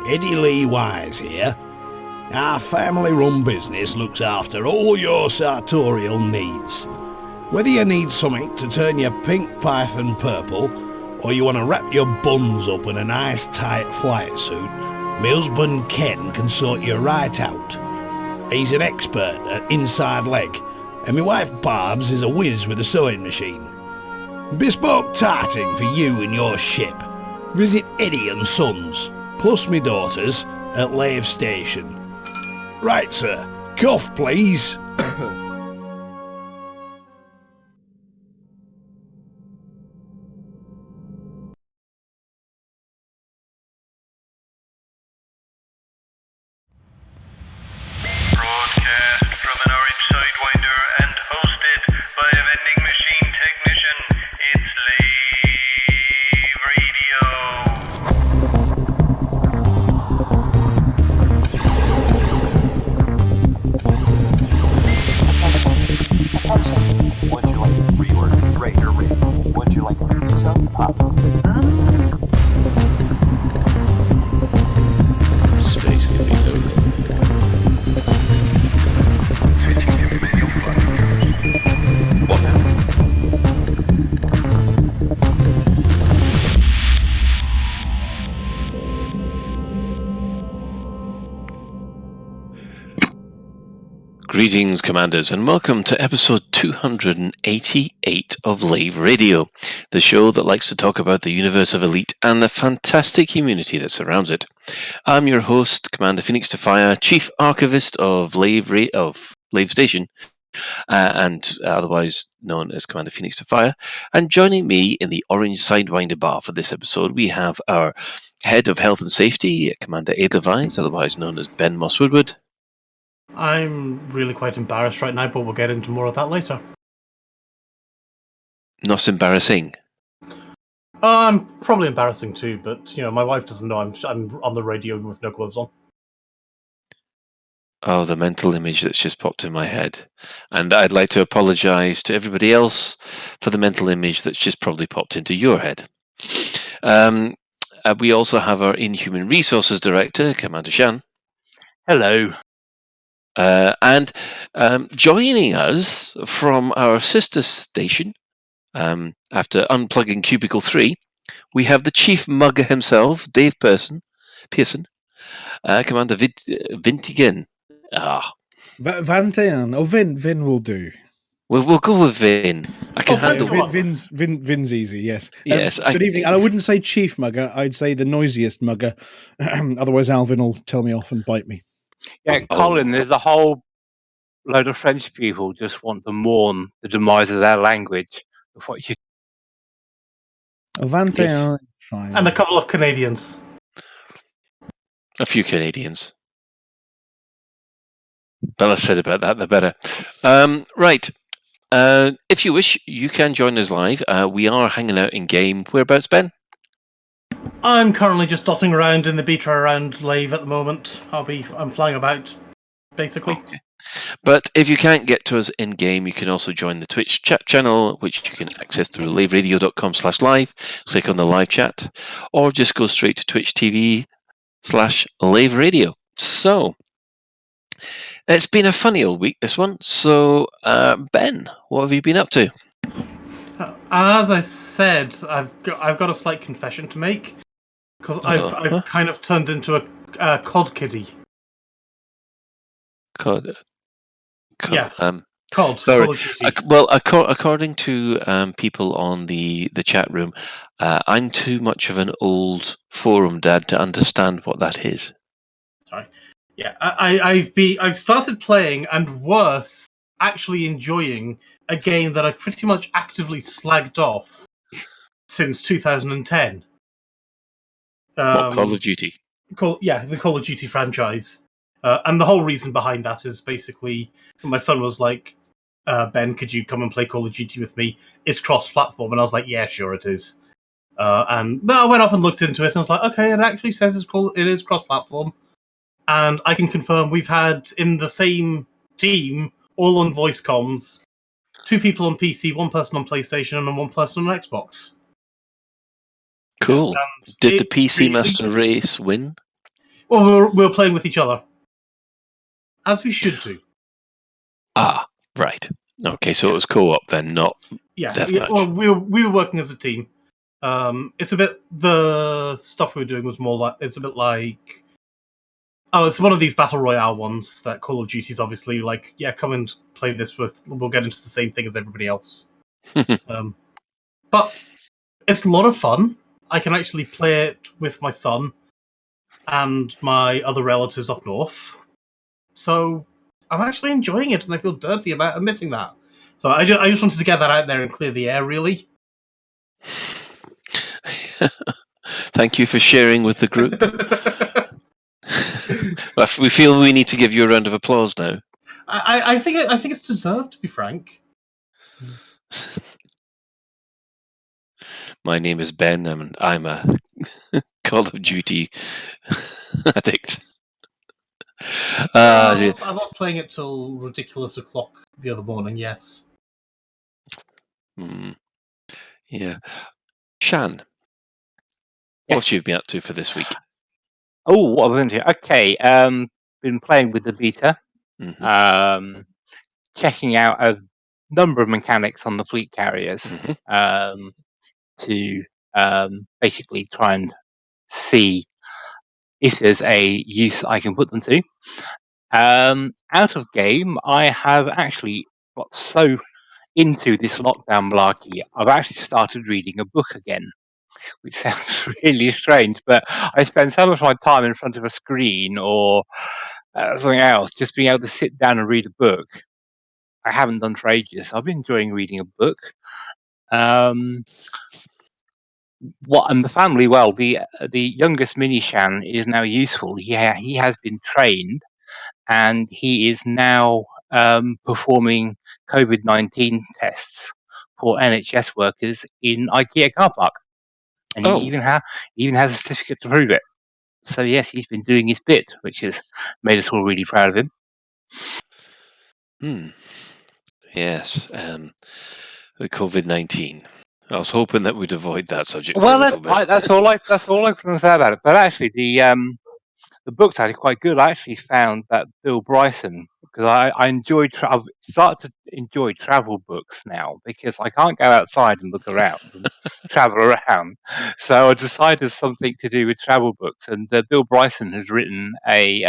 Eddie Lee Wise here. Our family-run business looks after all your sartorial needs. Whether you need something to turn your pink python purple, or you want to wrap your buns up in a nice tight flight suit, my husband Ken can sort you right out. He's an expert at inside leg, and my wife Barbs is a whiz with a sewing machine. Bespoke tarting for you and your ship. Visit Eddie and Sons, plus me daughters, at Lave Station. Right, sir. Cough, please. Broadcast from an orange sidewinder and hosted by a vending machine technician. It's Lave Radio. Attention. Would you like to reorder Raider Ring? Would you like to do so? Space can be lonely. What now? Greetings, Commanders, and welcome to episode 288 of Lave Radio, the show that likes to talk about the universe of Elite and the fantastic community that surrounds it. I'm your host, Commander Phoenix to Fire, Chief Archivist of Lave Station, and otherwise known as Commander Phoenix to Fire. And joining me in the Orange Sidewinder bar for this episode, we have our Head of Health and Safety, Commander Edelweiss, otherwise known as Ben Moss-Woodward. I'm really quite embarrassed right now, but we'll get into more of that later. Not embarrassing. I'm probably embarrassing too, but my wife doesn't know I'm on the radio with no clothes on. Oh, the mental image that's just popped in my head. And I'd like to apologise to everybody else for the mental image that's just probably popped into your head. We also have our Inhuman Resources Director, Commander Shan. Hello. And joining us from our sister station, after unplugging Cubicle 3, we have the Chief Mugger himself, Dave Pearson, Commander Vingtetun. Vantean, or Vin will do. We'll go with Vin. I can handle Vin's easy, yes. Yes. Good evening. And I wouldn't say Chief Mugger, I'd say the noisiest mugger. Otherwise Alvin will tell me off and bite me. Yeah, Colin, there's a whole load of French people just want to mourn the demise of their language. Of what you... Vantean, Yes. fine. And a couple of Canadians. A few Canadians. The less said about that, the better. Right. If you wish, you can join us live. We are hanging out in game. Whereabouts, Ben? I'm currently just dotting around in the beta around Lave at the moment. I'm flying about, basically. Okay. But if you can't get to us in game, you can also join the Twitch chat channel, which you can access through laveradio.com/live. Click on the live chat, or just go straight to Twitch TV/Lave Radio. So it's been a funny old week, this one. So Ben, what have you been up to? As I said, I've got a slight confession to make, because I've kind of turned into a COD kiddie. COD. Yeah. COD. Sorry. Call of Duty. Well, according to people on the chat room, I'm too much of an old forum dad to understand what that is. Sorry. Yeah, I've started playing, and worse, actually enjoying a game that I've pretty much actively slagged off since 2010. Call of Duty? The Call of Duty franchise. And the whole reason behind that is basically, my son was like, Ben, could you come and play Call of Duty with me? It's cross-platform. And I was like, yeah, sure it is. But I went off and looked into it, and I was like, okay, it actually says it is cross-platform. And I can confirm we've had, in the same team, all on voice comms, 2 people on PC, 1 person on PlayStation, and 1 person on Xbox. Cool. And Did the it PC really- Master Race win? Well, we were playing with each other, as we should do. Ah, right. Okay, so it was co-op then, not Yeah. deathmatch. Well, we were working as a team. It's a bit. The stuff we were doing was more like it's a bit like. Oh, it's one of these battle royale ones that Call of Duty's obviously like. Yeah, come and play this with. We'll get into the same thing as everybody else. But it's a lot of fun. I can actually play it with my son and my other relatives up north. So I'm actually enjoying it, and I feel dirty about admitting that. So I just wanted to get that out there and clear the air, really. Thank you for sharing with the group. We feel we need to give you a round of applause now. I think it's deserved, to be frank. My name is Ben, and I'm a Call of Duty addict. I was playing it till ridiculous o'clock the other morning. Yes. Yeah. Shan, what have you been up to for this week? Oh, what have I been doing? Okay, been playing with the beta, checking out a number of mechanics on the fleet carriers to basically try and see if there's a use I can put them to. Out of game, I have actually got so into this lockdown malarkey, I've actually started reading a book again, which sounds really strange, but I spend so much of my time in front of a screen or something else, just being able to sit down and read a book. I haven't done for ages. I've been enjoying reading a book. And the family, well, the youngest mini Shan is now useful. He has been trained, and he is now performing COVID-19 tests for NHS workers in IKEA car park, and he even has a certificate to prove it. So yes, he's been doing his bit, which has made us all really proud of him. Yes, the COVID-19. I was hoping that we'd avoid that subject for a little bit. That's all I can say about it. But actually, the book's actually quite good. I actually found that Bill Bryson, because I've started to enjoy travel books now because I can't go outside and look around and travel around. So I decided something to do with travel books, and Bill Bryson has written a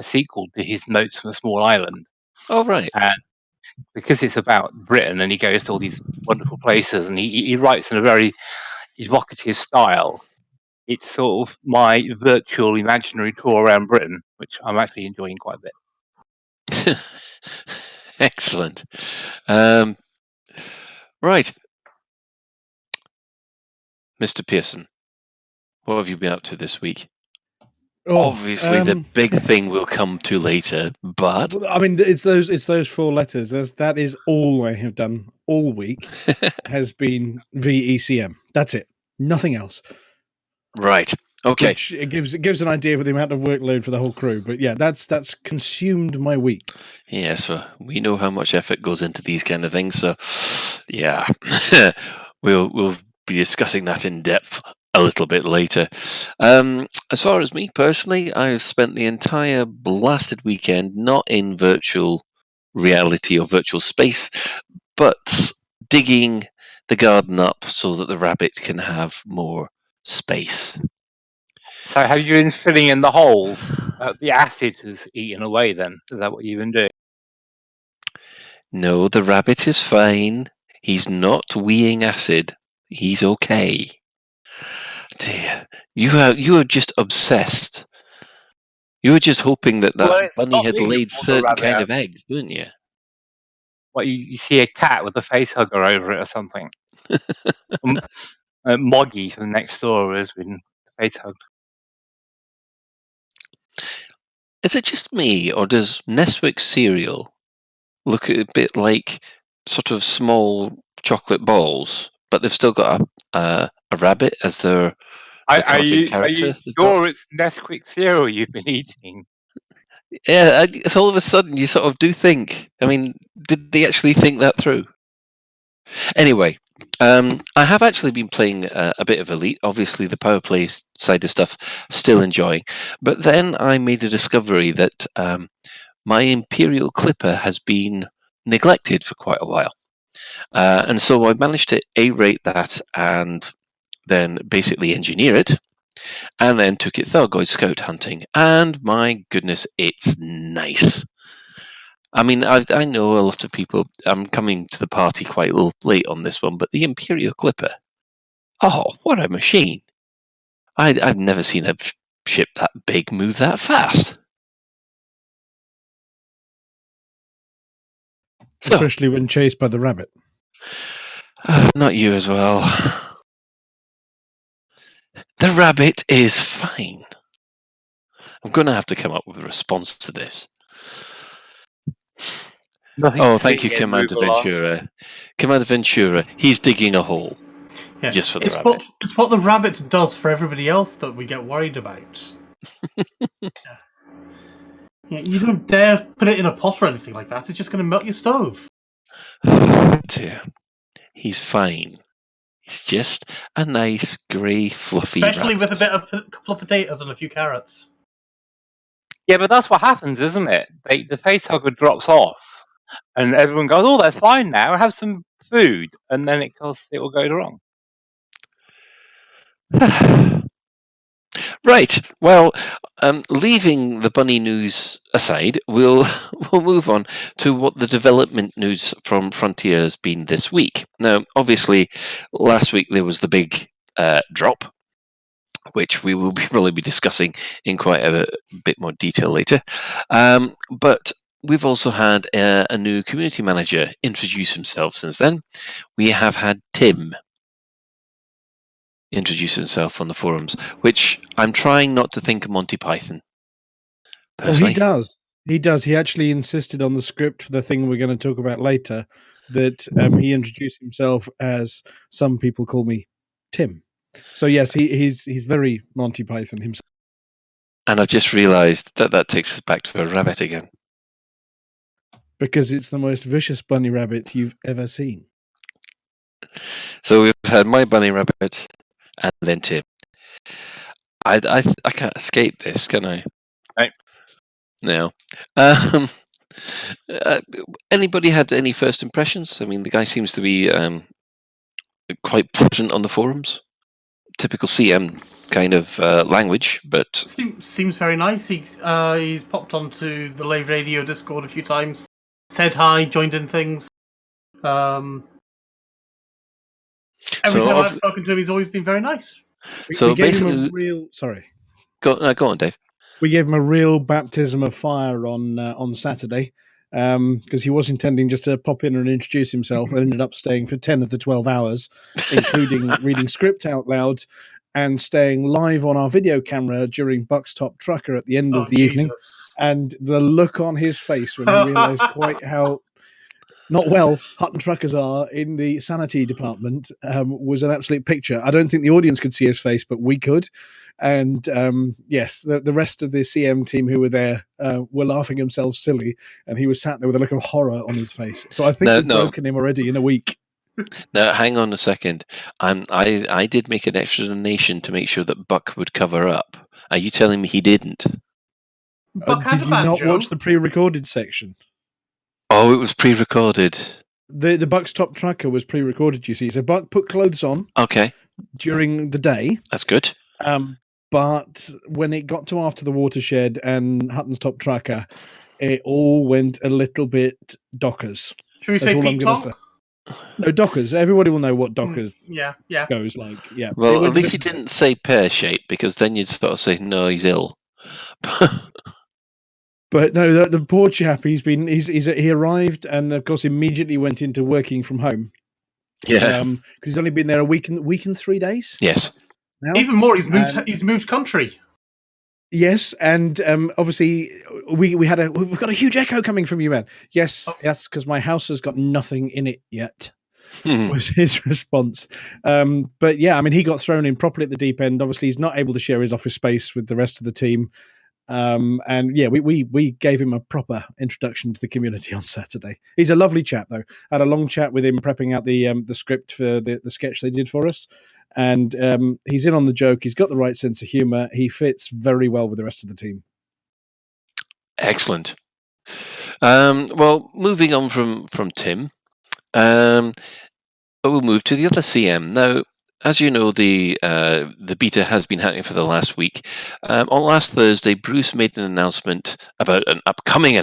sequel to his Notes from a Small Island. Oh, right. And because it's about Britain, and he goes to all these wonderful places, and he writes in a very evocative style. It's sort of my virtual imaginary tour around Britain, which I'm actually enjoying quite a bit. Excellent. Right. Mr. Pearson, what have you been up to this week? Obviously, the big thing we'll come to later, but I mean, it's those 4 letters. That is all I have done all week. Has been vECM. That's it. Nothing else. Right. Okay. Which it gives an idea of the amount of workload for the whole crew. But yeah, that's consumed my week. Yes, we know how much effort goes into these kind of things. So yeah, we'll be discussing that in depth a little bit later. As far as me personally, I've spent the entire blasted weekend not in virtual reality or virtual space, but digging the garden up so that the rabbit can have more space. So have you been filling in the holes? The acid has eaten away then? Is that what you've been doing? No, the rabbit is fine. He's not weeing acid. He's okay. Dear, you are just obsessed. You were just hoping that bunny had laid certain kind of eggs, weren't you? What, you see a cat with a face hugger over it or something? Moggy from next door has been face hugged. Is it just me, or does Nesquik cereal look a bit like sort of small chocolate balls, but they've still got a rabbit as their Are you character? sure it's Nesquik cereal you've been eating? Yeah, it's all of a sudden you sort of do think. I mean, did they actually think that through? Anyway, I have actually been playing a bit of Elite. Obviously, the power play side of stuff, still enjoying. But then I made a discovery that my Imperial Clipper has been neglected for quite a while. And so I managed to A-rate that and then basically engineer it, and then took it Thargoid Scout hunting. And my goodness, it's nice. I mean, I know a lot of people. I'm coming to the party quite a little late on this one, but the Imperial Clipper. Oh, what a machine! I've never seen a ship that big move that fast. So, Especially when chased by the rabbit. not you as well. The rabbit is fine. I'm going to have to come up with a response to this. Nothing Oh, to thank see you, here, Commander move along. Ventura. Commander Ventura, he's digging a hole Yeah. just for the it's rabbit. it's what the rabbit does for everybody else that we get worried about. Yeah, you don't dare put it in a pot or anything like that. It's just going to melt your stove. Dear. He's fine. He's just a nice, grey, fluffy Especially rabbit. with a couple of potatoes and a few carrots. Yeah, but that's what happens, isn't it? The facehugger drops off, and everyone goes, "Oh, they're fine now. Have some food," and then it will go wrong. Right. Well, leaving the bunny news aside, we'll move on to what the development news from Frontier has been this week. Now, obviously, last week there was the big drop, which we will probably be discussing in quite a bit more detail later. But we've also had a new community manager introduce himself since then. We have had Tim introduce himself on the forums, which I'm trying not to think of Monty Python. Well, he Personally. does. He does. He actually insisted on the script for the thing we're going to talk about later that he introduced himself as some people call me Tim. So yes, he's very Monty Python himself. And I've just realised that takes us back to a rabbit again. Because it's the most vicious bunny rabbit you've ever seen. So we've had my bunny rabbit and then Tim. I can't escape this, can I? Right. No. Anybody had any first impressions? I mean, the guy seems to be quite pleasant on the forums. Typical CM kind of language, but Seems very nice. He's popped onto the Lave Radio Discord a few times, said hi, joined in things. Every time I've spoken to him, he's always been very nice. So we gave basically, him a real go on, Dave. We gave him a real baptism of fire on Saturday because he was intending just to pop in and introduce himself, and ended up staying for 10 of the 12 hours, including reading script out loud and staying live on our video camera during Buck's Top Trucker at the end of the evening. And the look on his face when he realised quite how not well Hutton truckers are in the sanity department was an absolute picture. I don't think the audience could see his face, but we could. And yes, the rest of the CM team who were there were laughing themselves silly, and he was sat there with a look of horror on his face. So I think we've broken him already in a week. Now, hang on a second. I did make an extra donation to make sure that Buck would cover up. Are you telling me he didn't? Did you not watch the pre-recorded section? Oh, it was pre-recorded. The Buck's Top Trucker was pre-recorded, you see. So Buck put clothes on. Okay. During the day. That's good. But when it got to after the watershed and Hutton's Top Trucker, it all went a little bit Dockers. Should we say Pete Tonk? No, Dockers. Everybody will know what Dockers goes like. Yeah. Well, at least you didn't say pear-shaped, because then you'd sort of say, no, he's ill. But no, the poor chap, he arrived and of course immediately went into working from home. Yeah. Because he's only been there a week and 3 days. Yes. Now. Even more, he's moved country. Yes, and obviously we've got a huge echo coming from you, man. Yes, that's because my house has got nothing in it yet. Was his response. But yeah, I mean, he got thrown in properly at the deep end. Obviously, he's not able to share his office space with the rest of the team. And yeah, we gave him a proper introduction to the community on Saturday. He's a lovely chap, though. Had a long chat with him prepping out the script for the sketch they did for us, and he's in on the joke. He's got the right sense of humour. He fits very well with the rest of the team. Excellent. Well, moving on from Tim, we'll move to the other CM now. As you know, the beta has been happening for the last week. On last Thursday, Bruce made an announcement about upcoming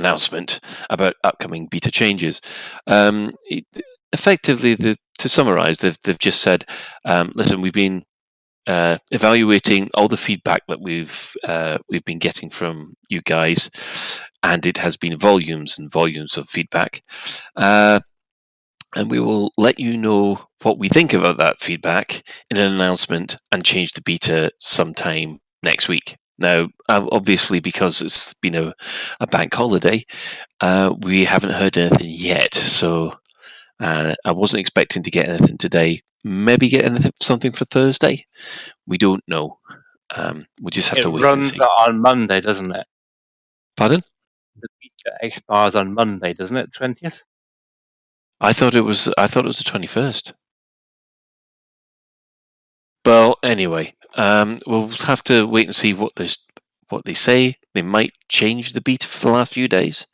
beta changes. Effectively, to summarise, they've just said, "Listen, we've been evaluating all the feedback that we've been getting from you guys, and it has been volumes and volumes of feedback." And we will let you know what we think about that feedback in an announcement and change the beta sometime next week. Now, obviously, because it's been a bank holiday, we haven't heard anything yet. So I wasn't expecting to get anything today. Maybe get something for Thursday. We don't know. We just have to wait and runs see. on Monday, doesn't it? Pardon? The beta expires on Monday, doesn't it? 20th. I thought it was the 21st. Well, anyway, we'll have to wait and see what they say. They might change the beta for the last few days.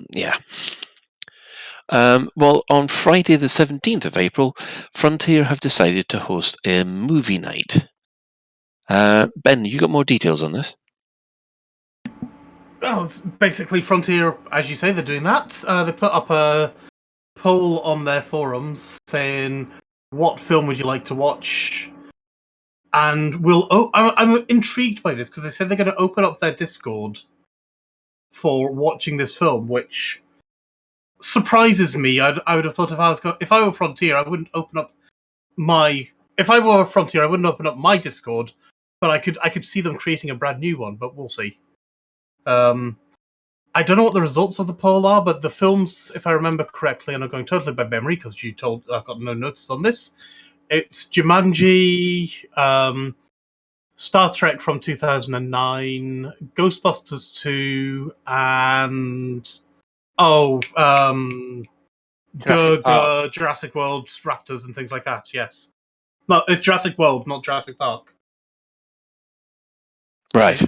Yeah. Well, on Friday the 17th of April, Frontier have decided to host a movie night. Ben, you got more details on this? Well, it's basically Frontier, as you say, they're doing that. They put up a poll on their forums saying, what film would you like to watch? And I'm intrigued by this because they said they're going to open up their Discord for watching this film, which surprises me. I would have thought if I were Frontier, I wouldn't open up my Discord, but I could see them creating a brand new one. But we'll see. I don't know what the results of the poll are, but the films, if I remember correctly, and I'm going totally by memory because I've got no notes on this. It's Jumanji, Star Trek from 2009, Ghostbusters 2, and Jurassic World, Raptors, and things like that. Yes, no, it's Jurassic World, not Jurassic Park. Right.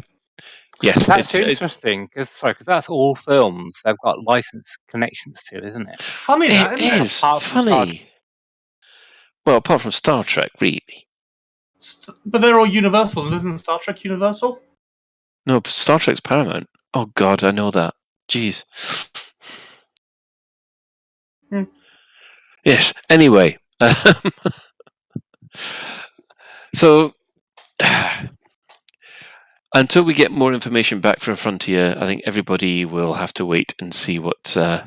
Yes, That's interesting because that's all films they've got license connections to, isn't it? Funny that, isn't it? Is funny. Well, apart from Star Trek, really. But they're all Universal, and isn't Star Trek Universal? No, Star Trek's Paramount. Oh God, I know that. Jeez. Yes. Anyway, so until we get more information back from Frontier, I think everybody will have to wait and see what. It'll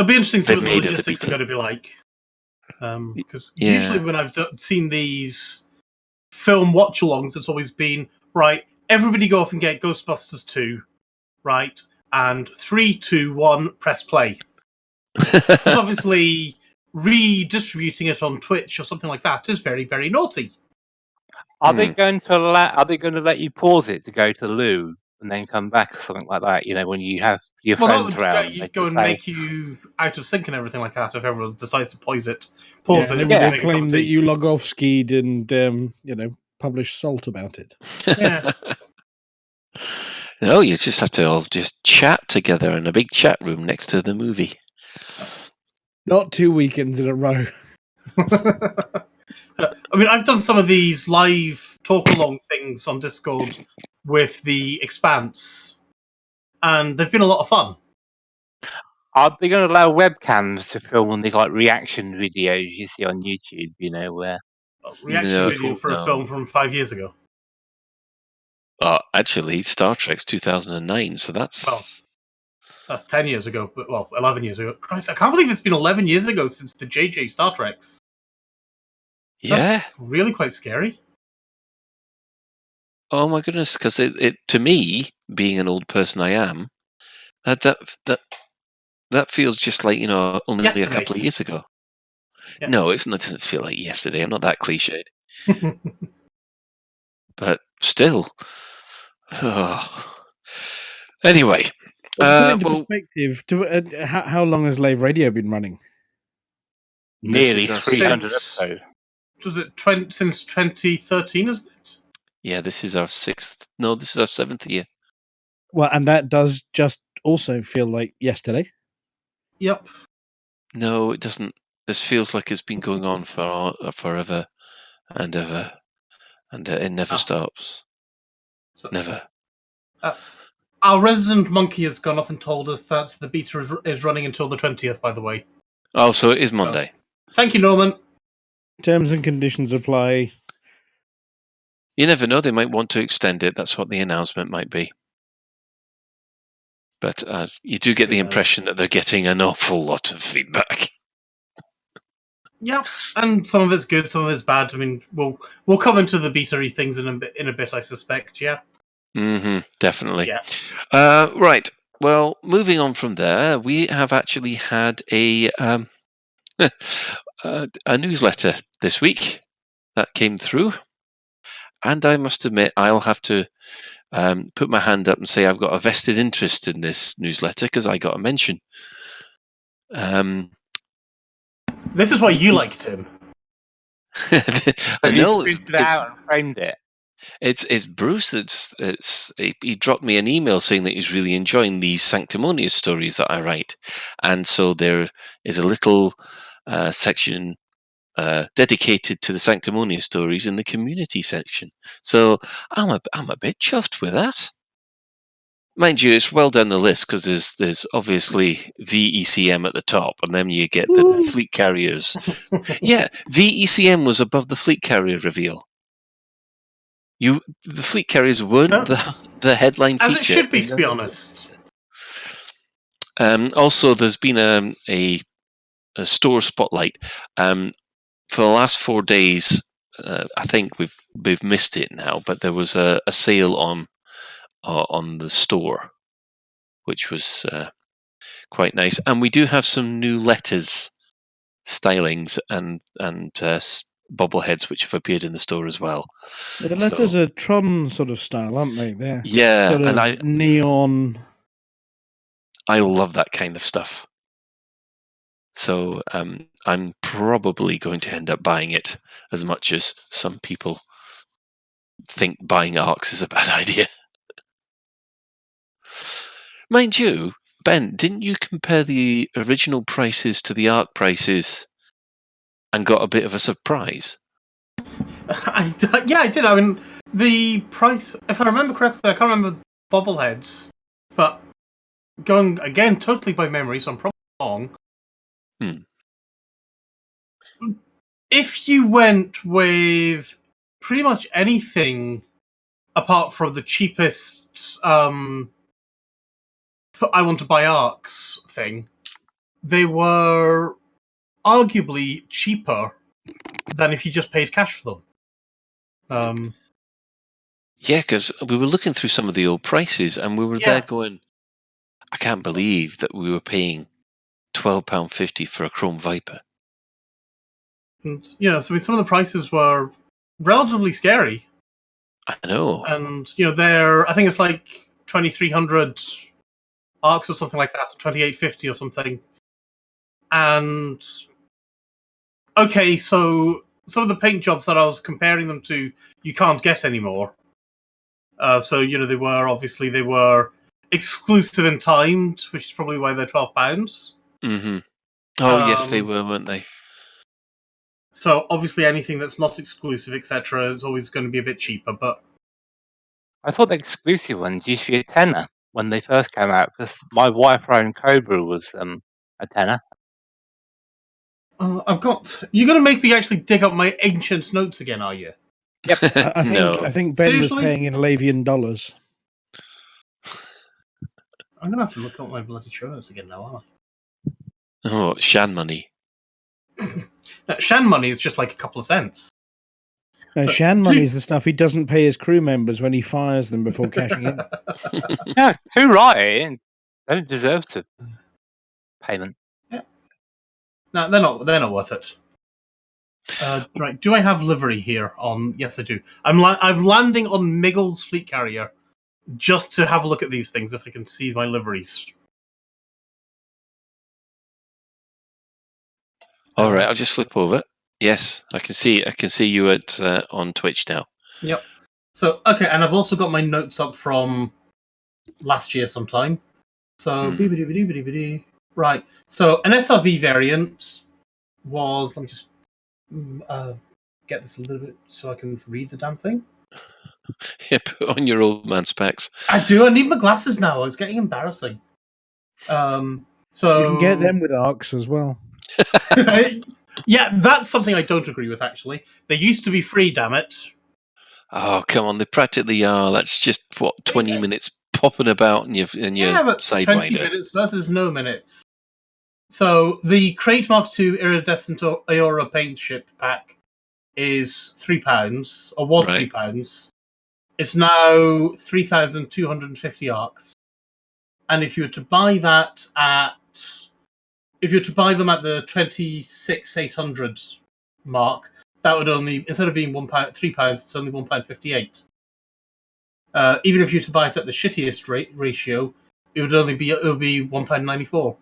be interesting to see what the logistics are going to be like. Because usually when I've seen these film watch-alongs, it's always been, right, everybody go off and get Ghostbusters 2, right, and 3, 2, 1, press play. Because obviously redistributing it on Twitch or something like that is very, very naughty. Are they going to let you pause it to go to the loo and then come back or something like that? You know, when you have your friends around, you go and make you out of sync and everything like that. If everyone decides to pause it, and they claim that you log off skied and publish salt about it. Yeah. No, you just have to all just chat together in a big chat room next to the movie. Not 2 weekends in a row. I mean, I've done some of these live talk-along things on Discord with The Expanse, and they've been a lot of fun. Are they going to allow webcams to film on the reaction videos you see on YouTube? You know, where video for a film from 5 years ago. Actually, Star Trek's 2009, so that's 10 years ago. 11 years ago. Christ, I can't believe it's been 11 years ago since the JJ Star Treks. Yeah, that's really quite scary. Oh my goodness! Because it to me, being an old person I am, that feels just like only yesterday. A couple of years ago. Yeah. No, it doesn't feel like yesterday. I'm not that cliched. but still. Anyway, Well, to put it into well, perspective, how long has Lave Radio been running? Nearly is our 300 Since- episodes. Was it since 2013, isn't it? yeah, this is our 6th. No, this is our 7th year. Well, and that does just also feel like yesterday. Yep. No, it doesn't. This feels like it's been going on for forever and ever, and it never stops. So- Never. Our resident monkey has gone off and told us that the beta is running until the 20th, by the way. Oh, so it is Monday. Thank you, Norman. Terms and conditions apply. You never know. They might want to extend it. That's what the announcement might be. But you do get the Who knows? impression that they're getting an awful lot of feedback. Yeah, and some of it's good, some of it's bad. I mean, we'll come into the beta-y things in a bit, I suspect. Yeah. Definitely. Yeah. Right. Well, moving on from there, we have actually had a a newsletter this week that came through, and I must admit, I'll have to put my hand up and say I've got a vested interest in this newsletter because I got a mention. This is why you liked him. I know. You printed it out and framed it. It's Bruce. He dropped me an email saying that he's really enjoying these sanctimonious stories that I write, and so there is a little section dedicated to the sanctimonious stories in the community section. So I'm a bit chuffed with that. Mind you, it's well down the list because there's obviously vECM at the top, and then you get the fleet carriers. Yeah, vECM was above the fleet carrier reveal. The fleet carriers weren't the headline As feature. it should be, to be honest. Also, there's been a store spotlight. For the last 4 days, I think we've missed it now, but there was a sale on the store, which was quite nice. And we do have some new letters, stylings, and bobbleheads which have appeared in the store as well. Yeah, the letters are Tron sort of style, aren't they? They're Yeah, sort of and neon. I love that kind of stuff. So I'm probably going to end up buying it, as much as some people think buying ARCs is a bad idea. Mind you, Ben, didn't you compare the original prices to the ARC prices and got a bit of a surprise? Yeah, I did. I mean, the price, if I remember correctly, I can't remember bobbleheads, but going again totally by memory, so I'm probably wrong. If you went with pretty much anything apart from the cheapest I want to buy ARCs thing, they were arguably cheaper than if you just paid cash for them. Yeah, because we were looking through some of the old prices and we were there Yeah. going, I can't believe that we were paying £12.50 for a Chrome Viper. And, so I mean, some of the prices were relatively scary. I know. And, I think it's like 2,300 ARCs or something like that, 2,850 or something. And, okay, so some of the paint jobs that I was comparing them to, you can't get anymore. So, they were exclusive and timed, which is probably why they're £12. Mm-hmm. Oh, yes, they were, weren't they? So, obviously, anything that's not exclusive, etc., is always going to be a bit cheaper. But I thought the exclusive ones used to be a tenner when they first came out, because my Wi-Fi Cobra was a tenner. you're going to make me actually dig up my ancient notes again, are you? Yep. I think Ben Seriously? was paying in Lavian dollars. I'm going to have to look up my bloody show notes again now, aren't Oh, Shan money. I? That Shan money is just like a couple of cents. No, So- Shan money is the stuff he doesn't pay his crew members when he fires them before cashing in. Yeah, too right. And they don't deserve to payment. No, they're not worth it. Right, do I have livery here on... Yes, I do. I'm landing on Miggle's fleet carrier just to have a look at these things, if I can see my liveries. All right, I'll just flip over. Yes, I can see you at on Twitch now. Yep. So, okay, and I've also got my notes up from last year sometime. So, right. So, an SRV variant was... Let me just get this a little bit so I can read the damn thing. Yeah, put on your old man specs. I do. I need my glasses now. It's getting embarrassing. So You can get them with ARCs as well. yeah, that's something I don't agree with. Actually, they used to be free. Damn it! Oh, come on, they practically are. That's just 20 minutes popping about in your But 20 sidewinder. minutes versus no minutes. So the Crate Mark II Iridescent Aura paint ship pack is £3, or was Right. £3. It's now 3,250 arcs, and if you were to buy that if you were to buy them at the 26,800 mark, that would only, instead of being £3, it's only £1.58. Even if you were to buy it at the shittiest ratio, it would only be £1.94.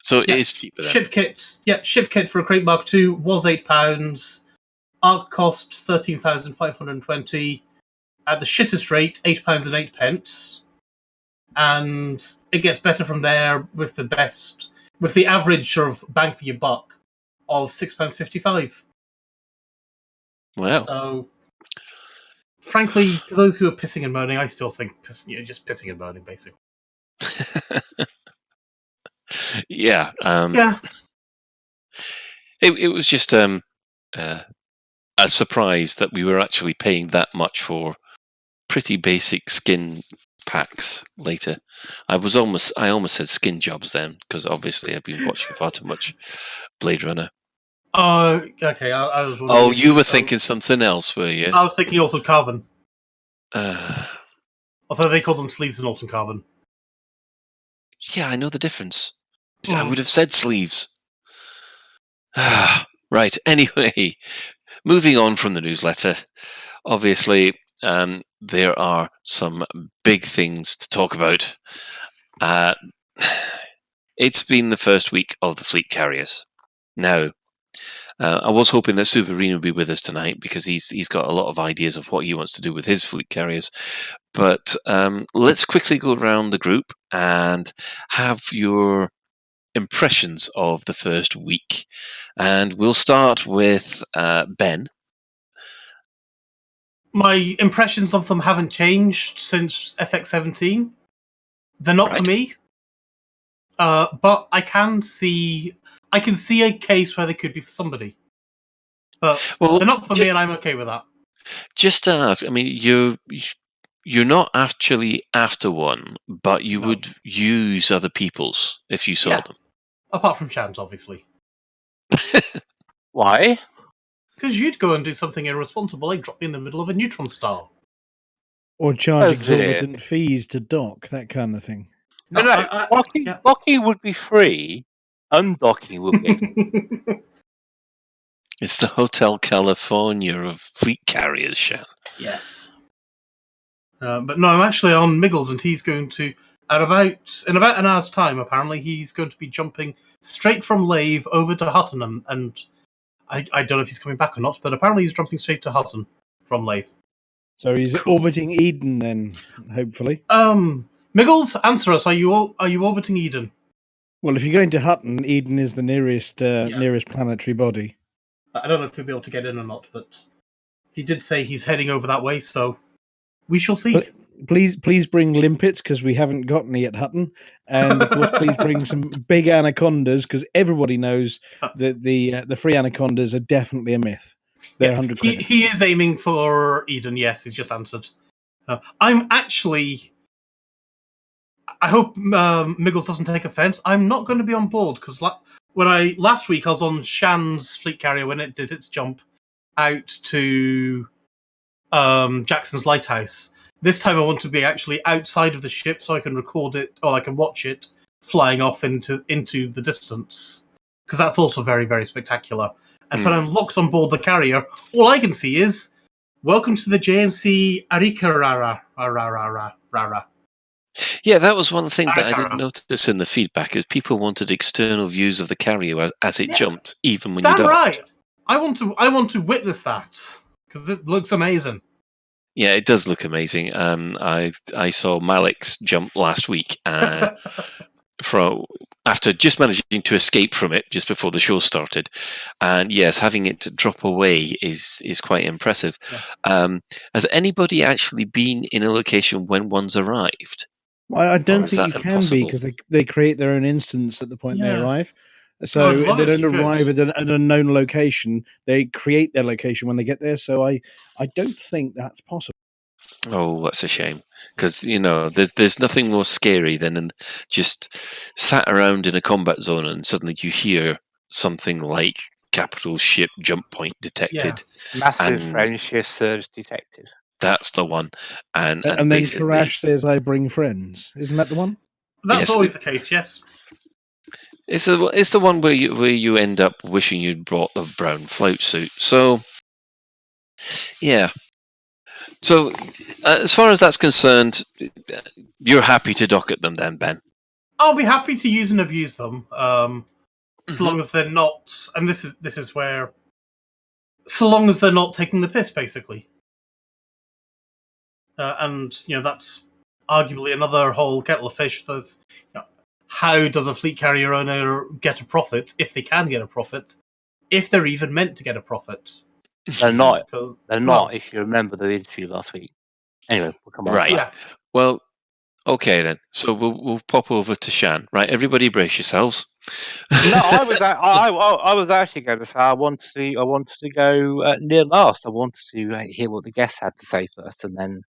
So it is cheaper then. Ship kit for a Crate Mark II was £8. Arc cost 13,520. At the shittest rate, £8.08. And it gets better from there with the average sort of bang for your buck of £6.55. Wow. So, frankly, to those who are pissing and moaning, I still think just pissing and moaning, basically. Yeah. Yeah. It was just a surprise that we were actually paying that much for pretty basic skin packs later. I almost said skin jobs then, because obviously I've been watching far too much Blade Runner. Okay. I was. Oh, you were thinking something else, were you? I was thinking Altered Carbon. Uh, Although they call them sleeves in Altered Carbon. yeah, I know the difference. Oh. I would have said sleeves. Right. Anyway, moving on from the newsletter. Obviously, there are some big things to talk about. It's been the first week of the fleet carriers. Now, I was hoping that Suverine would be with us tonight because he's got a lot of ideas of what he wants to do with his fleet carriers. But let's quickly go around the group and have your impressions of the first week. And we'll start with Ben. My impressions of them haven't changed since FX17. They're not for me. But I can see a case where they could be for somebody. But they're not for me, and I'm okay with that. Just to ask, I mean, you're not actually after one, but you would use other people's if you saw them. Apart from Shams, obviously. Why? Because you'd go and do something irresponsible, like drop me in the middle of a neutron star. Or charge That's it. exorbitant fees to dock, that kind of thing. No, docking would be free. Undocking would be. It's the Hotel California of fleet carriers, Shan. Yes. But no, I'm actually on Miggles, and he's going to, in about an hour's time, apparently, he's going to be jumping straight from Lave over to Hutton, and I don't know if he's coming back or not, but apparently he's jumping straight to Hutton from Lave. So he's orbiting Eden then, hopefully. Miggles, answer us. Are you orbiting Eden? Well, if you're going to Hutton, Eden is the nearest planetary body. I don't know if he'll be able to get in or not, but he did say he's heading over that way, so we shall see. But please bring limpets, because we haven't got any at Hutton. And of course, please bring some big anacondas, because everybody knows that the free anacondas are definitely a myth. They're 100 quid. He is aiming for Eden, yes, he's just answered. I'm actually... I hope Miggles doesn't take offense. I'm not going to be on board, because last week I was on Shan's fleet carrier when it did its jump out to Jackson's Lighthouse. This time I want to be actually outside of the ship so I can record it, or I can watch it flying off into the distance. because that's also very, very spectacular. And when I'm locked on board the carrier, all I can see is, welcome to the JNC Arika Rara. Yeah, that was one thing that I did Arikara. notice in the feedback, is people wanted external views of the carrier as it Yeah. jumped, even when you Damn docked. right. I want to witness that because it looks amazing. Yeah, it does look amazing. I saw Malik's jump last week from after just managing to escape from it just before the show started, and yes, having it drop away is quite impressive. Yeah. Has anybody actually been in a location when one's arrived? Well, I Or don't is think that you can be impossible? because they create their own instance at the point they Yeah. arrive. I'd So love they it if don't you could. arrive at an unknown location. They create their location when they get there. So I don't think that's possible. Oh, that's a shame, because there's nothing more scary than just sat around in a combat zone and suddenly you hear something like capital ship jump point detected, Massive and friendship surge detected. that's the one, and And then basically, Karash says, "I bring friends." Isn't that the one? That's yes, always the case. Yes. it's the one where you end up wishing you'd brought the brown float suit. So yeah. So as far as that's concerned, you're happy to dock at them then, Ben? I'll be happy to use and abuse them, so Mhm. long as they're not. And this is where, so long as they're not taking the piss, basically. And that's arguably another whole kettle of fish. That's how does a fleet carrier owner get a profit, if they can get a profit, if they're even meant to get a profit? They're not. 'Cause- They're well, not. If you remember the interview last week. Anyway, we'll come on Right. to that. Yeah. Well, okay then. So we'll pop over to Shan. Right, everybody, brace yourselves. No, I was actually going to say I wanted to go near last. I wanted to hear what the guests had to say first, and then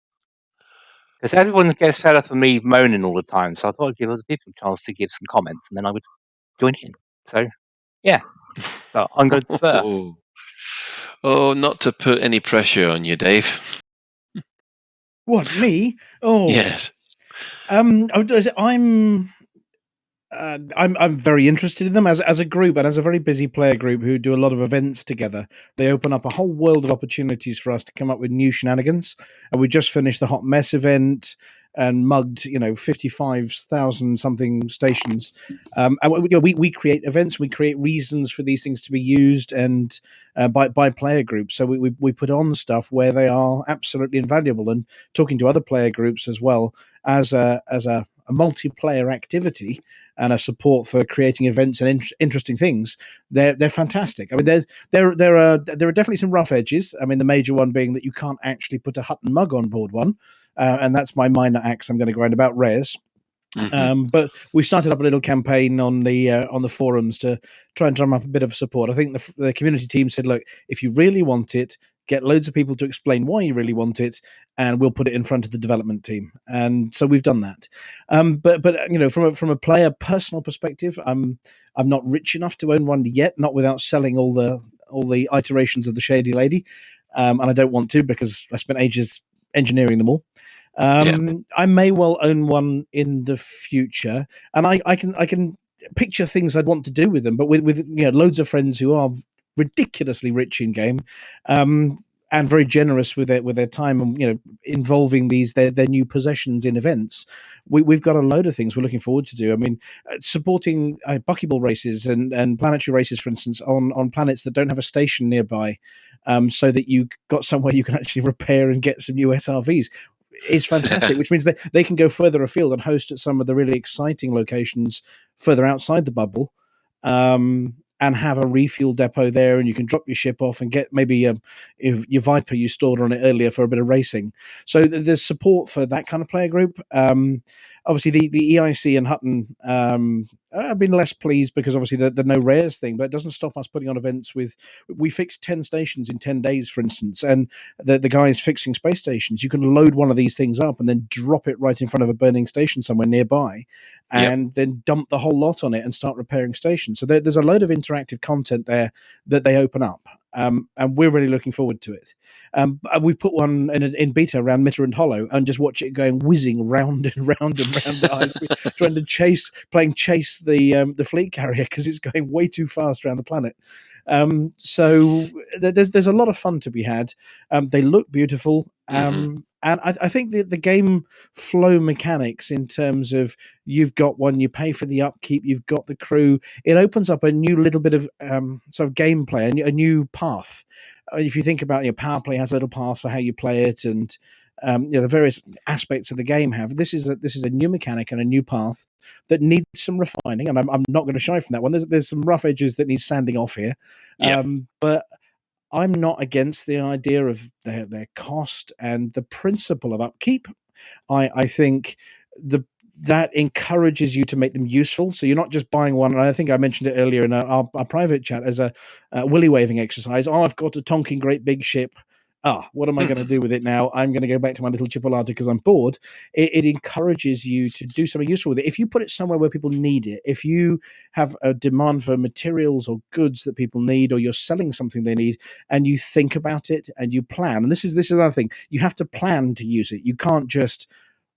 because everyone gets fed up of me moaning all the time, so I thought I'd give other people a chance to give some comments, and then I would join in. So yeah, so I'm going to defer. Oh, not to put any pressure on you, Dave. What, me? Oh, Yes. I'm very interested in them as a group and as a very busy player group who do a lot of events together. They open up a whole world of opportunities for us to come up with new shenanigans. And we just finished the Hot Mess event and mugged 55,000 something stations. And we create events, we create reasons for these things to be used, and by player groups. So we put on stuff where they are absolutely invaluable, and talking to other player groups as well as a multiplayer activity and a support for creating events and interesting things. They're fantastic. I mean, there are definitely some rough edges. I mean, the major one being that you can't actually put a Hutton mug on board one, and that's my minor axe I'm going to grind about rares. But we started up a little campaign on the forums to try and drum up a bit of support. I think the community team said, look, if you really want it, get loads of people to explain why you really want it, and we'll put it in front of the development team. And so we've done that. But from a player personal perspective, I'm not rich enough to own one yet, not without selling all the iterations of the Shady Lady, and I don't want to because I spent ages engineering them all. I may well own one in the future, and I can picture things I'd want to do with them, but with loads of friends who are ridiculously rich in game, and very generous with their time, and involving their new possessions in events. We've got a load of things we're looking forward to do. I mean, supporting buckyball races and planetary races, for instance, on planets that don't have a station nearby, so that you got somewhere you can actually repair and get some new SRVs. Is fantastic, which means they can go further afield and host at some of the really exciting locations further outside the bubble, and have a refuel depot there, and you can drop your ship off and get maybe your Viper you stored on it earlier for a bit of racing. So there's support for that kind of player group. Obviously, the EIC and Hutton, I've been less pleased because obviously the no rares thing, but it doesn't stop us putting on events we fixed 10 stations in 10 days, for instance, and the guys fixing space stations, you can load one of these things up and then drop it right in front of a burning station somewhere nearby, and then dump the whole lot on it and start repairing stations. So there's a load of interactive content there that they open up. and we're really looking forward to it. We've put one in beta around Mitterrand Hollow and just watch it going whizzing round and round and round at high speed, trying to chase the fleet carrier because it's going way too fast around the planet. So there's a lot of fun to be had. They look beautiful. And I think the game flow mechanics in terms of you've got one, you pay for the upkeep, you've got the crew. It opens up a new little bit of sort of gameplay, a new path. If you think about your power play has a little path for how you play it, and the various aspects of the game have. This is a new mechanic and a new path that needs some refining, and I'm not going to shy from that one. There's some rough edges that need sanding off here, Yep. but I'm not against the idea of their cost and the principle of upkeep. I think that encourages you to make them useful. So you're not just buying one. And I think I mentioned it earlier in our private chat as a willy waving exercise. Oh, I've got a tonking great big ship. What am I going to do with it now? I'm going to go back to my little chipolata because I'm bored. It encourages you to do something useful with it. If you put it somewhere where people need it, if you have a demand for materials or goods that people need, or you're selling something they need, and you think about it and you plan, and this is another thing, you have to plan to use it. You can't just,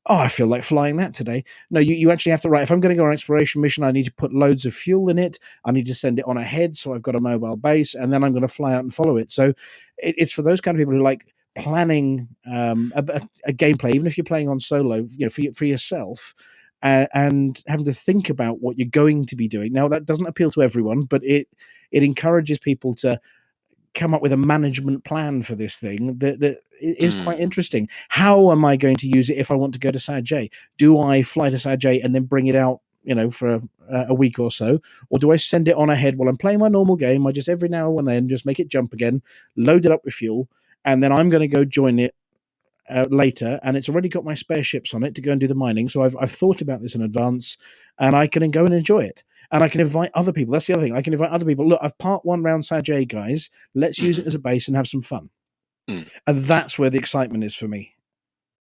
I feel like flying that today. No, you actually have to write, if I'm going to go on an exploration mission, I need to put loads of fuel in it. I need to send it on ahead so I've got a mobile base, and then I'm going to fly out and follow it. So it's for those kind of people who like planning a gameplay, even if you're playing on solo, for yourself, and having to think about what you're going to be doing. Now, that doesn't appeal to everyone, but it encourages people to come up with a management plan for this thing that is quite interesting. How am I going to use it if I want to go to Sajay? Do I fly to Sajay and then bring it out, for a week or so? Or do I send it on ahead while I'm playing my normal game? I just every now and then just make it jump again, load it up with fuel, and then I'm going to go join it later, and it's already got my spare ships on it to go and do the mining. So I've thought about this in advance, and I can go and enjoy it. And I can invite other people. That's the other thing. I can invite other people. Look, I've part one round Sajay, guys. Let's use it as a base and have some fun. And that's where the excitement is for me.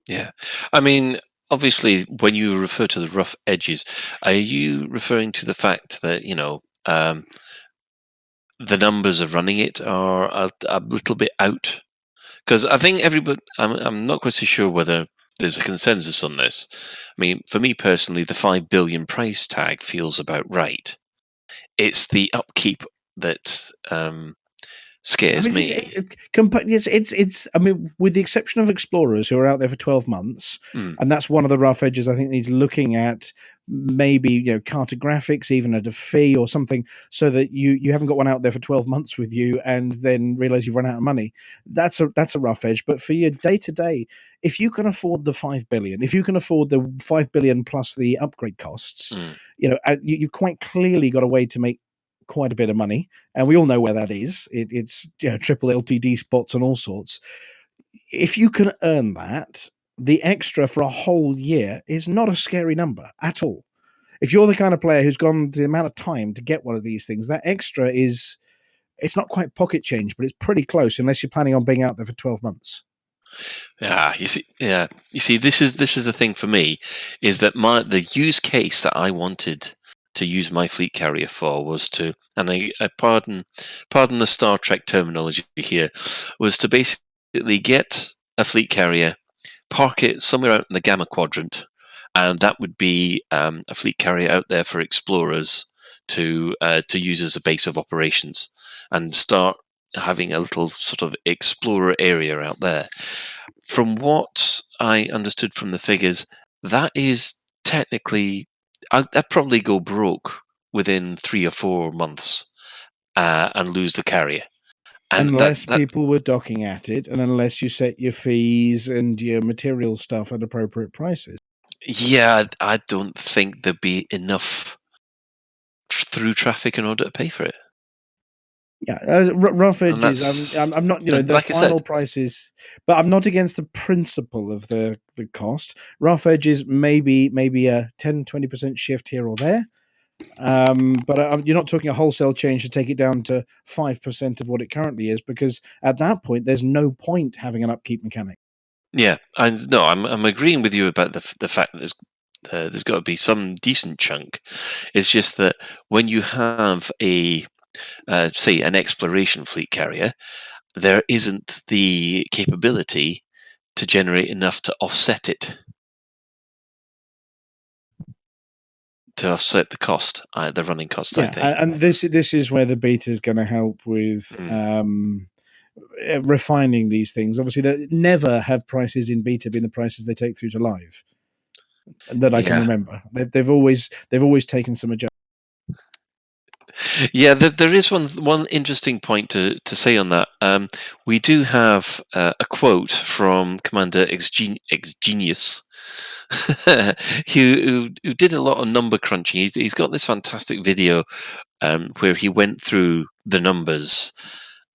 Yeah. I mean, obviously, when you refer to the rough edges, are you referring to the fact that, the numbers of running it are a little bit out? Because I think everybody, I'm not quite so sure whether there's a consensus on this. I mean, for me personally, the 5 billion price tag feels about right. It's the upkeep that scares me. It's. I mean, with the exception of explorers who are out there for 12 months, and that's one of the rough edges I think needs looking at. Maybe cartographics, even at a fee or something, so that you haven't got one out there for 12 months with you, and then realize you've run out of money. That's a rough edge. But for your day to day, if you can afford the 5 billion, if you can afford the 5 billion plus the upgrade costs, you've quite clearly got a way to make quite a bit of money, and we all know where that is. It's triple LTD spots and all sorts. If you can earn that, the extra for a whole year is not a scary number at all. If you're the kind of player who's gone the amount of time to get one of these things, that extra it's not quite pocket change, but it's pretty close, unless you're planning on being out there for 12 months. You see, this is the thing for me, is that the use case that I wanted to use my fleet carrier for was to, and I pardon the Star Trek terminology here, was to basically get a fleet carrier, park it somewhere out in the Gamma Quadrant, and that would be a fleet carrier out there for explorers to use as a base of operations, and start having a little sort of explorer area out there. From what I understood from the figures, that is technically, I'd probably go broke within 3 or 4 months and lose the carrier. And unless people were docking at it, and unless you set your fees and your material stuff at appropriate prices. Yeah, I don't think there'd be enough through traffic in order to pay for it. Yeah, rough edges. I'm not, the like final prices, but I'm not against the principle of the cost. Rough edges, maybe a 10-20% shift here or there. But you're not talking a wholesale change to take it down to 5% of what it currently is, because at that point, there's no point having an upkeep mechanic. Yeah, I'm agreeing with you about the fact that there's got to be some decent chunk. It's just that when you have a say, an exploration fleet carrier, there isn't the capability to generate enough to offset it, to offset the cost, the running costs, I think. And this is where the beta is going to help with refining these things. Obviously, never have prices in beta been the prices they take through to live that I can remember. They've always taken some adjustments. Yeah, there is one interesting point to say on that. We do have a quote from Commander Xgenius, who did a lot of number crunching. He's got this fantastic video where he went through the numbers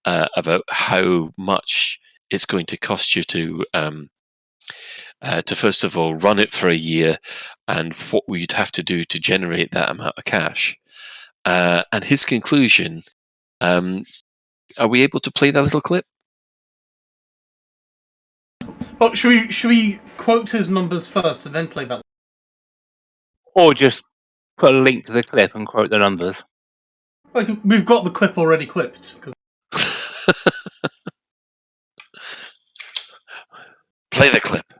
about how much it's going to cost you to first of all run it for a year, and what you'd have to do to generate that amount of cash. And his conclusion, are we able to play that little clip? Well, should we quote his numbers first and then play that? Or just put a link to the clip and quote the numbers. Like, we've got the clip already clipped. Play the clip.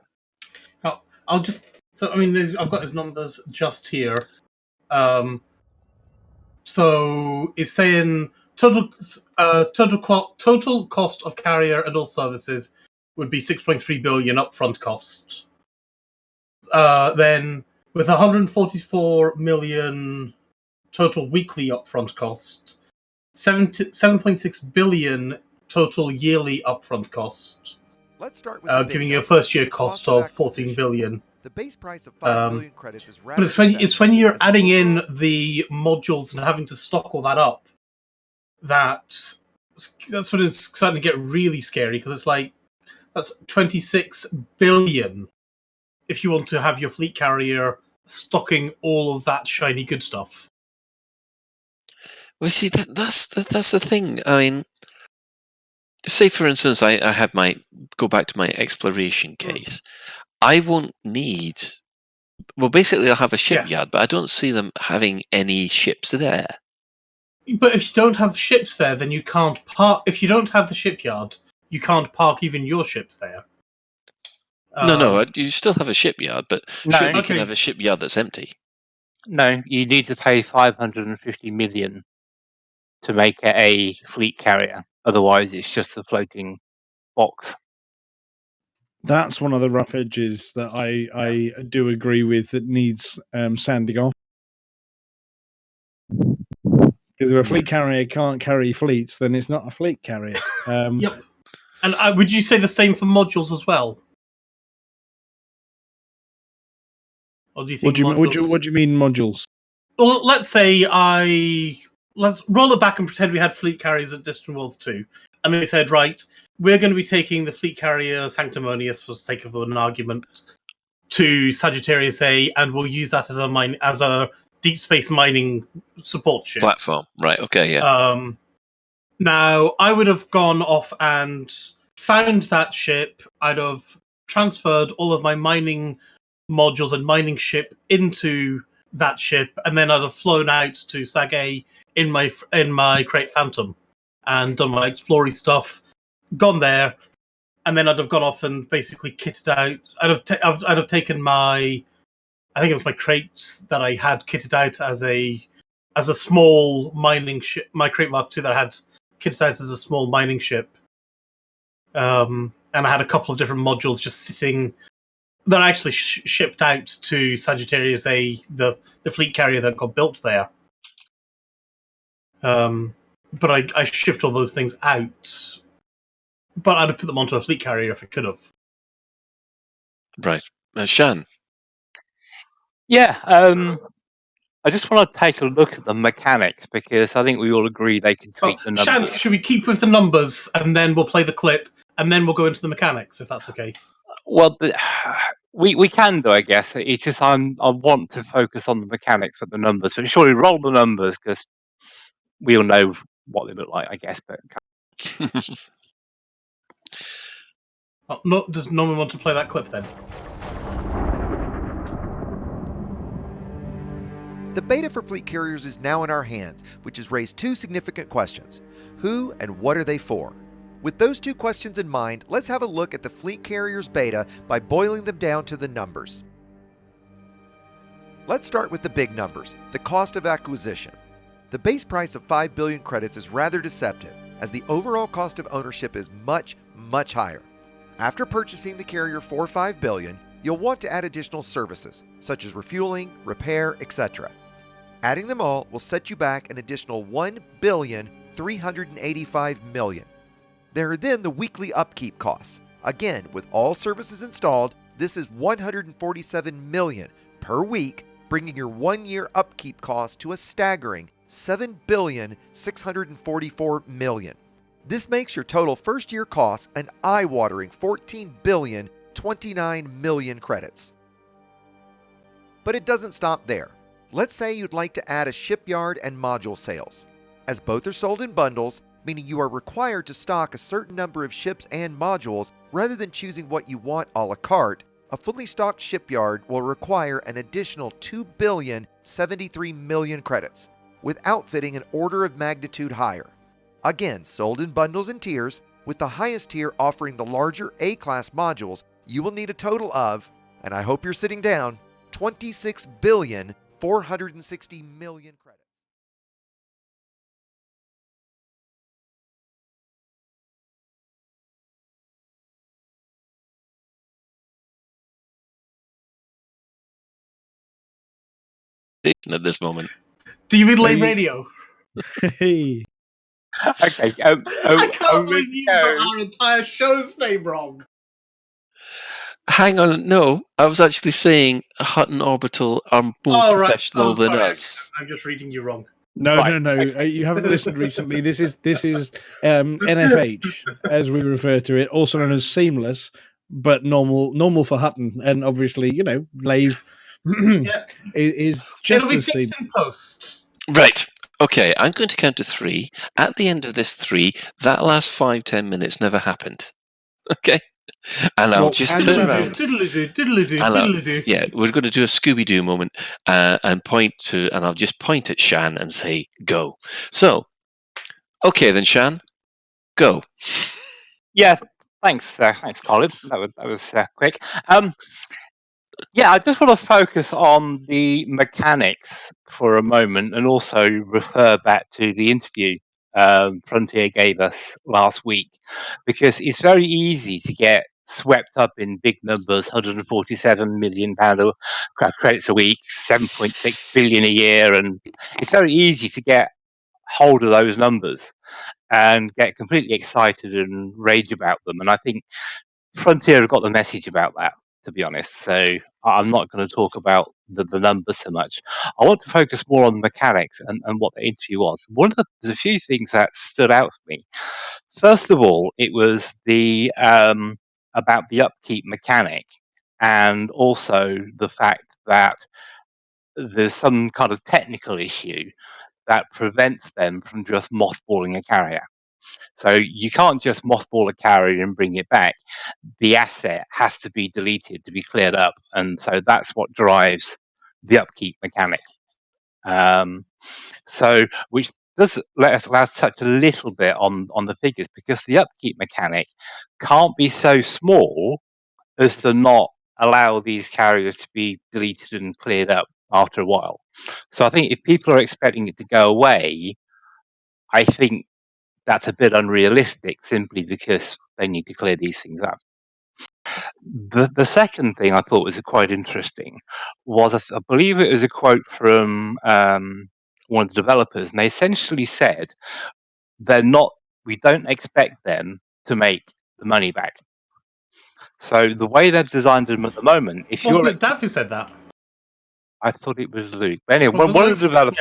I'll just... So, I mean, I've got his numbers just here. So, it's saying total cost of carrier and all services would be 6.3 billion upfront cost. Then, with 144 million total weekly upfront cost, 7.6 billion total yearly upfront cost. Let's start with giving you a first year cost of 14 billion. The base price of 5 billion credits is But it's when you're adding in the modules and having to stock all that up that's when it's starting to get really scary, because it's like that's 26 billion if you want to have your fleet carrier stocking all of that shiny good stuff. Well, see, that's the thing. I mean, say for instance, I have go back to my exploration case. I won't need. Well, basically, I'll have a shipyard, but I don't see them having any ships there. But if you don't have ships there, then you can't park. If you don't have the shipyard, you can't park even your ships there. No, you still have a shipyard, but No. surely you can have a shipyard that's empty. No, you need to pay 550 million to make it a fleet carrier. Otherwise, it's just a floating box. That's one of the rough edges that I do agree with that needs sanding off. Because if a fleet carrier can't carry fleets, then it's not a fleet carrier. Yep. And would you say the same for modules as well? Or do you think what do you mean modules? Well, let's roll it back and pretend we had fleet carriers at Distant Worlds 2. And they said, right, we're going to be taking the fleet carrier Sanctimonious, for the sake of an argument, to Sagittarius A, and we'll use that as a deep space mining support ship. Platform. Right, okay, yeah. Now, I would have gone off and found that ship. I'd have transferred all of my mining modules and mining ship into that ship, and then I'd have flown out to Sag A in my Crate Phantom and done my exploring stuff, gone there, and then I'd have gone off and basically kitted out. I'd have taken I think it was my crates that I had kitted out as a small mining ship. My Crate Mark II that I had kitted out as a small mining ship, and I had a couple of different modules just sitting that I actually shipped out to Sagittarius A, the fleet carrier that got built there. But I shipped all those things out. But I'd have put them onto a fleet carrier if I could have. Right. Shan? Yeah, I just want to take a look at the mechanics, because I think we all agree they can tweak the numbers. Shan, should we keep with the numbers, and then we'll play the clip, and then we'll go into the mechanics, if that's okay? Well, we can do, I guess. It's just I want to focus on the mechanics with the numbers. So surely roll the numbers, because we all know what they look like, I guess. But Does no one want to play that clip then? The beta for fleet carriers is now in our hands, which has raised two significant questions. Who and what are they for? With those two questions in mind, let's have a look at the fleet carriers beta by boiling them down to the numbers. Let's start with the big numbers, the cost of acquisition. The base price of 5 billion credits is rather deceptive, as the overall cost of ownership is much, much higher. After purchasing the carrier for 5 billion, you'll want to add additional services, such as refueling, repair, etc. Adding them all will set you back an additional 1,385,000,000. There are then the weekly upkeep costs. Again, with all services installed, this is 147 million per week, bringing your 1-year upkeep cost to a staggering 7,644,000,000. This makes your total first-year cost an eye-watering 14,029,000,000 credits. But it doesn't stop there. Let's say you'd like to add a shipyard and module sales. As both are sold in bundles, meaning you are required to stock a certain number of ships and modules rather than choosing what you want a la carte, a fully stocked shipyard will require an additional 2,073,000,000 credits, with outfitting an order of magnitude higher. Again, sold in bundles and tiers, with the highest tier offering the larger A-class modules, you will need a total of, and I hope you're sitting down, 26,460,000,000 credits. At this moment. Do you mean Lave Hey. Radio? Hey. Okay. I can't believe you got go. our entire show's name wrong. Hang on, no, I was actually saying Hutton Orbital are more Oh, right. professional Oh, than sorry. us. I'm just reading you wrong. No, Right, no. You haven't listened recently. This is NFH, as we refer to it, also known as seamless, but normal for Hutton, and obviously, Lave Yeah. is just It'll be as fixed seamless. in post. Right. Okay, I'm going to count to 3. At the end of this 3, that last 5-10 minutes never happened. Okay? And I'll Well, just hand turn it around. Diddle-a-doo. Yeah, we're going to do a Scooby-Doo moment and I'll just point at Shan and say, go. So, okay then, Shan, go. Yeah, thanks, Colin. That was quick. Yeah, I just want to focus on the mechanics for a moment, and also refer back to the interview Frontier gave us last week, because it's very easy to get swept up in big numbers: 147 million pound credits a week, 7.6 billion a year, and it's very easy to get hold of those numbers and get completely excited and rage about them. And I think Frontier have got the message about that, to be honest. So I'm not going to talk about the numbers so much. I want to focus more on the mechanics and what the interview was. There's a few things that stood out for me. First of all, it was the about the upkeep mechanic, and also the fact that there's some kind of technical issue that prevents them from just mothballing a carrier. So you can't just mothball a carrier and bring it back. The asset has to be deleted to be cleared up, and so that's what drives the upkeep mechanic. So which does allow us to touch a little bit on the figures, because the upkeep mechanic can't be so small as to not allow these carriers to be deleted and cleared up after a while. So I think if people are expecting it to go away, I think that's a bit unrealistic, simply because they need to clear these things up. The second thing I thought was quite interesting was, I believe it was a quote from one of the developers, and they essentially said we don't expect them to make the money back. So the way they've designed them at the moment, if Wasn't you're, it Dav who said that? I thought it was Luke. But anyway, Was it one of Luke? the developers,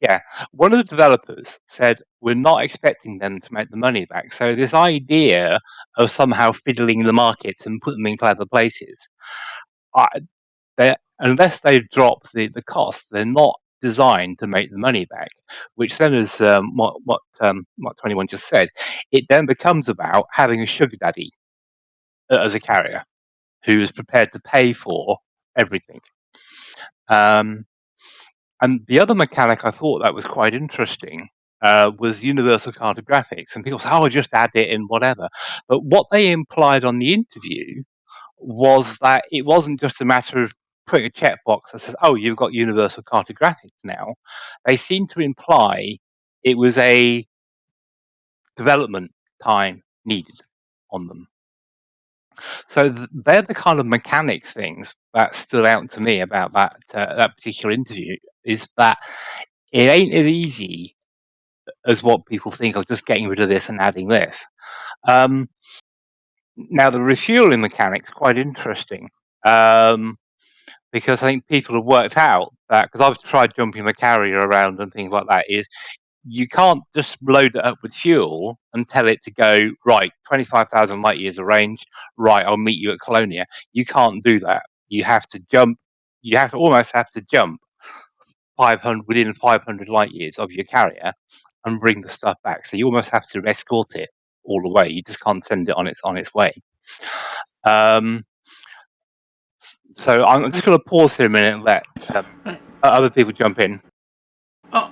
Yeah. one of the developers said, we're not expecting them to make the money back. So this idea of somehow fiddling the markets and putting them in clever places, unless they drop the cost, they're not designed to make the money back. Which then is what 21 just said. It then becomes about having a sugar daddy as a carrier who is prepared to pay for everything. And the other mechanic I thought that was quite interesting was universal cartographics. And people say, "Oh, just add it in, whatever." But what they implied on the interview was that it wasn't just a matter of putting a checkbox that says, "Oh, you've got universal cartographics now." They seem to imply it was a development time needed on them. So they're the kind of mechanics things that stood out to me about that particular interview. Is that it ain't as easy as what people think of just getting rid of this and adding this. Now the refueling mechanic's quite interesting. Because I think people have worked out that, because I've tried jumping the carrier around and things like that, is you can't just load it up with fuel and tell it to go, right, 25,000 light years of range, right, I'll meet you at Colonia. You can't do that. You have to jump, almost have to jump 500 within 500 light years of your carrier and bring the stuff back. So you almost have to escort it all the way. You just can't send it on its way. So I'm just going to pause here a minute and let other people jump in.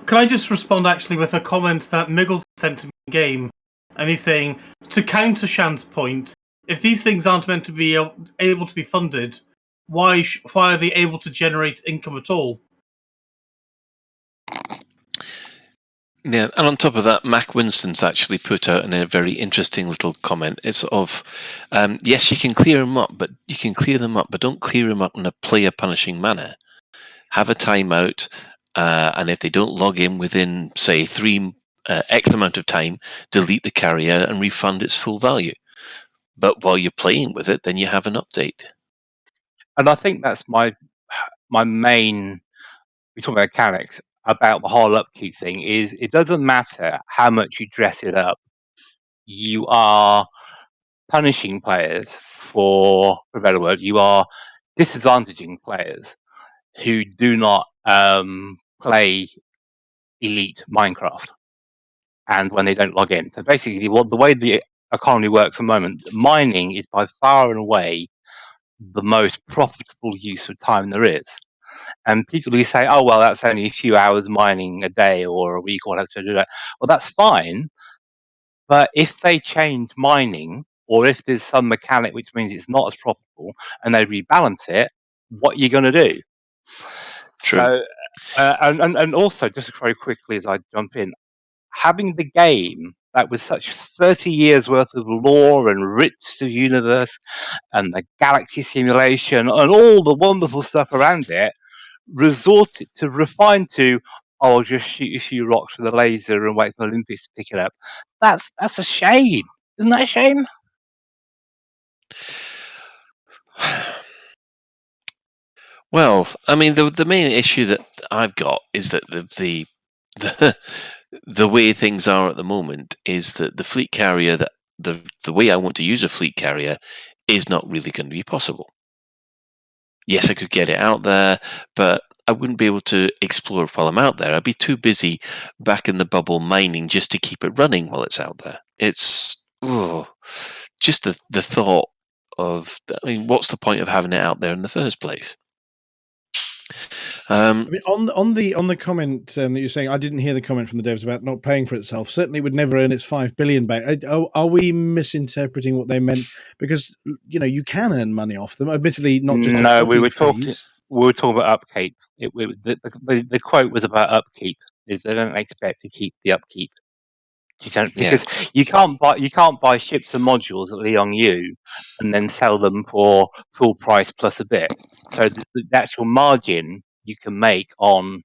Can I just respond actually with a comment that Miggles sent to me in game, and he's saying, to counter Shan's point, if these things aren't meant to be able to be funded, why are they able to generate income at all? Yeah, and on top of that, Mac Winston's actually put out in a very interesting little comment. It's of, yes, you can clear them up, but don't clear them up in a player-punishing manner. Have a timeout, and if they don't log in within, say, X amount of time, delete the carrier and refund its full value. But while you're playing with it, then you have an update. And I think that's my main. We talk about mechanics about the whole upkeep thing. Is it doesn't matter how much you dress it up, you are punishing players for a better word. You are disadvantaging players who do not play elite Minecraft, and when they don't log in. So basically, the way the economy works at the moment, mining is by far and away the most profitable use of time there is. And people who say, "Oh, well, that's only a few hours mining a day or a week or whatever to do that," well, that's fine. But if they change mining, or if there's some mechanic which means it's not as profitable, and they rebalance it, what are you going to do? True. So, and also, just very quickly as I jump in, having the game that was such 30 years worth of lore and rich universe and the galaxy simulation and all the wonderful stuff around it, resorted to refine to, "Oh, I'll just shoot a few rocks with a laser and wait for the Olympics to pick it up." That's a shame. Isn't that a shame? Well, I mean, the main issue that I've got is that the the way things are at the moment is that the fleet carrier, that the way I want to use a fleet carrier, is not really going to be possible. Yes, I could get it out there, but I wouldn't be able to explore while I'm out there. I'd be too busy back in the bubble mining just to keep it running while it's out there. It's just the thought of, I mean, what's the point of having it out there in the first place? I mean, on the comment that you're saying, I didn't hear the comment from the devs about not paying for itself. Certainly, would never earn its 5 billion back. Are we misinterpreting what they meant? Because you can earn money off them. Admittedly, not just No, we were fees. talking about upkeep. The quote was about upkeep. Is they don't expect to keep the upkeep. You don't, because you can't buy ships and modules at Leon U and then sell them for full price plus a bit. So the actual margin you can make on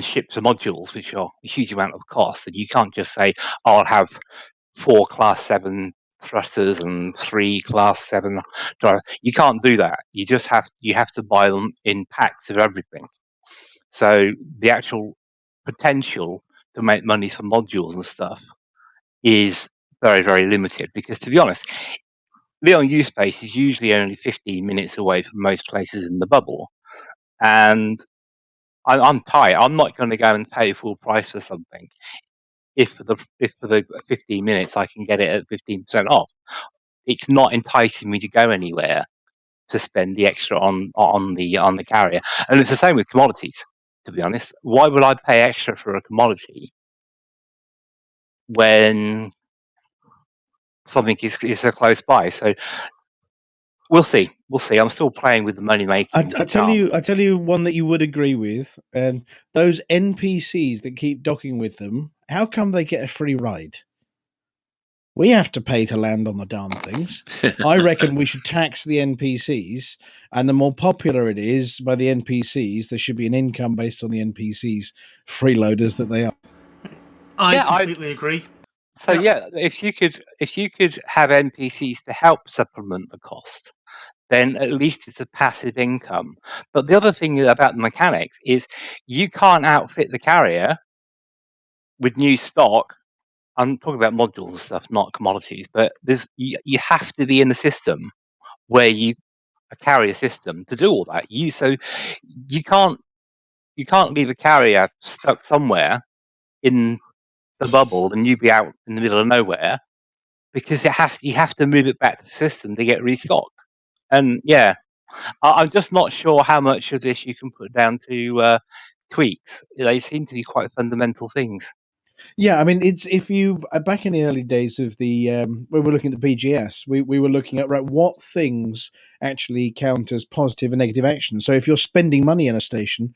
ships and modules, which are a huge amount of cost, and you can't just say, "Oh, I'll have 4 Class 7 thrusters and 3 Class 7 drivers." You can't do that. You have to buy them in packs of everything. So the actual potential to make money from modules and stuff is very, very limited, because, to be honest, Leon U Space is usually only 15 minutes away from most places in the bubble, and I'm tight. I'm not going to go and pay full price for something if for the 15 minutes I can get it at 15% off. It's not enticing me to go anywhere to spend the extra on the carrier. And it's the same with commodities. To be honest, why would I pay extra for a commodity when something is so close by? So we'll see. We'll see. I'm still playing with the money making. I tell you one that you would agree with, and those NPCs that keep docking with them. How come they get a free ride? We have to pay to land on the darn things. I reckon we should tax the NPCs, and the more popular it is by the NPCs, there should be an income based on the NPCs, freeloaders that they are. I completely agree. So if you could have NPCs to help supplement the cost, then at least it's a passive income. But the other thing about the mechanics is you can't outfit the carrier with new stock. I'm talking about modules and stuff, not commodities. But you have to be in the system where you a carrier system to do all that. You can't leave a carrier stuck somewhere in the bubble and you be out in the middle of nowhere, because you have to move it back to the system to get restocked. And I'm just not sure how much of this you can put down to tweaks. They seem to be quite fundamental things. Yeah, I mean, it's if you back in the early days of the when we're looking at the BGS, we were looking at what things actually count as positive and negative action. So if you're spending money in a station,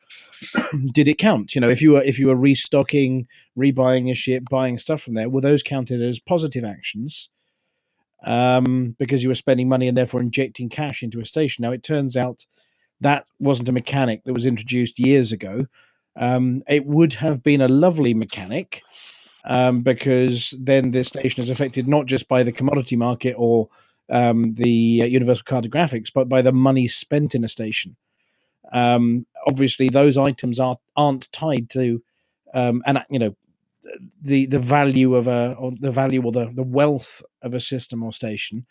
did it count? If you were restocking, rebuying a ship, buying stuff from there, were those counted as positive actions? Because you were spending money and therefore injecting cash into a station. Now it turns out that wasn't a mechanic that was introduced years ago. It would have been a lovely mechanic. Because then the station is affected not just by the commodity market or the universal cartographics, but by the money spent in a station. Obviously, those items aren't tied to, the value of the wealth of a system or station.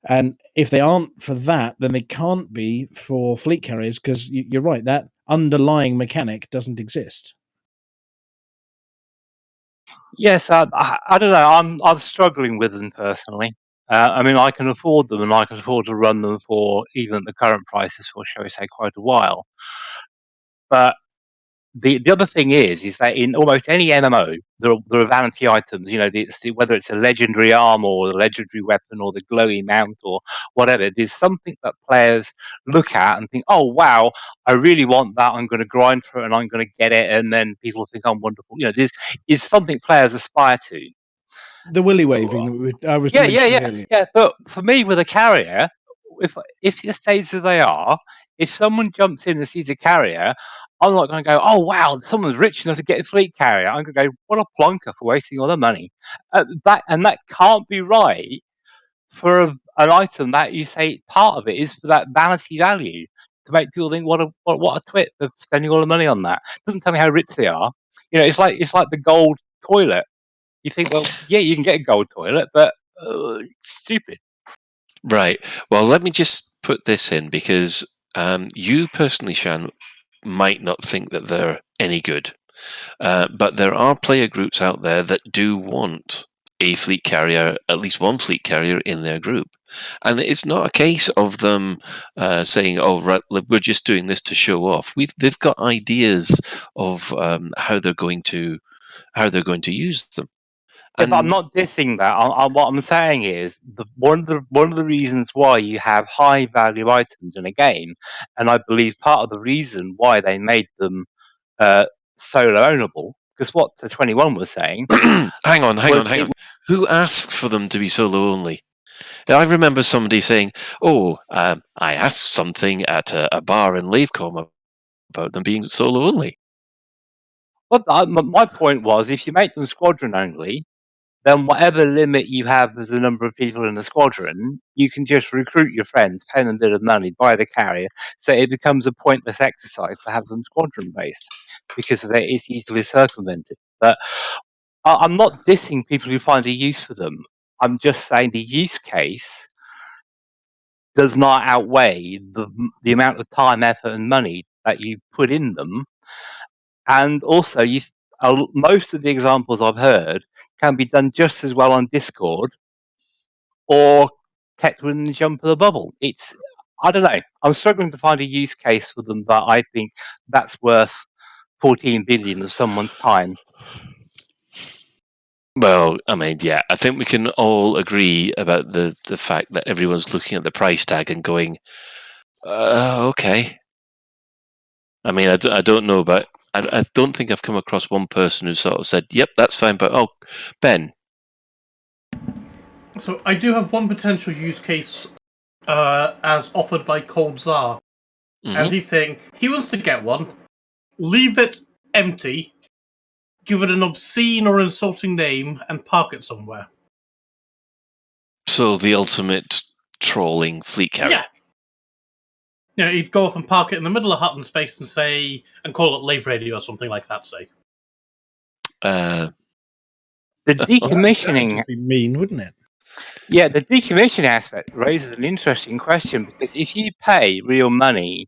And if they aren't for that, then they can't be for fleet carriers, because you're right, that underlying mechanic doesn't exist. Yes, I don't know. I'm struggling with them personally. I mean, I can afford them, and I can afford to run them for even the current prices for, shall we say, quite a while. But the other thing is that in almost any MMO, there are vanity items. Whether it's a legendary arm or the legendary weapon or the glowing mount or whatever. There's something that players look at and think, "Oh wow, I really want that. I'm going to grind for it and I'm going to get it." And then people think I'm wonderful. This is something players aspire to. The willy waving that I was mentioning earlier. Yeah. But for me, with a carrier, if it stays as they are, if someone jumps in and sees a carrier, I'm not going to go, "Oh wow, someone's rich enough to get a fleet carrier." I'm going to go, "What a plonker for wasting all their money." That can't be right for an item that you say part of it is for that vanity value, to make people think, "What a twit for spending all the money on that." Doesn't tell me how rich they are. It's like the gold toilet. You think, well, yeah, you can get a gold toilet, but stupid. Right. Well, let me just put this in, because you personally, Shan, might not think that they're any good. But there are player groups out there that do want a fleet carrier, at least one fleet carrier in their group. And it's not a case of them saying, "Oh, right, we're just doing this to show off." They've got ideas of how they're going to use them. If I'm not dissing that, what I'm saying is one of the reasons why you have high value items in a game, and I believe part of the reason why they made them solo ownable, because what the 21 was saying. Hang on. Who asked for them to be solo only? I remember somebody saying, "Oh, I asked something at a bar in Lavecom about them being solo only." Well, my point was, if you make them squadron only, then whatever limit you have as the number of people in the squadron, you can just recruit your friends, pay them a bit of money, buy the carrier, so it becomes a pointless exercise to have them squadron based, because it's easily circumvented. But I'm not dissing people who find a use for them. I'm just saying the use case does not outweigh the amount of time, effort, and money that you put in them. And also, most of the examples I've heard can be done just as well on Discord or kept within the jump of the bubble. I don't know. I'm struggling to find a use case for them, but I think that's worth 14 billion of someone's time. Well, I mean, yeah, I think we can all agree about the fact that everyone's looking at the price tag and going, okay. I mean, I don't know, but I don't think I've come across one person who sort of said, yep, that's fine, but Ben. So I do have one potential use case as offered by Cold Czar. And he's saying he wants to get one, leave it empty, give it an obscene or insulting name, and park it somewhere. So the ultimate trolling fleet carrier. Yeah. You know, he'd go off and park it in the middle of Hutton space and say, and call it Lave Radio or something like that, say. The decommissioning... That'd be mean, wouldn't it? Yeah, the decommissioning aspect raises an interesting question, because if you pay real money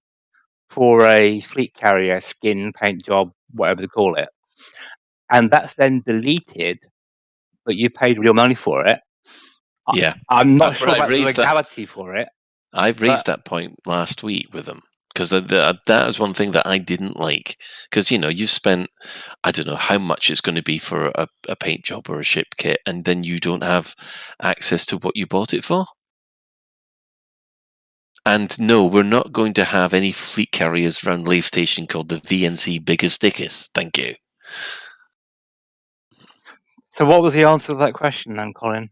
for a fleet carrier, skin, paint job, whatever they call it, and that's then deleted, but you paid real money for it, Yeah. I'm not sure I about the raised that- legality for it. I raised that point last week with them, because that was one thing that I didn't like. Because, you know, you've spent, I don't know how much it's going to be for a paint job or a ship kit, and then you don't have access to what you bought it for. And no, we're not going to have any fleet carriers around Lave Station called the VNC Biggest Dickest. Thank you. So what was the answer to that question then, Colin?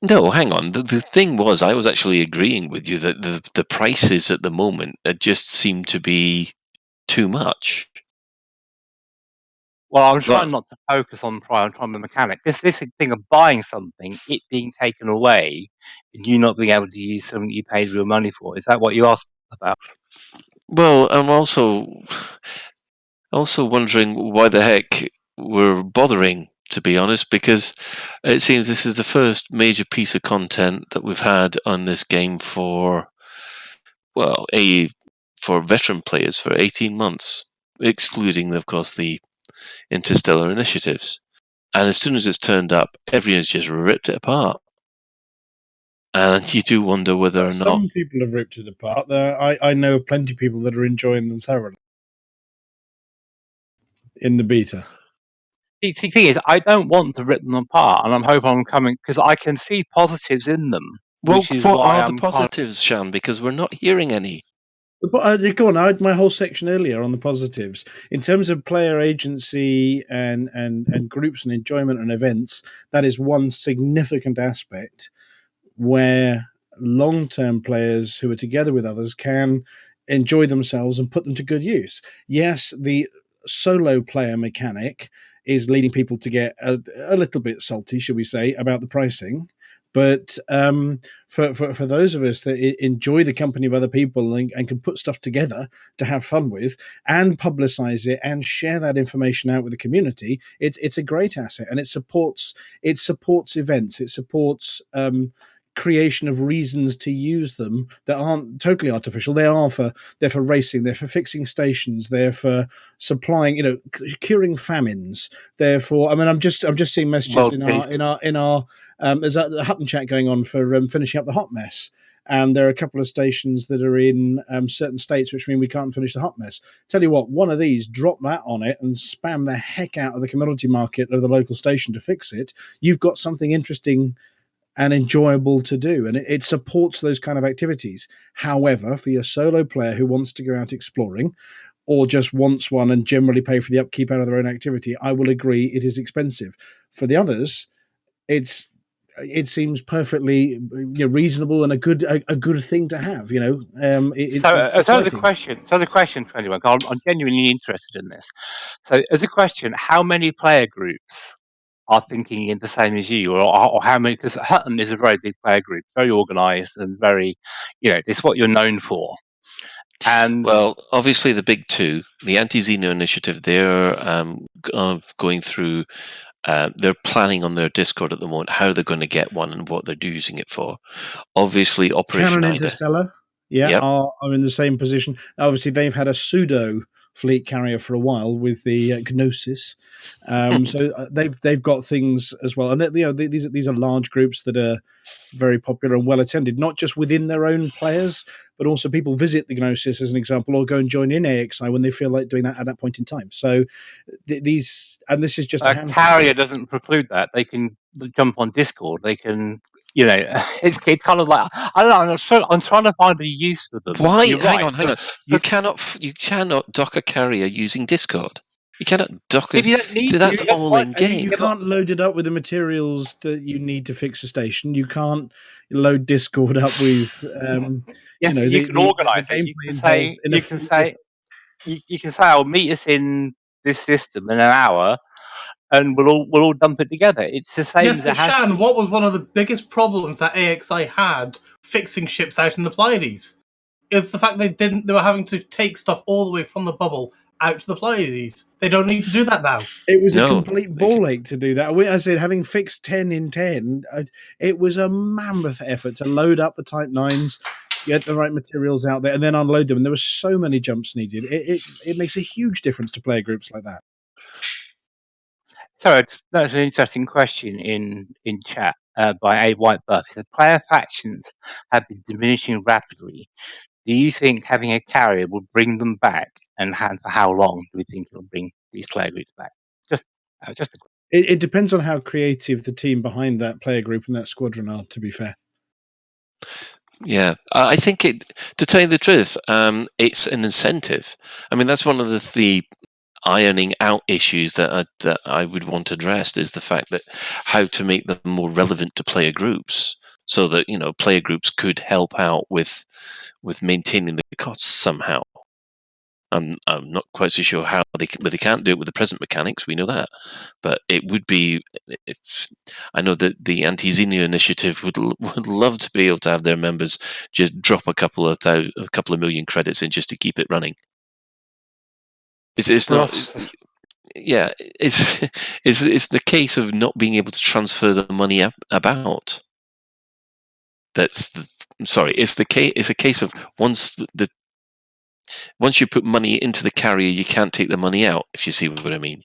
No, hang on. The thing was, I was actually agreeing with you that the prices at the moment just seem to be too much. Well, I'm trying not to focus on price. I'm trying on the mechanic. This thing of buying something, it being taken away, and you not being able to use something you paid real money for. Is that what you asked about? Well, I'm also wondering why the heck we're bothering, to be honest, because it seems this is the first major piece of content that we've had on this game for veteran players for 18 months, excluding, of course, the interstellar initiatives. And as soon as it's turned up, everyone's just ripped it apart. And you do wonder whether or not... Some people have ripped it apart. I know of plenty of people that are enjoying them thoroughly in the beta. The thing is, I don't want to rip them apart, and I'm hoping I'm coming, because I can see positives in them. Well, which is what why are I'm the positives, Shan? Because we're not hearing any. Go on. I had my whole section earlier on the positives in terms of player agency and groups and enjoyment and events. That is one significant aspect where long-term players who are together with others can enjoy themselves and put them to good use. Yes, the solo player mechanic is leading people to get a little bit salty, should we say, about the pricing. But for those of us that enjoy the company of other people and can put stuff together to have fun with and publicize it and share that information out with the community, it's a great asset, and it supports events. It supports creation of reasons to use them that aren't totally artificial. They're for racing, they're for fixing stations, they're for supplying, curing famines. Therefore, I mean, I'm just seeing messages in our there's a Hutton chat going on for finishing up the hot mess. And there are a couple of stations that are in certain states, which mean we can't finish the hot mess. Tell you what, one of these, drop that on it and spam the heck out of the commodity market of the local station to fix it. You've got something interesting and enjoyable to do, and it supports those kind of activities. However, for your solo player who wants to go out exploring or just wants one and generally pay for the upkeep out of their own activity, I will agree it is expensive. For the others, it seems perfectly reasonable and a good thing to have. So the question for anyone, I'm genuinely interested in this. So as a question, how many player groups are thinking in the same as you, or how many? Because Hutton is a very big player group, very organised and very, it's what you're known for. And well, obviously the big two, the Anti-Xeno Initiative, they're going through. They're planning on their Discord at the moment how they're going to get one and what they're using it for. Obviously, Operation Canon Ida. Interstellar, are in the same position. Obviously, they've had a pseudo fleet carrier for a while with the Gnosis. So they've got things as well, and these are large groups that are very popular and well attended, not just within their own players, but also people visit the Gnosis as an example, or go and join in AXI when they feel like doing that at that point in time. So this is just a A handful. carrier doesn't preclude that. They can jump on Discord. They can, it's kind of like, I don't know. I'm trying to find a use for them. Why? You're Hang right. on, hang on. You cannot dock a carrier using Discord. You cannot dock If a. you don't need to, That's that's all why- in And you game. can't load it up with the materials that you need to fix a station. You can't load Discord up with, Yes, you the can organise it. You gameplay can involved say, in a you can fleet. say, you can say, "I'll meet us in this system in an hour," and we'll all dump it together. It's the same Yes, as a but hash. Shan, what was one of the biggest problems that AXI had fixing ships out in the Pleiades? Is the fact they were having to take stuff all the way from the bubble out to the Pleiades. They don't need to do that now. It was a No. complete ball ache to do that. I said, having fixed 10 in 10, it was a mammoth effort to load up the Type 9s, get the right materials out there, and then unload them. And there were so many jumps needed. It makes a huge difference to player groups like that. So that's an interesting question in chat by A White Buff. He said, player factions have been diminishing rapidly. Do you think having a carrier will bring them back, and for how long do we think it'll bring these player groups back? Just a It depends on how creative the team behind that player group and that squadron are, to be fair. Yeah, I think to tell you the truth, it's an incentive. I mean, that's one of the ironing out issues that I would want addressed, is the fact that how to make them more relevant to player groups, so that player groups could help out with maintaining the costs somehow. I'm not quite so sure how they can't do it with the present mechanics. We know that, but it would be. I know that the Anti-Xenia initiative would love to be able to have their members just drop a couple of million credits in just to keep it running. It's not. Yeah, it's the case of not being able to transfer the money about. Sorry. It's a case of once you put money into the carrier, you can't take the money out. If you see what I mean,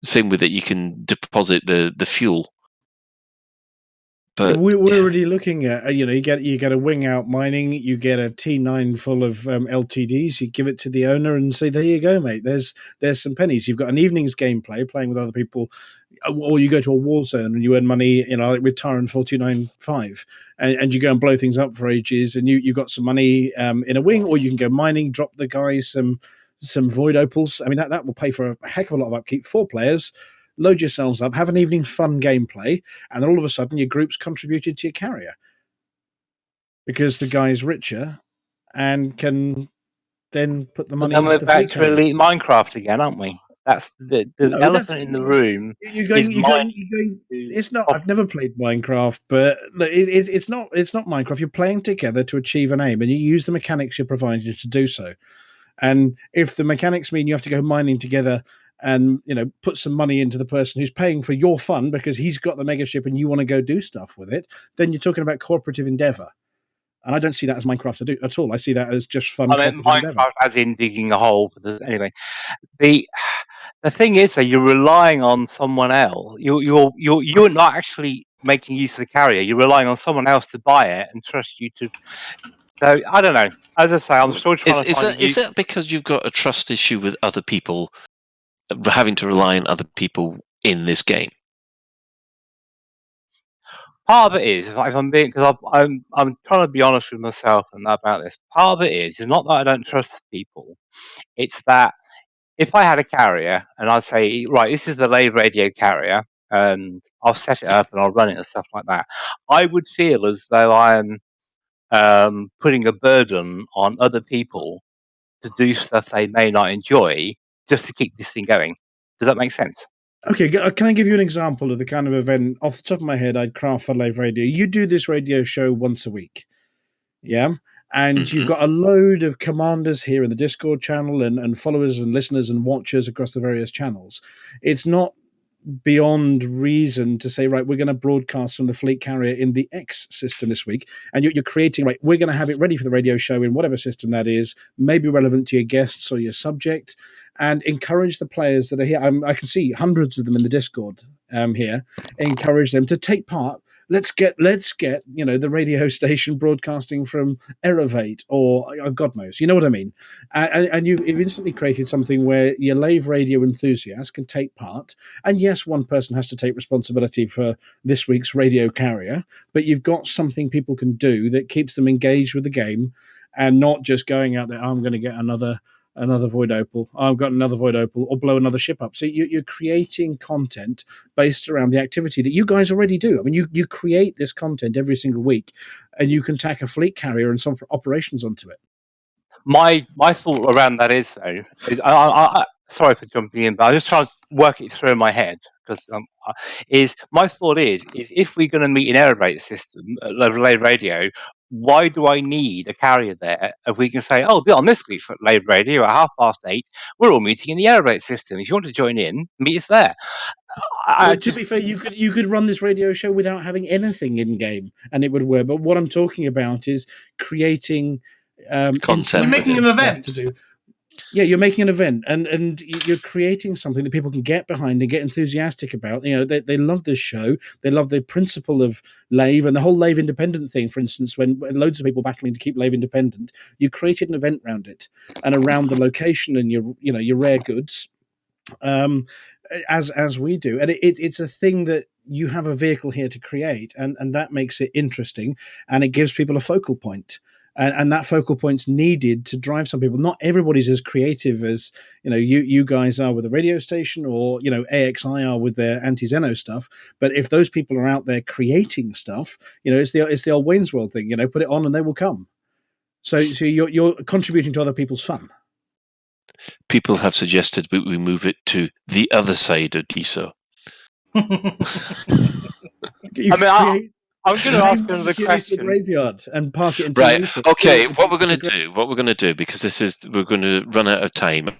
same with it. You can deposit the fuel, but we're already looking at you get a wing out mining, you get a T9 full of LTDs, you give it to the owner and say, there you go, mate. There's some pennies. You've got an evening's gameplay playing with other people, or you go to a war zone and you earn money, like with Tyrant 425, and you go and blow things up for ages, and you got some money in a wing, or you can go mining, drop the guys some void opals. I mean, that will pay for a heck of a lot of upkeep. 4 players. Load yourselves up, have an evening fun gameplay, and then all of a sudden your group's contributed to your carrier because the guy's richer and can then put the But money then into we're the back fleet to carrier. Elite Minecraft again, aren't we? That's the No, elephant in the room. You're is going. to It's not. op- I've never played Minecraft, but look, it's not. It's not Minecraft. You're playing together to achieve an aim, and you use the mechanics you're provided to do so. And if the mechanics mean you have to go mining together and put some money into the person who's paying for your fun because he's got the mega ship and you want to go do stuff with it, then you're talking about cooperative endeavor. And I don't see that as Minecraft at all. I see that as just fun I mean, cooperative endeavor. Minecraft, as in digging a hole. Anyway, the thing is that you're relying on someone else. You're not actually making use of the carrier. You're relying on someone else to buy it and trust you to. So I don't know. As I say, I'm still trying to find a use. Is that because you've got a trust issue with other people, having to rely on other people in this game? Part of it is, if I'm being, because I'm trying to be honest with myself and about this. Part of it is not that I don't trust people. It's that if I had a carrier and I'd say, right, this is the Lave radio carrier, and I'll set it up and I'll run it and stuff like that, I would feel as though I am putting a burden on other people to do stuff they may not enjoy just to keep this thing going. Does that make sense? Okay, can I give you an example of the kind of event off the top of my head I'd craft for Live Radio? You do this radio show once a week, yeah? And you've got a load of commanders here in the Discord channel and followers and listeners and watchers across the various channels. It's not beyond reason to say, right, we're going to broadcast from the fleet carrier in the X system this week, and you're creating, right, we're going to have it ready for the radio show in whatever system that is, maybe relevant to your guests or your subject, and encourage the players that are here. I can see hundreds of them in the Discord here. Encourage them to take part. Let's get the radio station broadcasting from Erevate or God knows, you know what I mean. And you've instantly created something where your Lave radio enthusiasts can take part. And yes, one person has to take responsibility for this week's radio carrier, but you've got something people can do that keeps them engaged with the game and not just going out there, I'm going to get another void opal, I've got another void opal, or blow another ship up. So you're creating content based around the activity that you guys already do. I mean, you create this content every single week, and you can tack a fleet carrier and some operations onto it. My thought around that is though is I sorry for jumping in, but I just try to work it through in my head because is my thought is if we're going to meet an aerobrate system Lave radio, why do I need a carrier there if we can say, oh, be on this week for Lave radio at 8:30, we're all meeting in the aerobrate system. If you want to join in, meet us there. To be fair, you could run this radio show without having anything in game, and it would work. But what I'm talking about is creating Content. You're making an stuff event. to do. Yeah, you're making an event, and you're creating something that people can get behind and get enthusiastic about. You know, they love this show. They love the principle of Lave and the whole Lave independent thing. For instance, when loads of people battling to keep Lave independent, you created an event around it and around the location and your rare goods. As we do, and it's a thing that you have a vehicle here to create, and that makes it interesting, and it gives people a focal point, and that focal point's needed to drive some people. Not everybody's as creative as you guys are with a radio station, or AXI are with their anti-Zeno stuff. But if those people are out there creating stuff, it's the old Wayne's World thing. Put it on and they will come. So you're contributing to other people's fun. People have suggested we move it to the other side of DISO. I'm going to ask another question. Graveyard and park it in Right. research. Okay. What we're going to do, because we're going to run out of time,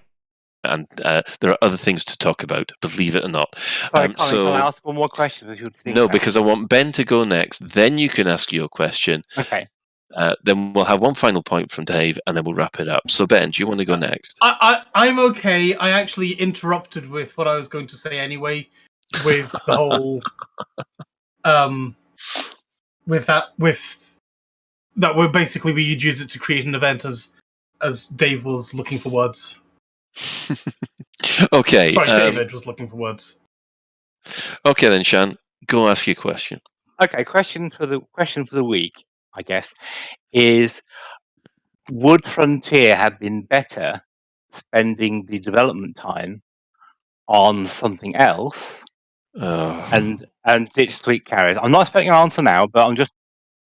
and there are other things to talk about. Believe it or not. Sorry, can I ask one more question? No, because I want Ben to go next. Then you can ask your question. Okay. Then we'll have one final point from Dave, and then we'll wrap it up. So, Ben, do you want to go next? I'm okay. I actually interrupted with what I was going to say anyway, with the whole, with that we're basically we'd use it to create an event as Dave was looking for words. Okay. Sorry, David was looking for words. Okay, then, Shan, go ask your question. Okay, question for the week, I guess, is: would Frontier have been better spending the development time on something else and ditch fleet carriers? I'm not expecting an answer now, but I'm just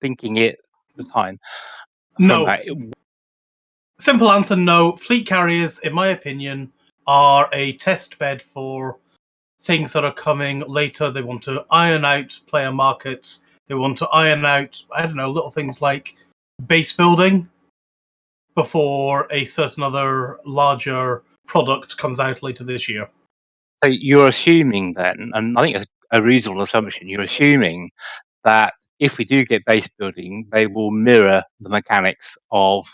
thinking it the time. No. Simple answer: no. Fleet carriers, in my opinion, are a test bed for things that are coming later. They want to iron out player markets. They want to iron out, I don't know, little things like base building before a certain other larger product comes out later this year. So you're assuming then, and I think it's a reasonable assumption, you're assuming that if we do get base building, they will mirror the mechanics of.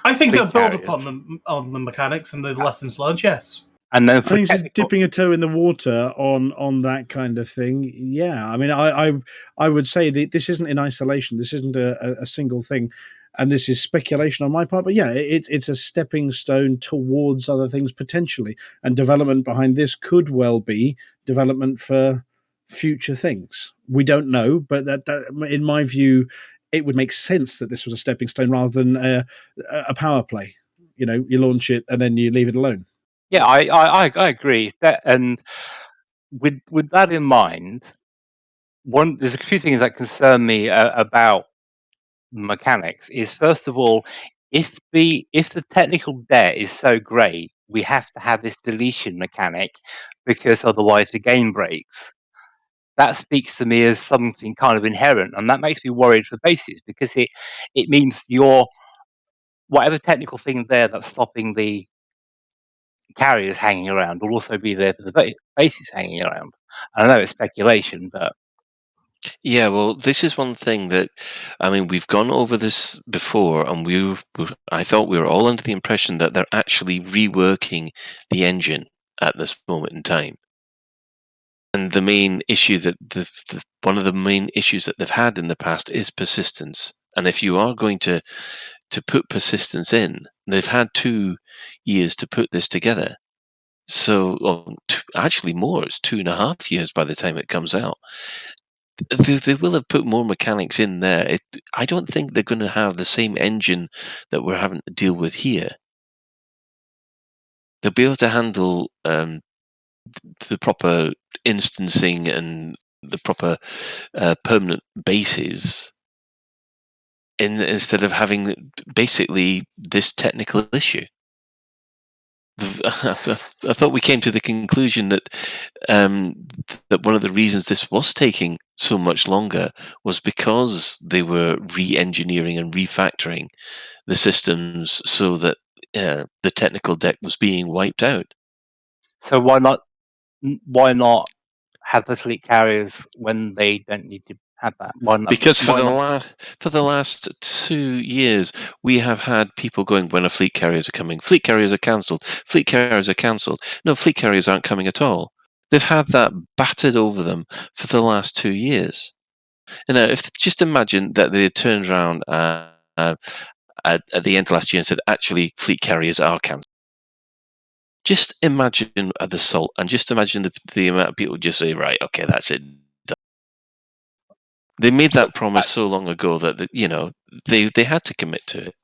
I think they'll build carriers upon the mechanics and the lessons learned. Yes. And then I think it's dipping a toe in the water on that kind of thing. Yeah, I mean, I would say that this isn't in isolation. This isn't a single thing, and this is speculation on my part. But yeah, it's a stepping stone towards other things potentially, and development behind this could well be development for future things. We don't know, but that in my view, it would make sense that this was a stepping stone rather than a power play. You launch it and then you leave it alone. Yeah, I agree. And with that in mind, there's a few things that concern me about mechanics. Is first of all, if the technical debt is so great, we have to have this deletion mechanic because otherwise the game breaks. That speaks to me as something kind of inherent, and that makes me worried for bases because it means your whatever technical thing there that's stopping the carriers hanging around will also be there for the bases hanging around. I know it's speculation, but Yeah, well, this is one thing that, I mean, we've gone over this before, and I thought we were all under the impression that they're actually reworking the engine at this moment in time. And the main issue that one of the main issues that they've had in the past is persistence. And if you are going to put persistence in, they've had 2 years to put this together. So, well, actually more, it's 2.5 years by the time it comes out. They will have put more mechanics in there. I don't think they're going to have the same engine that we're having to deal with here. They'll be able to handle the proper instancing and the proper permanent bases instead of having basically this technical issue. I thought we came to the conclusion that that one of the reasons this was taking so much longer was because they were re-engineering and refactoring the systems so that the technical deck was being wiped out. so why not? Why not have the fleet carriers when they don't need to have that? Why not? Because for Why not? the last 2 years, we have had people going, when are fleet carriers are coming? Fleet carriers are cancelled. Fleet carriers are cancelled. No, fleet carriers aren't coming at all. They've had that battered over them for the last 2 years. You know, if just imagine that they turned around at the end of last year and said, actually, fleet carriers are cancelled. Just imagine the salt, and just imagine the amount of people just say, right, okay, that's it. They made that promise so long ago that they had to commit to it.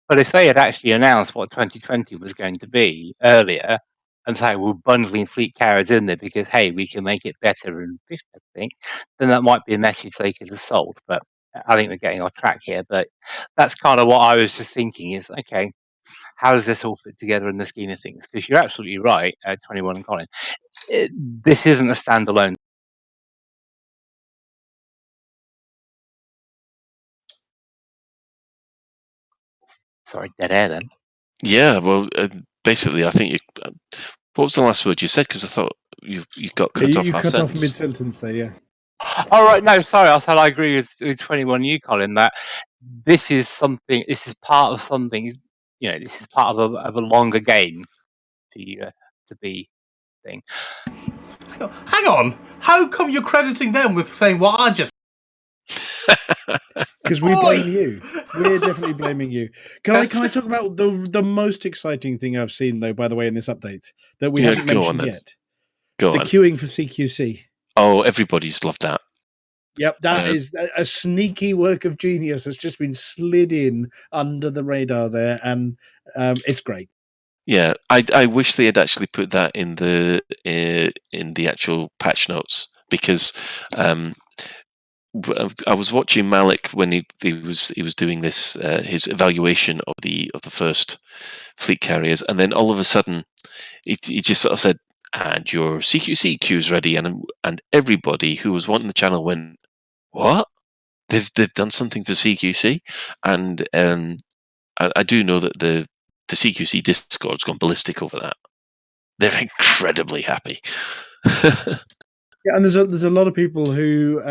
But if they had actually announced what 2020 was going to be earlier, and say we're bundling fleet carriers in there because hey, we can make it better and fix everything, then that might be a message they could have sold. But I think we're getting off track here. But that's kind of what I was just thinking: is okay, how does this all fit together in the scheme of things? Because you're absolutely right, 21 and Colin. This isn't a standalone. Sorry, dead air then. Yeah, well, basically, I think you. What was the last word you said? Because I thought you got cut off You half cut off sentence. mid-sentence there, yeah. All right, no, sorry. I said I agree with 21 you, Colin, that this is something, this is part of something, this is part of a longer game to be thing. Hang on. How come you're crediting them with saying what I just? Because we Oi! blame you. We're definitely blaming you. Can I talk about the most exciting thing I've seen, though, by the way, in this update that we haven't Go on mentioned then. yet? Go The on. queuing for CQC. Oh, everybody's loved that. Yep, that is a sneaky work of genius that's just been slid in under the radar there, and it's great. Yeah, I wish they had actually put that in the actual patch notes, because I was watching Malik when he was doing this his evaluation of the first fleet carriers, and then all of a sudden he just sort of said, "And your CQC queue's ready," and everybody who was wanting the channel went, "What? They've done something for CQC?" And I do know that the CQC Discord's gone ballistic over that. They're incredibly happy. Yeah, and there's a lot of people who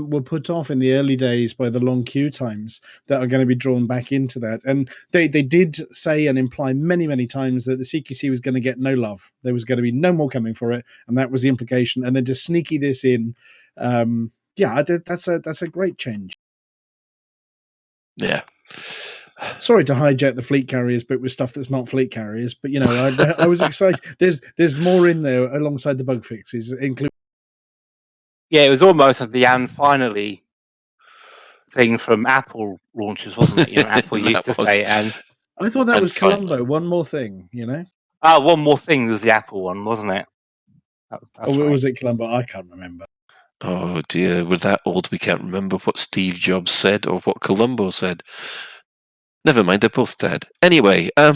were put off in the early days by the long queue times that are going to be drawn back into that. And they did say and imply many times that the CQC was going to get no love. There was going to be no more coming for it, and that was the implication. And then to sneaky this in, that's a great change. Yeah. Sorry to hijack the fleet carriers, but with stuff that's not fleet carriers. But I was excited. There's more in there alongside the bug fixes, including. Yeah, it was almost like the "and finally" thing from Apple launches, wasn't it? Apple used to say, and I thought that and was finally. Colombo. One more thing, one more thing was the Apple one, wasn't it? That's or right. was it Colombo? I can't remember. Oh dear, we're that old we can't remember what Steve Jobs said or what Columbo said. Never mind, they're both dead. Anyway, I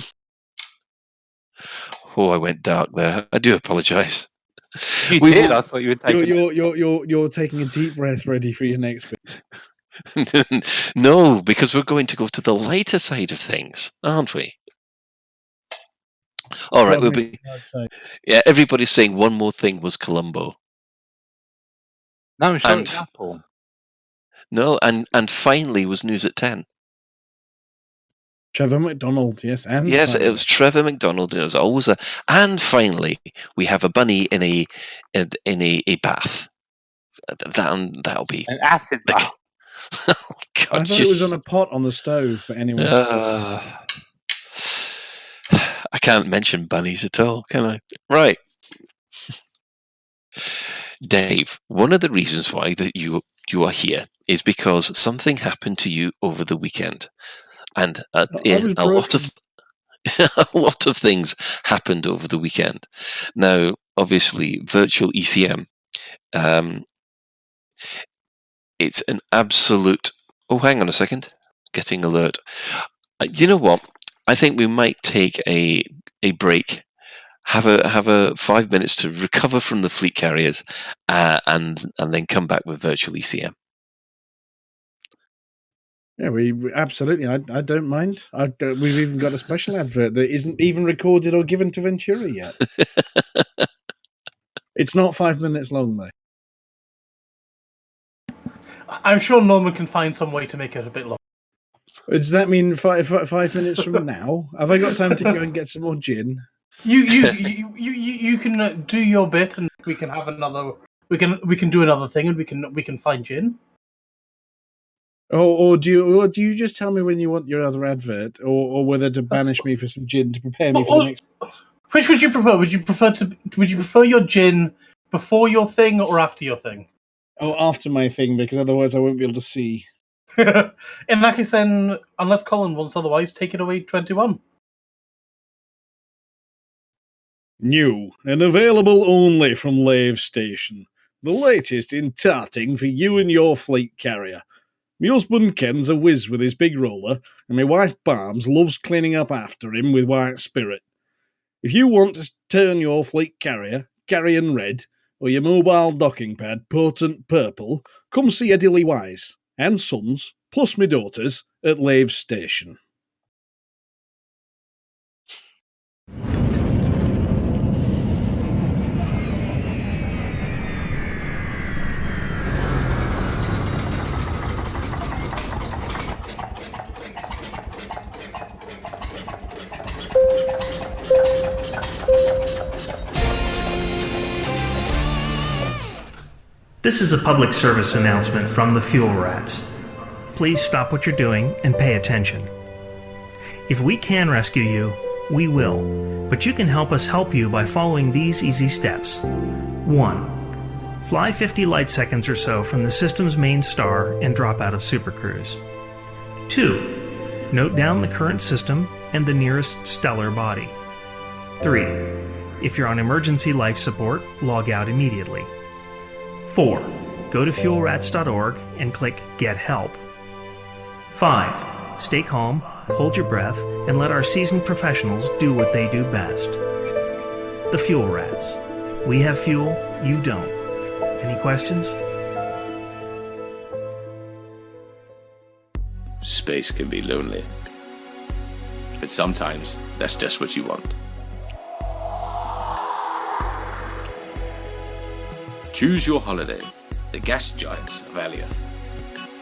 went dark there. I do apologise. You did. I thought you were taking. You're taking a deep breath, ready for your next bit. No, because we're going to go to the lighter side of things, aren't we? All right, yeah. Everybody's saying one more thing was Columbo. No, I'm sure And- it's Apple. No, and finally was news at 10. Trevor McDonald, yes, and Yes, finally. it was Trevor McDonald. It was always a. And finally, we have a bunny in a bath. That'll be. An acid bath. Oh, I God, thought it was on a pot on the stove, but anyway. I can't mention bunnies at all, can I? Right. Dave, one of the reasons why that you are here is because something happened to you over the weekend, and I was a lot broken. of a lot of things happened over the weekend. Now, obviously, virtual ECM, it's an absolute. Oh, hang on a second, getting alert. You know what? I think we might take a break. Have a 5 minutes to recover from the fleet carriers, and then come back with virtual ECM. Yeah, we absolutely. I don't mind. We've even got a special advert that isn't even recorded or given to Ventura yet. It's not 5 minutes long though. I'm sure Norman can find some way to make it a bit long. Does that mean 5 minutes from now? Have I got time to go and get some more gin? You can do your bit, and we can have another. We can do another thing, and we can find gin. Or do you just tell me when you want your other advert, or whether to banish me for some gin to prepare me for the next? Which would you prefer? Would you prefer your gin before your thing or after your thing? Oh, after my thing, because otherwise I won't be able to see. In that case, then, unless Colin wants otherwise, take it away, 21. New and available only from Lave Station. The latest in tarting for you and your fleet carrier. My husband Ken's a whiz with his big roller, and my wife Barnes loves cleaning up after him with white spirit. If you want to turn your fleet carrier carrion red, or your mobile docking pad potent purple, come see Eddie Wise and sons, plus my daughters, at Lave Station. This is a public service announcement from the Fuel Rats. Please stop what you're doing and pay attention. If we can rescue you, we will, but you can help us help you by following these easy steps. 1. Fly 50 light seconds or so from the system's main star and drop out of Supercruise. 2. Note down the current system and the nearest stellar body. 3. If you're on emergency life support, log out immediately. 4. Go to fuelrats.org and click Get Help. 5. Stay calm, hold your breath, and let our seasoned professionals do what they do best. The Fuel Rats. We have fuel, you don't. Any questions? Space can be lonely, but sometimes that's just what you want. Choose your holiday, the gas giants of Aliath,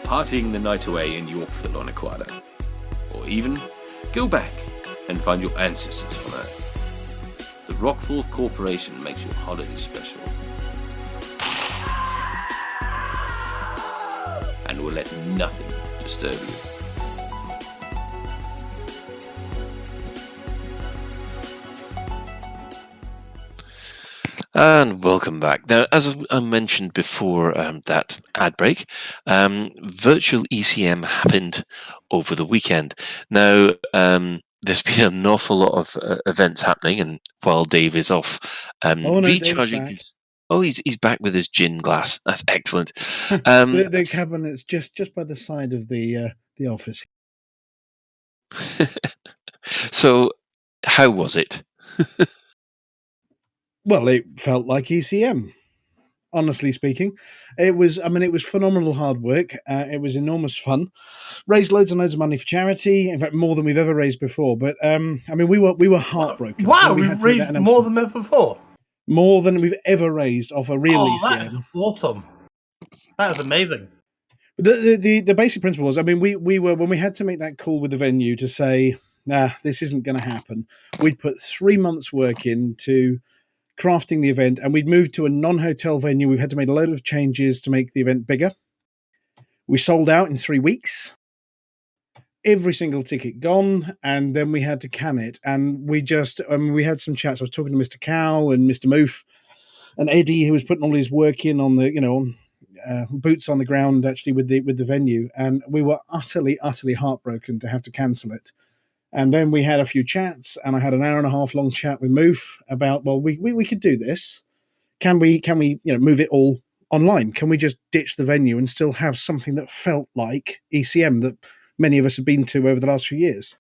partying the night away in Yorkville on Aquada, or even go back and find your ancestors on Earth. The Rockforth Corporation makes your holiday special, and will let nothing disturb you. And welcome back. Now, as I mentioned before that ad break, virtual ECM happened over the weekend. Now, there's been an awful lot of events happening, and while Dave is off recharging his... Oh, he's back with his gin glass. That's excellent. The cabinet's just by the side of the office. So, how was it? Well, it felt like ECM. Honestly speaking, it was. I mean, it was phenomenal hard work. It was enormous fun. Raised loads and loads of money for charity. In fact, more than we've ever raised before. But I mean, we were heartbroken. Wow, we've raised more than ever before. More than we've ever raised off a real ECM. That's awesome. That is amazing. The basic principle was, I mean, we were, when we had to make that call with the venue to say, nah, this isn't going to happen, we'd put 3 months' work into crafting the event, and we'd moved to a non-hotel venue. We've had to make a load of changes to make the event bigger. We sold out in 3 weeks. Every single ticket gone, and then we had to can it. And we had some chats. I was talking to Mr. Cow and Mr. Moof and Eddie, who was putting all his work in on the, boots on the ground actually with the venue, and we were utterly heartbroken to have to cancel it. And then we had a few chats, and I had an hour and a half long chat with Moof about, well, we could do this. Can we move it all online? Can we just ditch the venue and still have something that felt like ECM that many of us have been to over the last few years?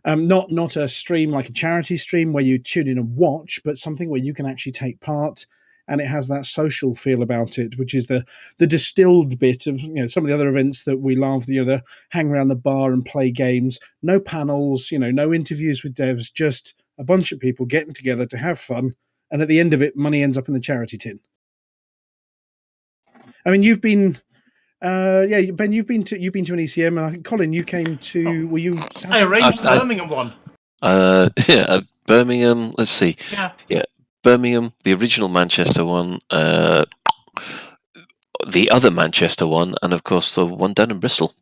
Not a stream like a charity stream where you tune in and watch, but something where you can actually take part, and it has that social feel about it, which is the distilled bit of some of the other events that we love. The hang around the bar and play games, no panels, no interviews with devs, just a bunch of people getting together to have fun, and at the end of it, money ends up in the charity tin. I mean, you've been. Ben, you've been to an ECM, and I think Colin, you came to. Were you? I arranged the Birmingham one. Birmingham. Let's see. Yeah. Birmingham, the original Manchester one, the other Manchester one, and of course the one down in Bristol.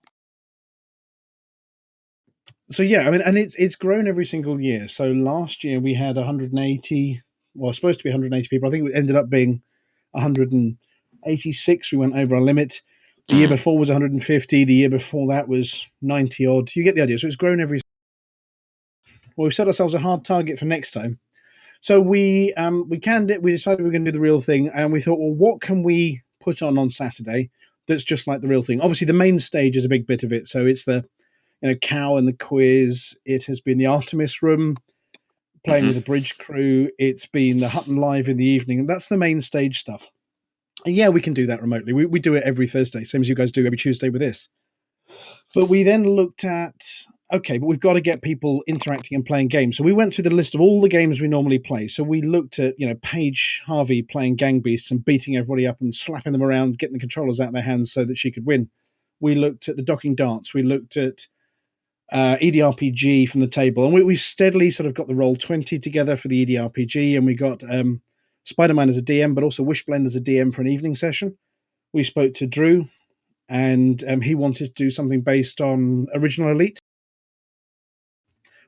So yeah, I mean, and it's grown every single year. So last year we had 180. Well, supposed to be 180 people. I think it ended up being 186. We went over our limit. The year before was 150. The year before that was 90 odd. You get the idea. So it's grown every. Well, we've set ourselves a hard target for next time. So we canned it. We decided we were going to do the real thing, and we thought, well, what can we put on Saturday that's just like the real thing? Obviously, the main stage is a big bit of it. So it's the cow and the quiz. It has been the Artemis room, playing with the bridge crew. It's been the Hutton Live in the evening, and that's the main stage stuff. And yeah, we can do that remotely. We do it every Thursday, same as you guys do every Tuesday with this. But we then looked at, okay, but we've got to get people interacting and playing games. So we went through the list of all the games we normally play. So we looked at, Paige Harvey playing Gang Beasts and beating everybody up and slapping them around, getting the controllers out of their hands so that she could win. We looked at the docking darts. We looked at EDRPG from the table. And we steadily sort of got the Roll20 together for the EDRPG, and we got Spider-Man as a DM, but also Wishblend as a DM for an evening session. We spoke to Drew, and he wanted to do something based on Original Elite.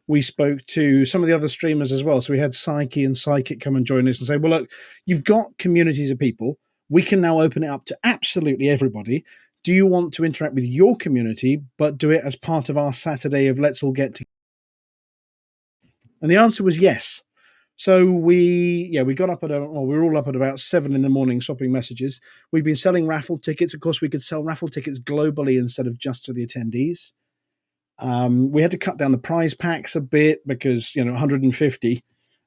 We spoke to some of the other streamers as well. So we had Psyche and Psychic come and join us and say, well, look, you've got communities of people. We can now open it up to absolutely everybody. Do you want to interact with your community, but do it as part of our Saturday of let's all get together? And the answer was yes. So we got up we were all up at about 7 a.m. swapping messages. We've been selling raffle tickets. Of course, we could sell raffle tickets globally instead of just to the attendees. We had to cut down the prize packs a bit because 150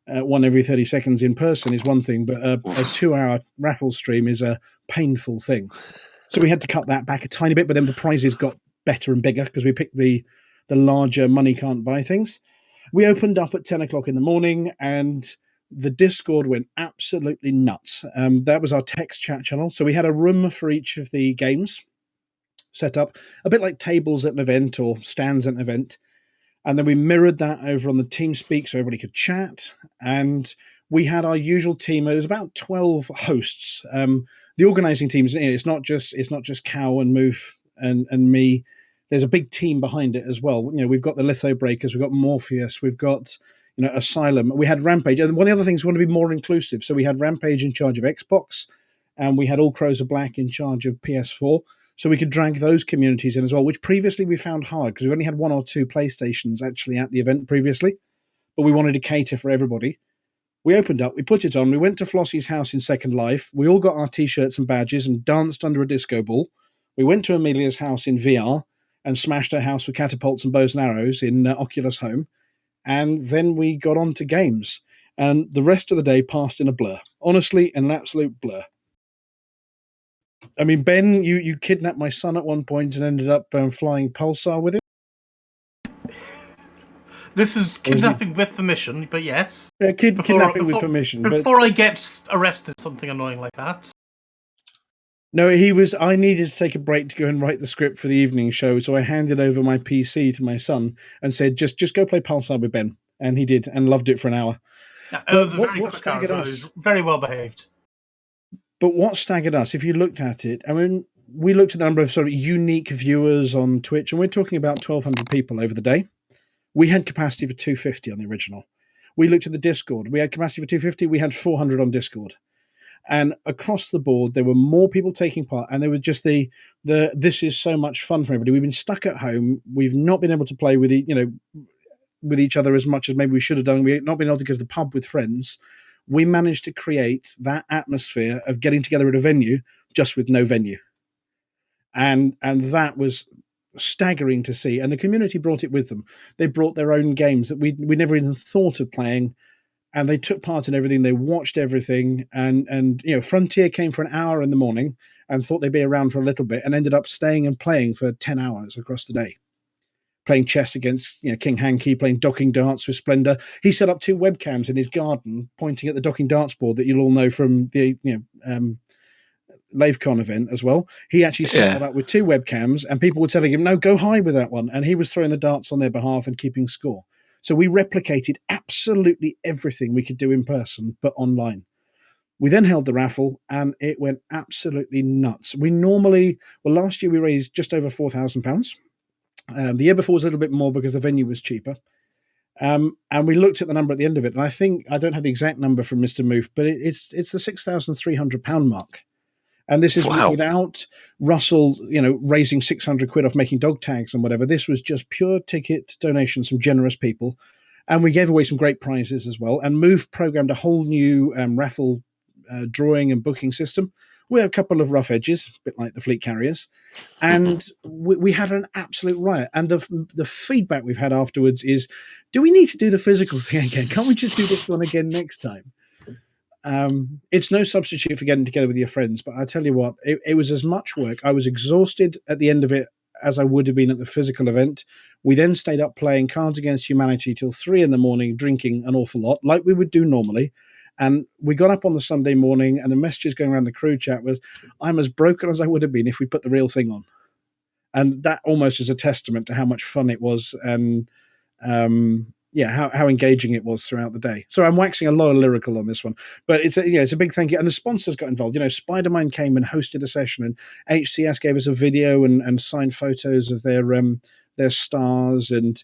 one every 30 seconds in person is one thing, but a 2-hour raffle stream is a painful thing. So we had to cut that back a tiny bit, but then the prizes got better and bigger because we picked the larger money can't buy things. We opened up at 10 o'clock in the morning, and the Discord went absolutely nuts. That was our text chat channel. So we had a room for each of the games set up, a bit like tables at an event or stands at an event. And then we mirrored that over on the TeamSpeak so everybody could chat. And we had our usual team. It was about 12 hosts. The organizing teams, it's not just Cow and Moof and me. There's a big team behind it as well. We've got the Litho Breakers, we've got Morpheus, we've got Asylum. We had Rampage, and one of the other things we want to be more inclusive. So we had Rampage in charge of Xbox, and we had All Crows Are Black in charge of PS4. So we could drag those communities in as well, which previously we found hard because we only had 1 or 2 PlayStations actually at the event previously, but we wanted to cater for everybody. We opened up, we put it on, we went to Flossie's house in Second Life. We all got our T-shirts and badges and danced under a disco ball. We went to Amelia's house in VR and smashed her house with catapults and bows and arrows in Oculus Home. And then we got on to games. And the rest of the day passed in a blur. Honestly, an absolute blur. I mean, Ben, you kidnapped my son at one point and ended up flying Pulsar with him. This is kidnapping with permission, but yes. Kidnapping with permission. Before I get arrested, something annoying like that. No, he was. I needed to take a break to go and write the script for the evening show, so I handed over my PC to my son and said, "Just go play Pulsar with Ben," and he did, and loved it for an hour. Yeah, it But was a very what quick hour staggered as well. It us? was very well behaved. But what staggered us, if you looked at it, I mean, we looked at the number of sort of unique viewers on Twitch, and we're talking about 1,200 people over the day. We had capacity for 250 on the original. We looked at the Discord. We had capacity for 250. We had 400 on Discord. And across the board, there were more people taking part, and there was just the this is so much fun for everybody. We've been stuck at home. We've not been able to play with with each other as much as maybe we should have done. We've not been able to go to the pub with friends. We managed to create that atmosphere of getting together at a venue just with no venue, and that was staggering to see. And the community brought it with them. They brought their own games that we never even thought of playing, and they took part in everything. They watched everything, and Frontier came for an hour in the morning and thought they'd be around for a little bit, and ended up staying and playing for 10 hours across the day, playing chess against King Hankey, playing docking darts with Splendor. He set up 2 webcams in his garden, pointing at the docking darts board that you'll all know from the LaveCon event as well. He actually set that up with 2 webcams, and people were telling him, "No, go high with that one," and he was throwing the darts on their behalf and keeping score. So we replicated absolutely everything we could do in person, but online. We then held the raffle, and it went absolutely nuts. Last year we raised just over £4,000. The year before was a little bit more because the venue was cheaper. And we looked at the number at the end of it, and I don't have the exact number from Mr. Moof, but it's the £6,300 mark. And this is without Russell, raising 600 quid off making dog tags and whatever. This was just pure ticket donations from generous people. And we gave away some great prizes as well. And Move programmed a whole new raffle drawing and booking system. We had a couple of rough edges, a bit like the Fleet Carriers. And we had an absolute riot. And the feedback we've had afterwards is, do we need to do the physical thing again? Can't we just do this one again next time? It's no substitute for getting together with your friends, but I tell you what, it was as much work. I was exhausted at the end of it as I would have been at the physical event. We then stayed up playing Cards Against Humanity till 3 a.m, drinking an awful lot, like we would do normally. And we got up on the Sunday morning, and the messages going around the crew chat was, "I'm as broken as I would have been if we put the real thing on." And that almost is a testament to how much fun it was, and how engaging it was throughout the day. So I'm waxing a lot of lyrical on this one, but it's a big thank you. And the sponsors got involved. Spider-Man came and hosted a session, and HCS gave us a video and signed photos of their stars. And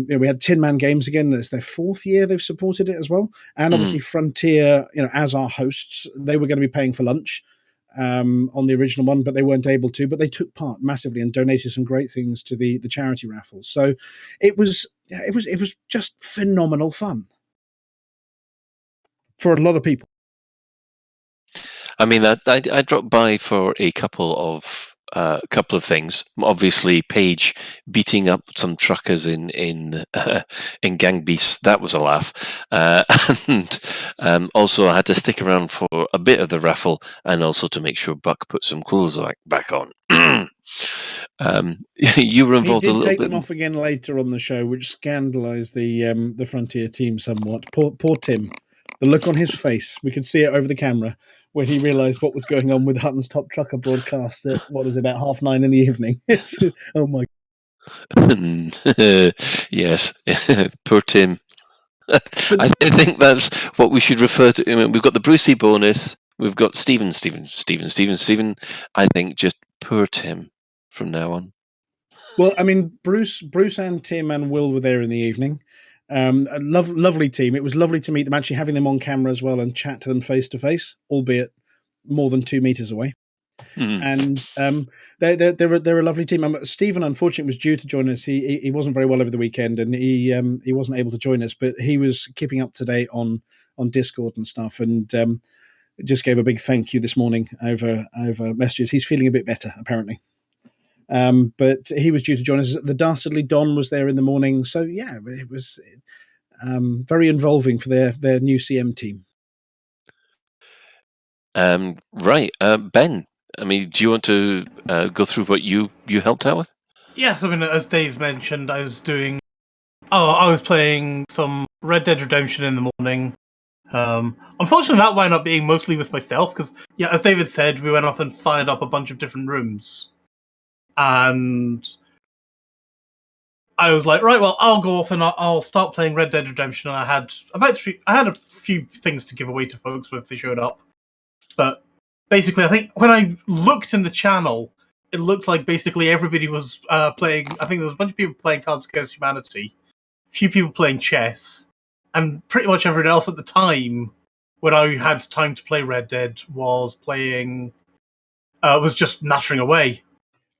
we had Tin Man Games again. It's their 4th year they've supported it as well. And obviously Frontier, as our hosts, they were going to be paying for lunch on the original one, but they weren't able to. But they took part massively and donated some great things to the charity raffle. So it was just phenomenal fun for a lot of people. I mean, I dropped by for a couple of things. Obviously, Paige beating up some truckers in Gang Beasts, that was a laugh. And also, I had to stick around for a bit of the raffle, and also to make sure Buck put some clothes back on. You were involved He a did little take bit. them off again later on the show, which scandalised the Frontier team somewhat. Poor Tim. The look on his face, we could see it over the camera when he realised what was going on with Hutton's Top Trucker broadcast at, about 9:30 in the evening. Oh my! Yes, poor Tim. I think that's what we should refer to. I mean, we've got the Brucey bonus. We've got Stephen. I think just poor Tim from now on. Well, I mean, Bruce and Tim and Will were there in the evening. A lovely team. It was lovely to meet them, actually having them on camera as well and chat to them face to face, albeit more than 2 meters away. And they're a lovely team. Stephen, unfortunately, was due to join us. He wasn't very well over the weekend, and he wasn't able to join us. But he was keeping up to date on Discord and stuff, and just gave a big thank you this morning over messages. He's feeling a bit better, apparently. But he was due to join us. The Dastardly Don was there in the morning, so yeah, it was very involving for their new CM team. Right, Ben. I mean, do you want to go through what you helped out with? Yes, I mean, as Dave mentioned, I was playing some Red Dead Redemption in the morning. Unfortunately, that wound up being mostly with myself because, yeah, as David said, we went off and fired up a bunch of different rooms, and I was like, right, well, I'll go off and I'll start playing Red Dead Redemption. And I had a few things to give away to folks if they showed up, but basically, I think when I looked in the channel, it looked like basically everybody was playing. I think there was a bunch of people playing Cards Against Humanity, a few people playing chess, and pretty much everyone else at the time, when I had time to play Red Dead, was playing, was just nattering away.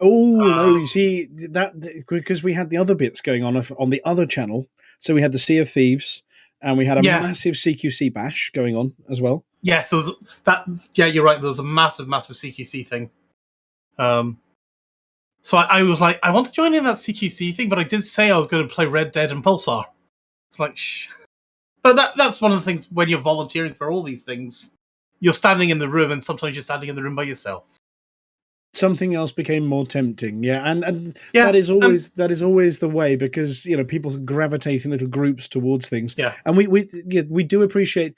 Oh no! You see that because we had the other bits going on the other channel. So we had the Sea of Thieves, and we had a massive CQC bash going on as well. Yes, there was that. Yeah, you're right. There was a massive CQC thing. So I was like, I want to join in that CQC thing, but I did say I was going to play Red Dead and Pulsar. It's like, but that's one of the things when you're volunteering for all these things. You're standing in the room, and sometimes you're standing in the room by yourself. Something else became more tempting, and that is always the way, because people gravitate in little groups towards things. And we do appreciate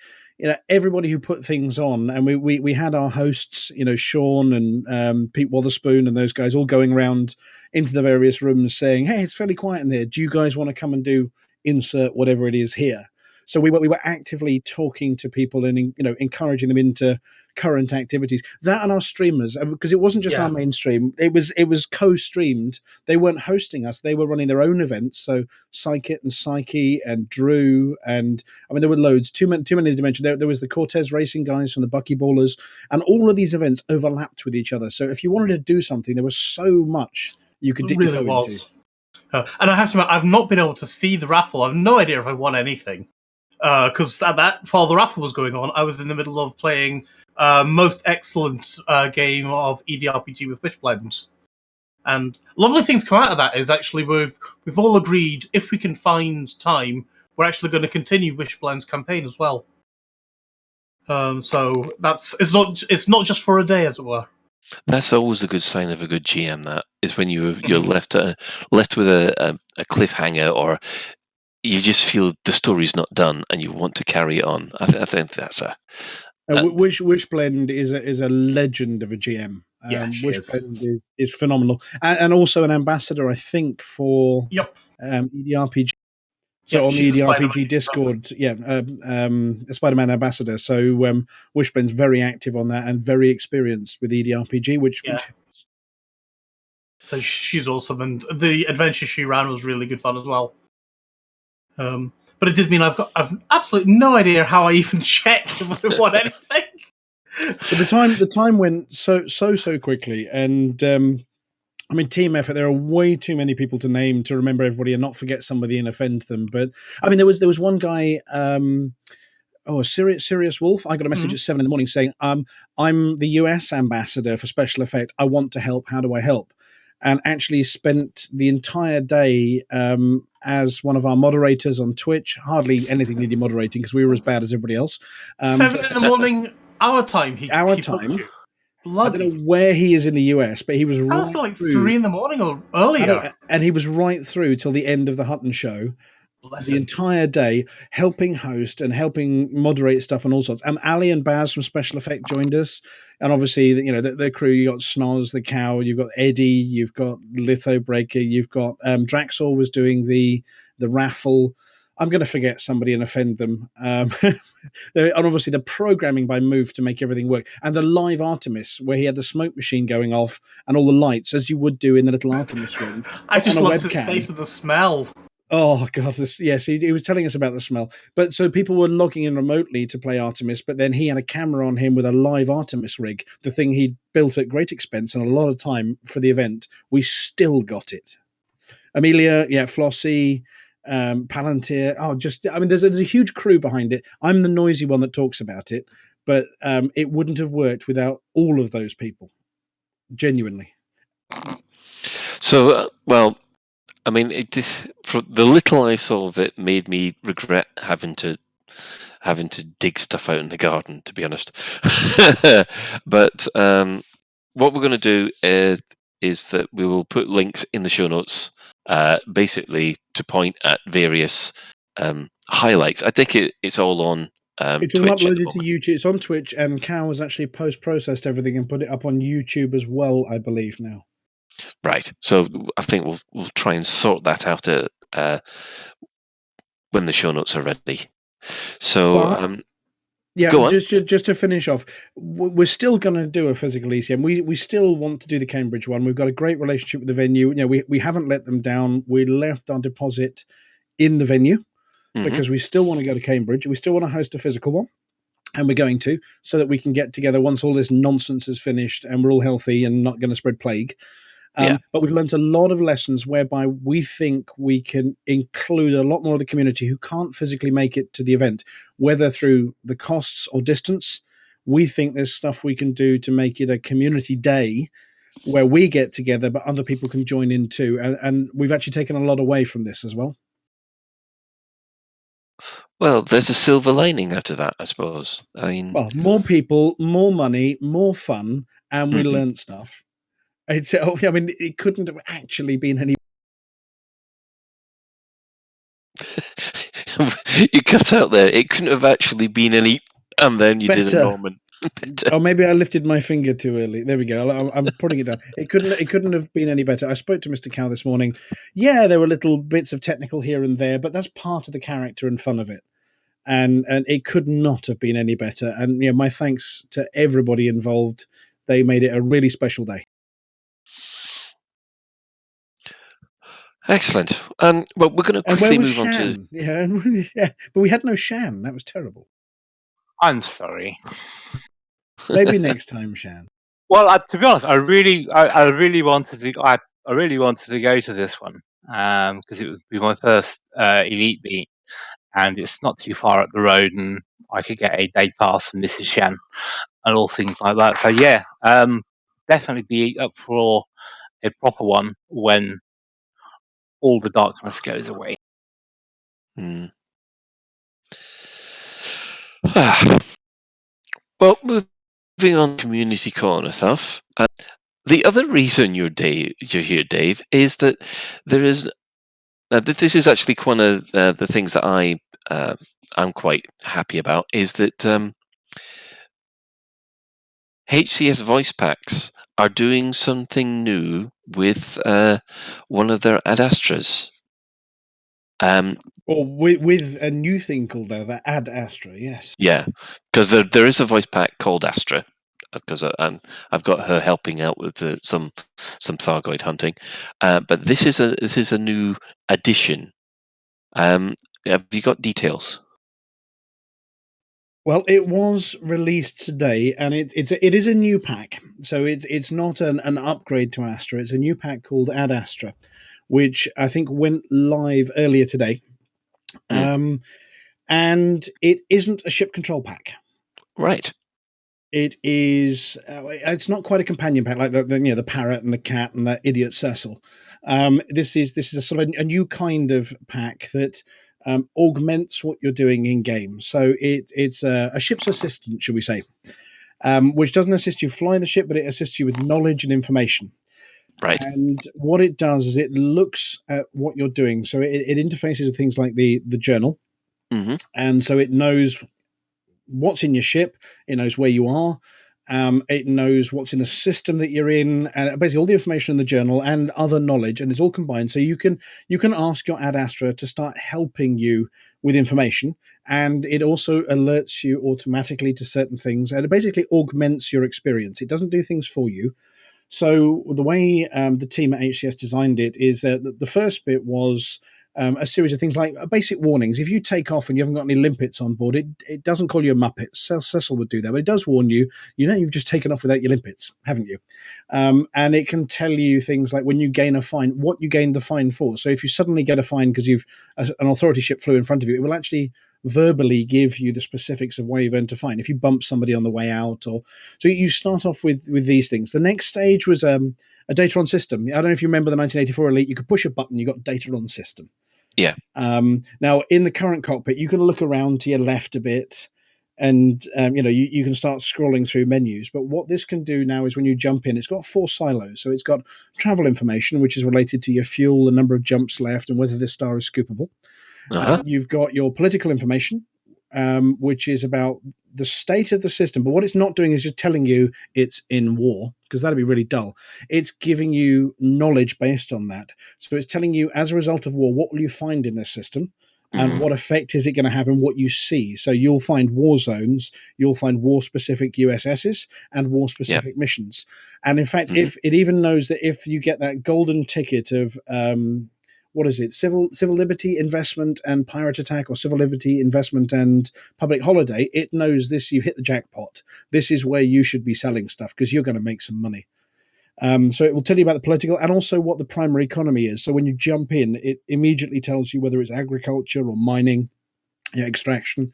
everybody who put things on, and we had our hosts, Sean and Pete Wotherspoon and those guys all going around into the various rooms saying, hey, it's fairly quiet in there, do you guys want to come and do insert whatever it is here? So we were actively talking to people and encouraging them into current activities. That and our streamers, because it wasn't just our mainstream. It was co-streamed. They weren't hosting us. They were running their own events. So Psychit and Psyche and Drew, and I mean there were loads. Too many to mention. There was the Cortez Racing guys from the Buckyballers, and all of these events overlapped with each other. So if you wanted to do something, there was so much you could dip your toe into. And I have to admit, I've not been able to see the raffle. I've no idea if I won anything. Because while the raffle was going on, I was in the middle of playing most excellent game of EDRPG with Witchblend. And lovely things come out of that is actually we've all agreed if we can find time, we're actually going to continue Witchblend's campaign as well. So it's not just for a day, as it were. That's always a good sign of a good GM. That is when you're left with a cliffhanger, or you just feel the story's not done and you want to carry it on. I think that's Wishblend is a legend of a GM. Wishblend is phenomenal, and also an ambassador, I think, for EDRPG. So on the EDRPG Discord, a Spider-Man ambassador. So Wishblend's very active on that and very experienced with EDRPG, which so she's awesome, and the adventure she ran was really good fun as well. But it did mean I've absolutely no idea how I even checked if I won anything. But the time went so quickly, and I mean, team effort. There are way too many people to name to remember everybody and not forget somebody and offend them. But I mean, there was one guy. Sirius Wolf. I got a message at 7 a.m. saying, "I'm the US ambassador for Special Effect. I want to help. How do I help?" And actually spent the entire day as one of our moderators on Twitch. Hardly anything needed moderating because we were as bad as everybody else. 7 a.m. our time. Our time. I don't know where he is in the US, but he was right was like 3 a.m. or earlier. And he was right through till the end of the Hutton show. The entire day, helping host and helping moderate stuff and all sorts. Ali and Baz from Special Effect joined us, and obviously, the crew. You got Snoz the cow, you've got Eddie, you've got Litho Breaker, you've got Draxor was doing the raffle. I'm going to forget somebody and offend them. And obviously, the programming by Move to make everything work, and the live Artemis where he had the smoke machine going off and all the lights as you would do in the little Artemis room. I just loved his face and the smell. Oh God! Yes, he was telling us about the smell. But so people were logging in remotely to play Artemis, but then he had a camera on him with a live Artemis rig, the thing he built at great expense and a lot of time for the event. We still got it. Amelia, Flossie, Palantir. There's a huge crew behind it. I'm the noisy one that talks about it, but it wouldn't have worked without all of those people. Genuinely. So, I mean, for the little I saw of it, made me regret having to dig stuff out in the garden, to be honest. But what we're going to do is that we will put links in the show notes, basically to point at various highlights. I think it's all on It's all Twitch at the uploaded to moment. YouTube. It's on Twitch, and Cal has actually post-processed everything and put it up on YouTube as well, I believe now. Right. So I think we'll try and sort that out when the show notes are ready. So But yeah, go on. just to finish off, we're still going to do a physical ECM. We still want to do the Cambridge one. We've got a great relationship with the venue. You know, we haven't let them down. We left our deposit in the venue because we still want to go to Cambridge. We still want to host a physical one. And we're going to, so that we can get together once all this nonsense is finished and we're all healthy and not going to spread plague. But we've learned a lot of lessons whereby we think we can include a lot more of the community who can't physically make it to the event, whether through the costs or distance. We think there's stuff we can do to make it a community day where we get together, but other people can join in too. And we've actually taken a lot away from this as well. Well, there's a silver lining out of that, I suppose. I mean, Well, more people, more money, more fun, and we learned stuff. It's, I mean, it couldn't have actually been any. you cut out there. It couldn't have actually been any, and then you did a Better. Norman. Better. Or maybe I lifted my finger too early. There we go. I'm putting it down. It couldn't have been any better. I spoke to Mr. Cow this morning. Yeah, there were little bits of technical here and there, but that's part of the character and fun of it. And it could not have been any better. And you know, my thanks to everybody involved. They made it a really special day. Excellent. Well, we're going to And quickly where was move on to. Shan? Yeah, but we had no Shan. That was terrible. I'm sorry. Maybe next time, Shan. Well, to be honest, I really wanted to. I really wanted to go to this one because it would be my first elite beat, and it's not too far up the road, and I could get a day pass from Mrs. Shan and all things like that. So yeah, definitely be up for a proper one when all the darkness goes away. Well, moving on to community corner stuff. The other reason you're here, Dave, is that there is. This is actually one of the things that I'm quite happy about. Is that HCS voice packs are doing something new with one of their Ad Astras. Or with a new thing called the Ad Astra, yes. Yeah, because there is a voice pack called Astra, because I've got her helping out with some Thargoid hunting, but this is a new addition. Have you got details? Well, it was released today, and it is a new pack. So it's not an upgrade to Astra. It's a new pack called Ad Astra, which I think went live earlier today. And it isn't a ship control pack. Right. It is. It's not quite a companion pack like the parrot and the cat and that idiot Cecil. This is a sort of a new kind of pack that augments what you're doing in game. So it's a ship's assistant, should we say, which doesn't assist you fly the ship, but it assists you with knowledge and information. Right. And what it does is it looks at what you're doing. So it interfaces with things like the journal, and so it knows what's in your ship. It knows where you are. It knows what's in the system that you're in, and basically all the information in the journal and other knowledge, and it's all combined. So you can ask your Ad Astra to start helping you with information, and it also alerts you automatically to certain things, and it basically augments your experience. It doesn't do things for you. So the way the team at HCS designed it is the first bit was a series of things like basic warnings. If you take off and you haven't got any limpets on board, it doesn't call you a muppet. Cecil would do that, but it does warn you. You know you've just taken off without your limpets, haven't you? And it can tell you things like when you gain a fine, what you gained the fine for. So if you suddenly get a fine because an authority ship flew in front of you, it will actually verbally give you the specifics of why you've earned a fine. If you bump somebody on the way out, so you start off with these things. The next stage was a data on system. I don't know if you remember the 1984 Elite. You could push a button, you got data on system. Yeah. Now, in the current cockpit, you can look around to your left a bit, and you can start scrolling through menus. But what this can do now is when you jump in, it's got 4 silos. So it's got travel information, which is related to your fuel, the number of jumps left, and whether this star is scoopable. You've got your political information, which is about the state of the system. But what it's not doing is just telling you it's in war, because that'd be really dull. It's giving you knowledge based on that. So it's telling you, as a result of war, what will you find in this system? And what effect is it going to have in what you see? So you'll find war zones, you'll find war-specific USSs and war-specific missions. And in fact, if it even knows that if you get that golden ticket of what is it, civil liberty, investment, and pirate attack, or civil liberty, investment, and public holiday, it knows this, you've hit the jackpot. This is where you should be selling stuff because you're going to make some money. So it will tell you about the political and also what the primary economy is. So when you jump in, it immediately tells you whether it's agriculture or mining, extraction.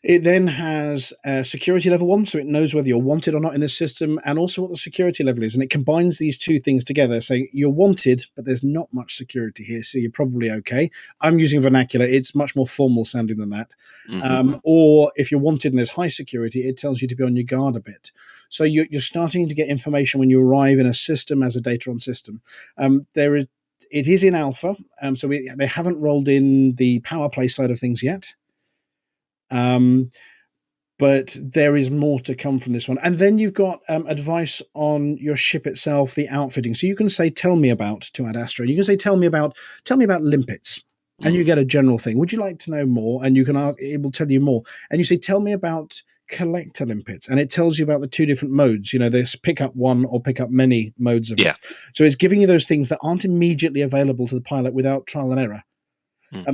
It then has security level 1, so it knows whether you're wanted or not in this system, and also what the security level is. And it combines these two things together, saying you're wanted, but there's not much security here, so you're probably okay. I'm using vernacular; it's much more formal sounding than that. Or if you're wanted and there's high security, it tells you to be on your guard a bit. So you're starting to get information when you arrive in a system as a data on system. It is in alpha, so they haven't rolled in the power play side of things yet. But there is more to come from this one. And then you've got advice on your ship itself, the outfitting. So you can say, tell me about, to Ad Astra. You can say, tell me about limpets. And you get a general thing. Would you like to know more? And it will tell you more. And you say, tell me about collector limpets. And it tells you about the two different modes. There's pick up one or pick up many modes of it. So it's giving you those things that aren't immediately available to the pilot without trial and error.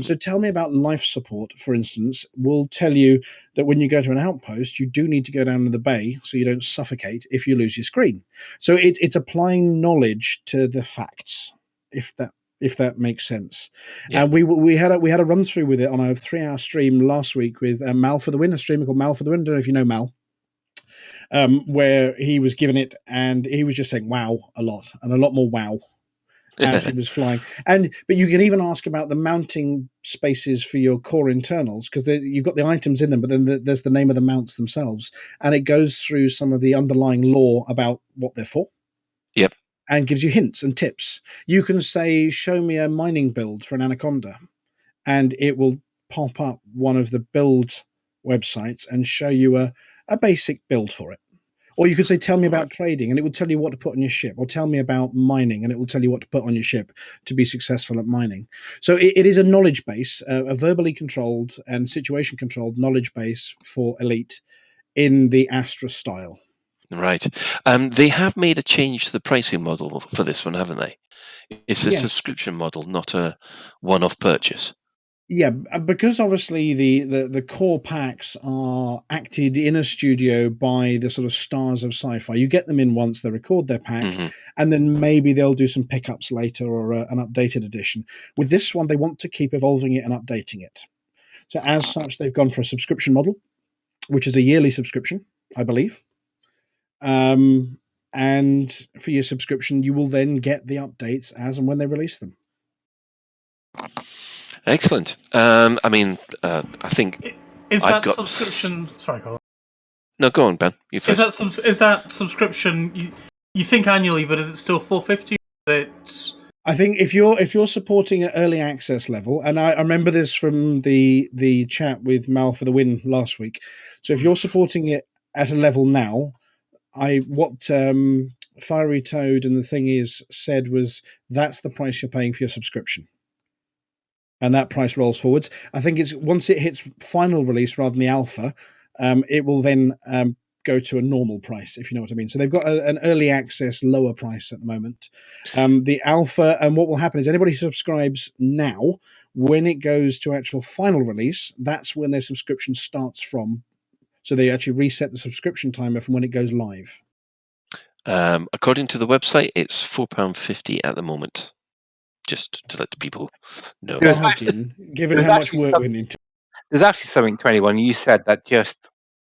So tell me about life support, for instance, will tell you that when you go to an outpost, you do need to go down to the bay so you don't suffocate if you lose your screen. So it's applying knowledge to the facts, if that makes sense. And we had a run through with it on a 3-hour stream last week with Mal for the Win, a streamer called Mal for the Win. I don't know if you know Mal. Where he was giving it and he was just saying wow a lot and a lot more wow as he was flying. But you can even ask about the mounting spaces for your core internals, because you've got the items in them, but then there's the name of the mounts themselves, and it goes through some of the underlying lore about what they're for. Yep. And gives you hints and tips. You can say, show me a mining build for an Anaconda, and it will pop up one of the build websites and show you a basic build for it. Or you could say, tell me about trading, and it will tell you what to put on your ship. Or tell me about mining, and it will tell you what to put on your ship to be successful at mining. So it is a knowledge base, a verbally controlled and situation controlled knowledge base for Elite in the Astra style. Right. They have made a change to the pricing model for this one, haven't they? It's a subscription model, not a one-off purchase. Yeah, because obviously the core packs are acted in a studio by the sort of stars of sci-fi. You get them in once, they record their pack, and then maybe they'll do some pickups later or an updated edition. With this one, they want to keep evolving it and updating it. So as such, they've gone for a subscription model, which is a yearly subscription, I believe. And for your subscription, you will then get the updates as and when they release them. Excellent. I think is I've that got subscription? Sorry, Colin. No, go on, Ben. You first. Is that subscription? You think annually, but is it still $4.50? I think if you're supporting at early access level, and I remember this from the chat with Mal for the Win last week. So if you're supporting it at a level now, what Fiery Toad and the thing said was that's the price you're paying for your subscription. And that price rolls forwards. I think it's once it hits final release rather than the alpha, it will then go to a normal price, if you know what I mean. So they've got an early access lower price at the moment. The alpha, and what will happen is anybody who subscribes now, when it goes to actual final release, that's when their subscription starts from. So they actually reset the subscription timer from when it goes live. According to the website, it's £4.50 at the moment. Just to let the people know. Given how much work we need to. There's actually something to anyone. You said that just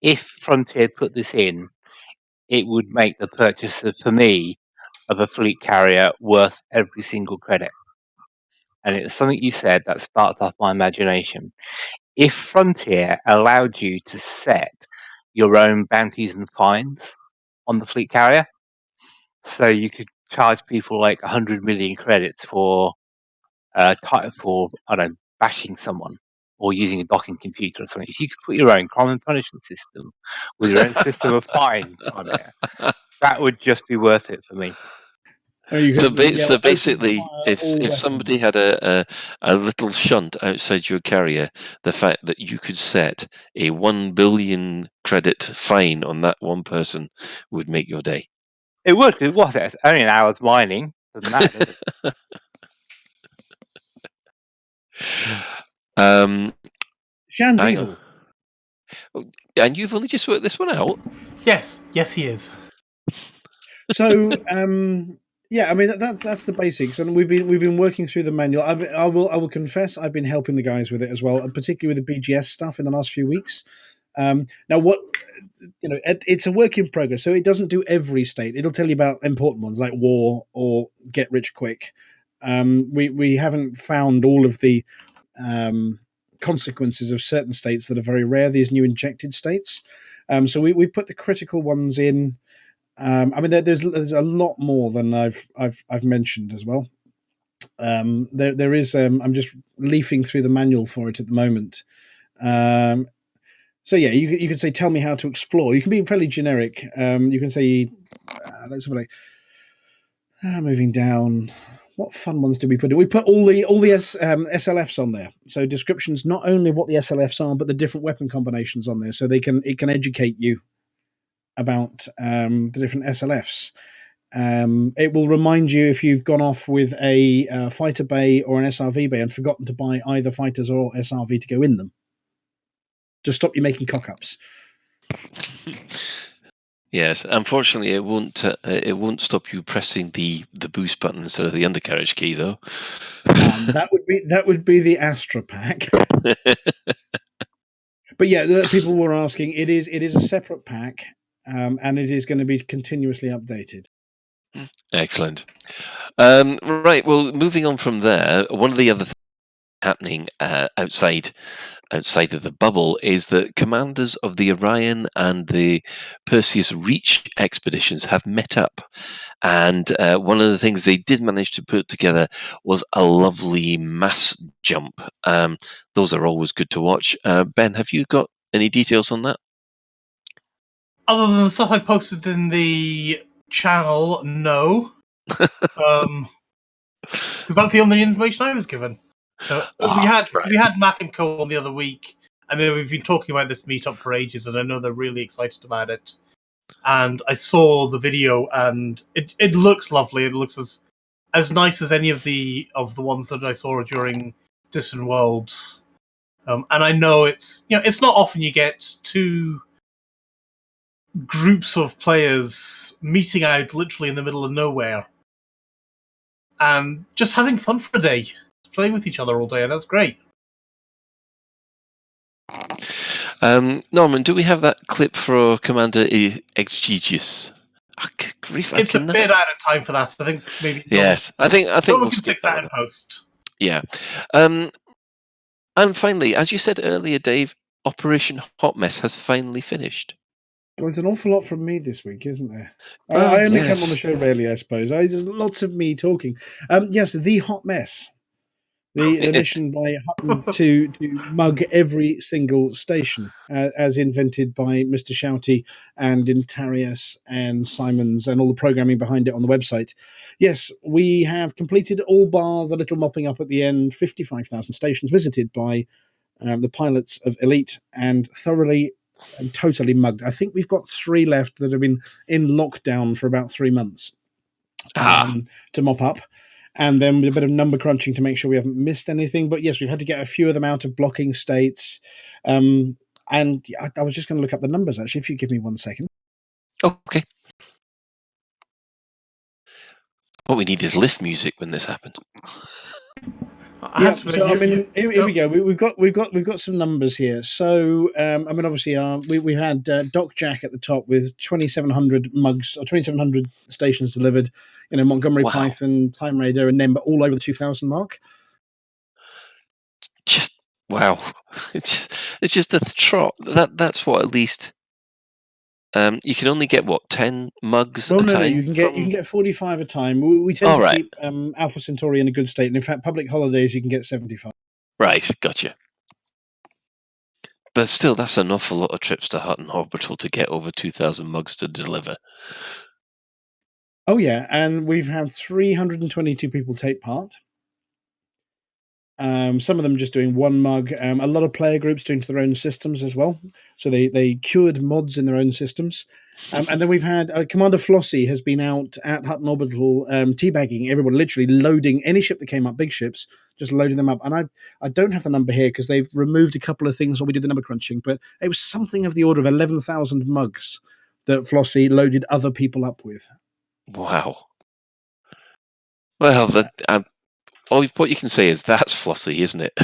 if Frontier put this in, it would make the purchase for me of a fleet carrier worth every single credit. And it's something you said that sparked off my imagination. If Frontier allowed you to set your own bounties and fines on the fleet carrier, so you could charge people like 100 million credits for bashing someone, or using a docking computer or something. If you could put your own crime and punishment system with your own system of fines on it, that would just be worth it for me. Or you So, could so open basically, fire if all somebody weapons. had a little shunt outside your carrier, the fact that you could set a 1 billion credit fine on that one person would make your day. It would, because what's it? It's only an hour's mining. Doesn't matter, does it? Hang Shan's on. evil. And you've only just worked this one out? Yes, he is. So yeah, I mean that's the basics, and we've been working through the manual. I will confess I've been helping the guys with it as well, and particularly with the BGS stuff in the last few weeks. Now what it's a work in progress, so it doesn't do every state. It'll tell you about important ones like war or get rich quick. We haven't found all of the consequences of certain states that are very rare. These new injected states. So we put the critical ones in. I mean, there's a lot more than I've mentioned as well. There is. I'm just leafing through the manual for it at the moment. So yeah, you could say, "Tell me how to explore." You can be fairly generic. You can say, "Let's have a look." Moving down. What fun ones did we put in? We put all the SLFs on there. So descriptions not only of what the SLFs are, but the different weapon combinations on there, so it can educate you about the different SLFs. It will remind you if you've gone off with a fighter bay or an SRV bay and forgotten to buy either fighters or SRV to go in them, to stop you making cock-ups. Yes, unfortunately, it won't stop you pressing the boost button instead of the undercarriage key, though. That would be the Astra pack. But yeah, people were asking. It is a separate pack, and it is going to be continuously updated. Excellent. Right. Well, moving on from there, one of the other things happening outside of the bubble is that commanders of the Orion and the Perseus Reach expeditions have met up, and one of the things they did manage to put together was a lovely mass jump. Those are always good to watch. Ben, have you got any details on that? Other than the stuff I posted in the channel, no. Because that's the only information I was given. So we had Mac and Co on the other week, and then we've been talking about this meetup for ages, and I know they're really excited about it. And I saw the video, and it looks lovely. It looks as nice as any of the ones that I saw during Distant Worlds. And I know it's not often you get two groups of players meeting out literally in the middle of nowhere and just having fun for a day, playing with each other all day, and that's great. Norman, do we have that clip for Commander Exegius? It's a bit out of time for that. So I think maybe yes. I think we'll skip fix that in post. Yeah. And finally, as you said earlier, Dave, Operation Hot Mess has finally finished. There's an awful lot from me this week, isn't there? I only come on the show rarely, I suppose. There's lots of me talking. Yes, the Hot Mess. The mission by Hutton to mug every single station, as invented by Mr. Shouty and Intarius and Simons and all the programming behind it on the website. Yes, we have completed all bar the little mopping up at the end, 55,000 stations visited by the pilots of Elite and thoroughly and totally mugged. I think we've got 3 left that have been in lockdown for about 3 months to mop up. And then with a bit of number crunching to make sure we haven't missed anything. But yes, we've had to get a few of them out of blocking states. And I was just going to look up the numbers, actually, if you give me 1 second. Okay. What we need is lift music when this happened. Here we go. We've got some numbers here. So, obviously, we had Doc Jack at the top with 2,700 mugs or 2,700 stations delivered. Montgomery Python, Time Raider, and then but all over the 2,000 mark. Just wow! It's just a trot. That's what at least. You can only get 10 mugs a time. No, you can get 45 a time. We tend to keep Alpha Centauri in a good state, and in fact, public holidays you can get 75. Right, gotcha. But still, that's an awful lot of trips to Hutton Orbital to get over 2,000 mugs to deliver. Oh yeah, and we've had 322 people take part. Some of them just doing one mug. A lot of player groups doing to their own systems as well. So they cured mods in their own systems. And then we've had Commander Flossie has been out at Hutton Orbital teabagging everyone, literally loading any ship that came up, big ships, just loading them up. And I don't have the number here because they've removed a couple of things while we did the number crunching, but it was something of the order of 11,000 mugs that Flossie loaded other people up with. Wow. Well, what you can say is that's Flossie, isn't it?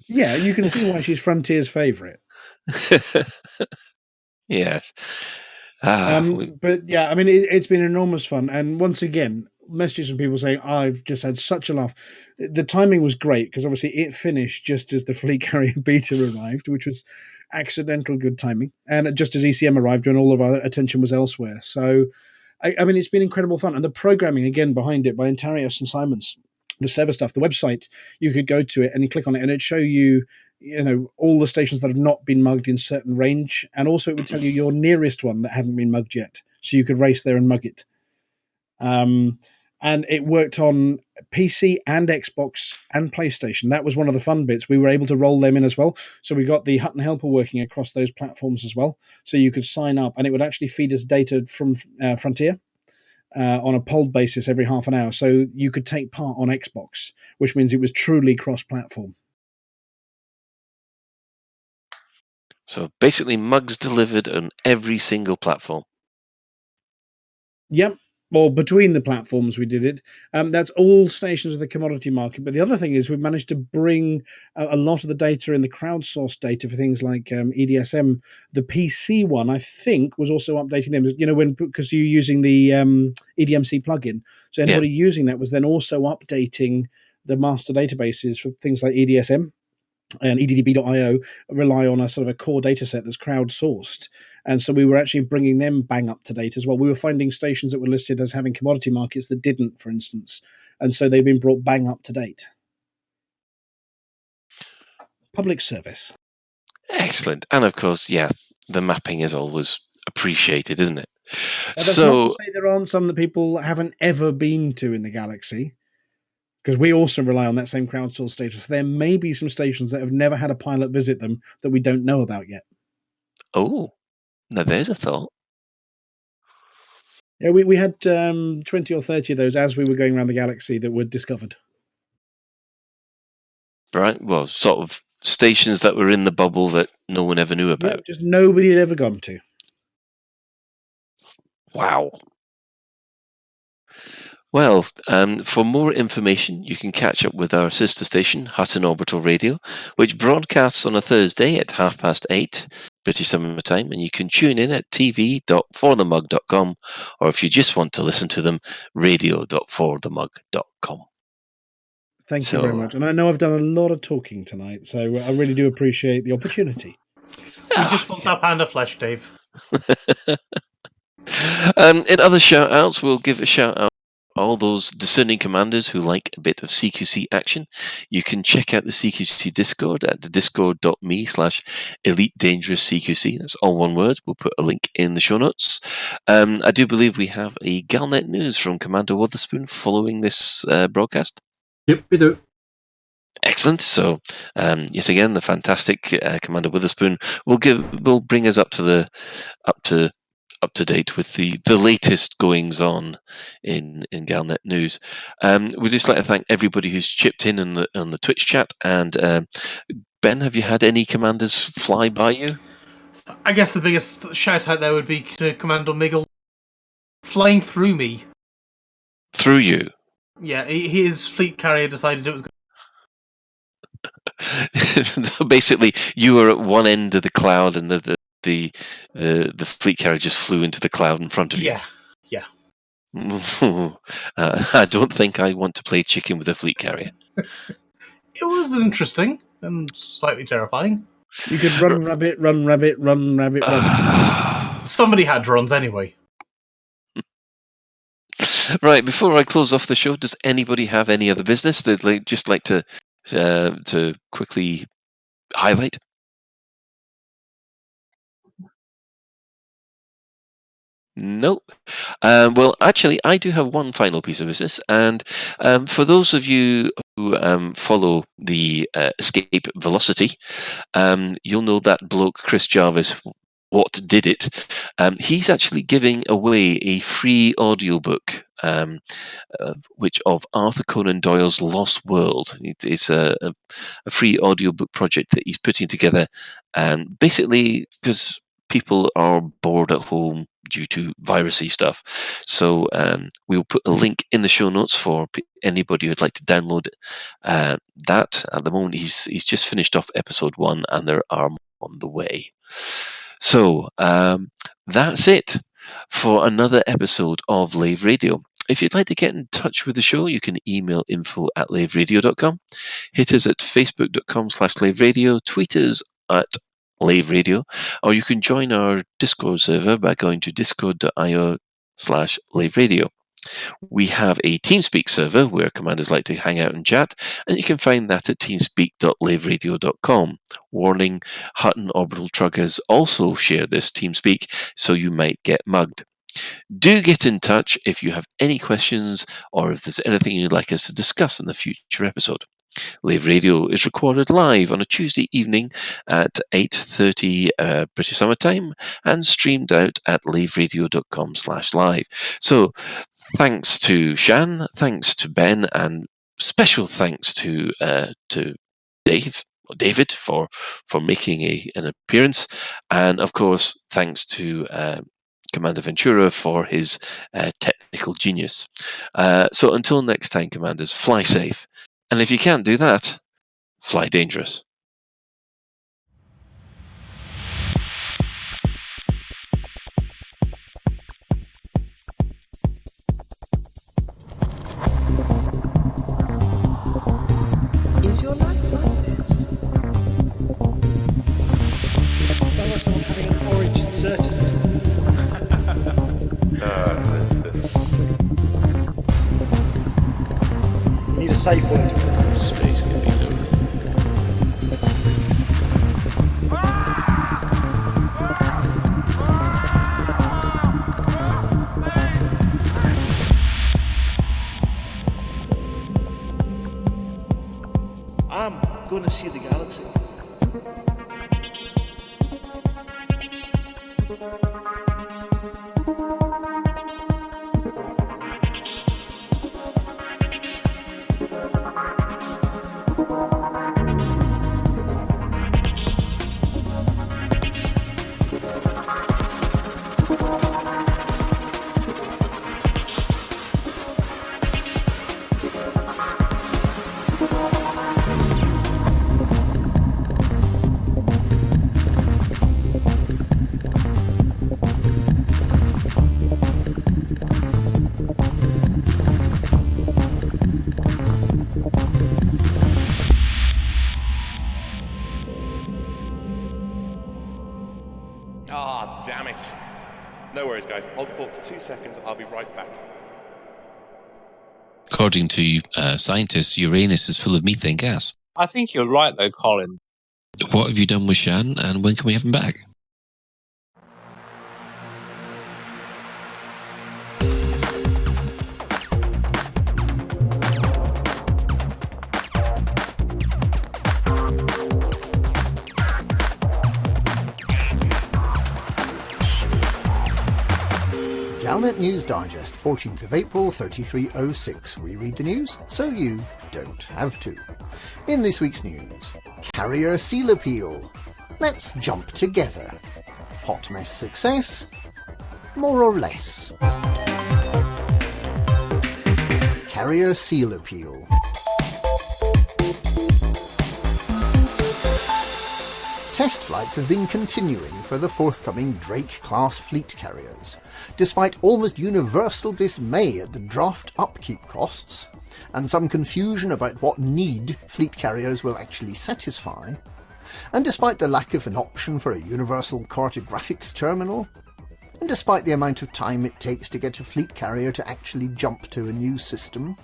Yeah, you can see why she's Frontier's favourite. Yes. But yeah, I mean, it's been enormous fun. And once again, messages from people saying, I've just had such a laugh. The timing was great because obviously it finished just as the Fleet Carrier beta arrived, which was accidental good timing. And just as ECM arrived when all of our attention was elsewhere. So, I mean, it's been incredible fun. And the programming, again, behind it by Antarius and Simons, the server stuff, the website, you could go to it and you click on it and it'd show you, all the stations that have not been mugged in certain range. And also it would tell you your nearest one that hadn't been mugged yet. So you could race there and mug it. And it worked on PC and Xbox and PlayStation. That was one of the fun bits. We were able to roll them in as well. So we got the Hutton Helper working across those platforms as well. So you could sign up and it would actually feed us data from Frontier on a polled basis every half an hour. So you could take part on Xbox, which means it was truly cross-platform. So basically, mugs delivered on every single platform. Yep. Well, between the platforms we did it. That's all stations of the commodity market. But the other thing is we've managed to bring a lot of the data in the crowdsourced data for things like EDSM. The PC one, I think, was also updating them. Because you're using the EDMC plugin. So anybody using that was then also updating the master databases for things like EDSM. And EDDB.io rely on a sort of a core data set that's crowdsourced. And so we were actually bringing them bang up to date as well. We were finding stations that were listed as having commodity markets that didn't, for instance. And so they've been brought bang up to date. Public service. Excellent. And of course, the mapping is always appreciated, isn't it? That's not to say there aren't some that people haven't ever been to in the galaxy, because we also rely on that same crowdsourced data. So there may be some stations that have never had a pilot visit them that we don't know about yet. Oh, now there's a thought. Yeah, we had 20 or 30 of those as we were going around the galaxy that were discovered. Right, well, sort of stations that were in the bubble that no one ever knew about. Yeah, just nobody had ever gone to. Wow. Well, for more information, you can catch up with our sister station, Hutton Orbital Radio, which broadcasts on a Thursday at 8:30 British Summer Time, and you can tune in at tv.forthemug.com, or if you just want to listen to them, radio.forthemug.com. Thank you very much. And I know I've done a lot of talking tonight, so I really do appreciate the opportunity. We just want our pound of flesh, Dave. In other shout-outs, we'll give a shout-out all those discerning commanders who like a bit of CQC action. You can check out the CQC Discord at discord.me/Elite Dangerous CQC. That's all one word. We'll put a link in the show notes. I do believe we have a Galnet news from Commander Witherspoon following this broadcast. Yep, we do. Excellent. So, yet again, the fantastic Commander Witherspoon will bring us up to date with the latest goings on in Galnet news. We'd just like to thank everybody who's chipped in on the Twitch chat. And Ben, have you had any commanders fly by you? I guess the biggest shout out there would be to Commander Miggle flying through me. Through you? Yeah, his fleet carrier decided it was. So basically, you were at one end of the cloud, and the fleet carrier just flew into the cloud in front of you. Yeah. I don't think I want to play chicken with a fleet carrier. It was interesting and slightly terrifying. You could run rabbit, run rabbit, run rabbit, run. Somebody had drones anyway. Right, before I close off the show, does anybody have any other business they'd just like to quickly highlight? No. Well, actually, I do have one final piece of business, and for those of you who follow the Escape Velocity, you'll know that bloke Chris Jarvis. What did it? He's actually giving away a free audiobook, which of Arthur Conan Doyle's Lost World. It's a free audiobook project that he's putting together, and basically because people are bored at home due to virusy stuff. So we'll put a link in the show notes for anybody who'd like to download that. At the moment, he's just finished off episode 1, and there are more on the way. So that's it for another episode of Lave Radio. If you'd like to get in touch with the show, you can email info@laveradio.com, hit us at facebook.com/laveradio, tweet us at Lave Radio, or you can join our Discord server by going to discord.io/Lave Radio. We have a TeamSpeak server where commanders like to hang out and chat, and you can find that at teamspeak.laveradio.com. Warning, Hutton orbital truckers also share this TeamSpeak, so you might get mugged. Do get in touch if you have any questions or if there's anything you'd like us to discuss in the future episode. Lave Radio is recorded live on a Tuesday evening at 8:30 British Summer Time and streamed out at laveradio.com/live. So thanks to Shan, thanks to Ben, and special thanks to David for making an appearance, and of course thanks to Commander Ventura for his technical genius. So until next time, Commanders, fly safe. And if you can't do that, fly dangerous. Is your life like this? Sounds like someone having an orange inserted. Need a safe word. Space can be low. I'm going to see the galaxy. Ah, damn it. No worries, guys. Hold the fort for 2 seconds. I'll be right back. According to scientists, Uranus is full of methane gas. I think you're right, though, Colin. What have you done with Shan, and when can we have him back? Galnet News Digest, 14th of April, 3306. We read the news, so you don't have to. In this week's news, Carrier Seal Appeal. Let's jump together. Hot mess success? More or less. Carrier Seal Appeal. Test flights have been continuing for the forthcoming Drake-class fleet carriers, despite almost universal dismay at the draft upkeep costs, and some confusion about what need fleet carriers will actually satisfy, and despite the lack of an option for a universal cartographics terminal, and despite the amount of time it takes to get a fleet carrier to actually jump to a new system,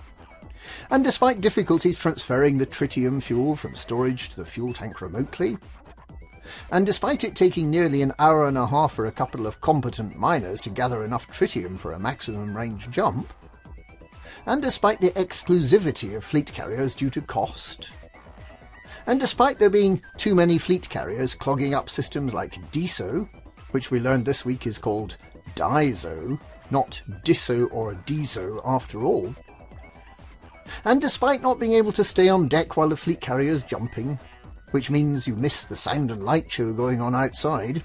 and despite difficulties transferring the tritium fuel from storage to the fuel tank remotely, And despite it taking nearly an hour and a half for a couple of competent miners to gather enough tritium for a maximum range jump, and despite the exclusivity of fleet carriers due to cost, and despite there being too many fleet carriers clogging up systems like DISO, which we learned this week is called DISO, not DISO or DISO after all, and despite not being able to stay on deck while the fleet carrier is jumping, which means you miss the sound and light show going on outside,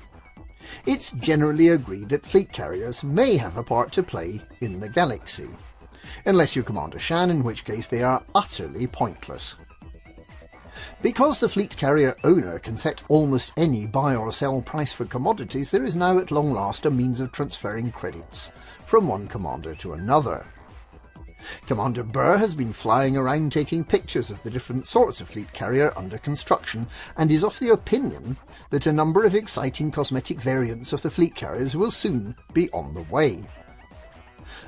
it's generally agreed that fleet carriers may have a part to play in the galaxy, unless you command a Shan, in which case they are utterly pointless. Because the fleet carrier owner can set almost any buy or sell price for commodities, there is now at long last a means of transferring credits from one commander to another. Commander Burr has been flying around taking pictures of the different sorts of fleet carrier under construction, and is of the opinion that a number of exciting cosmetic variants of the fleet carriers will soon be on the way.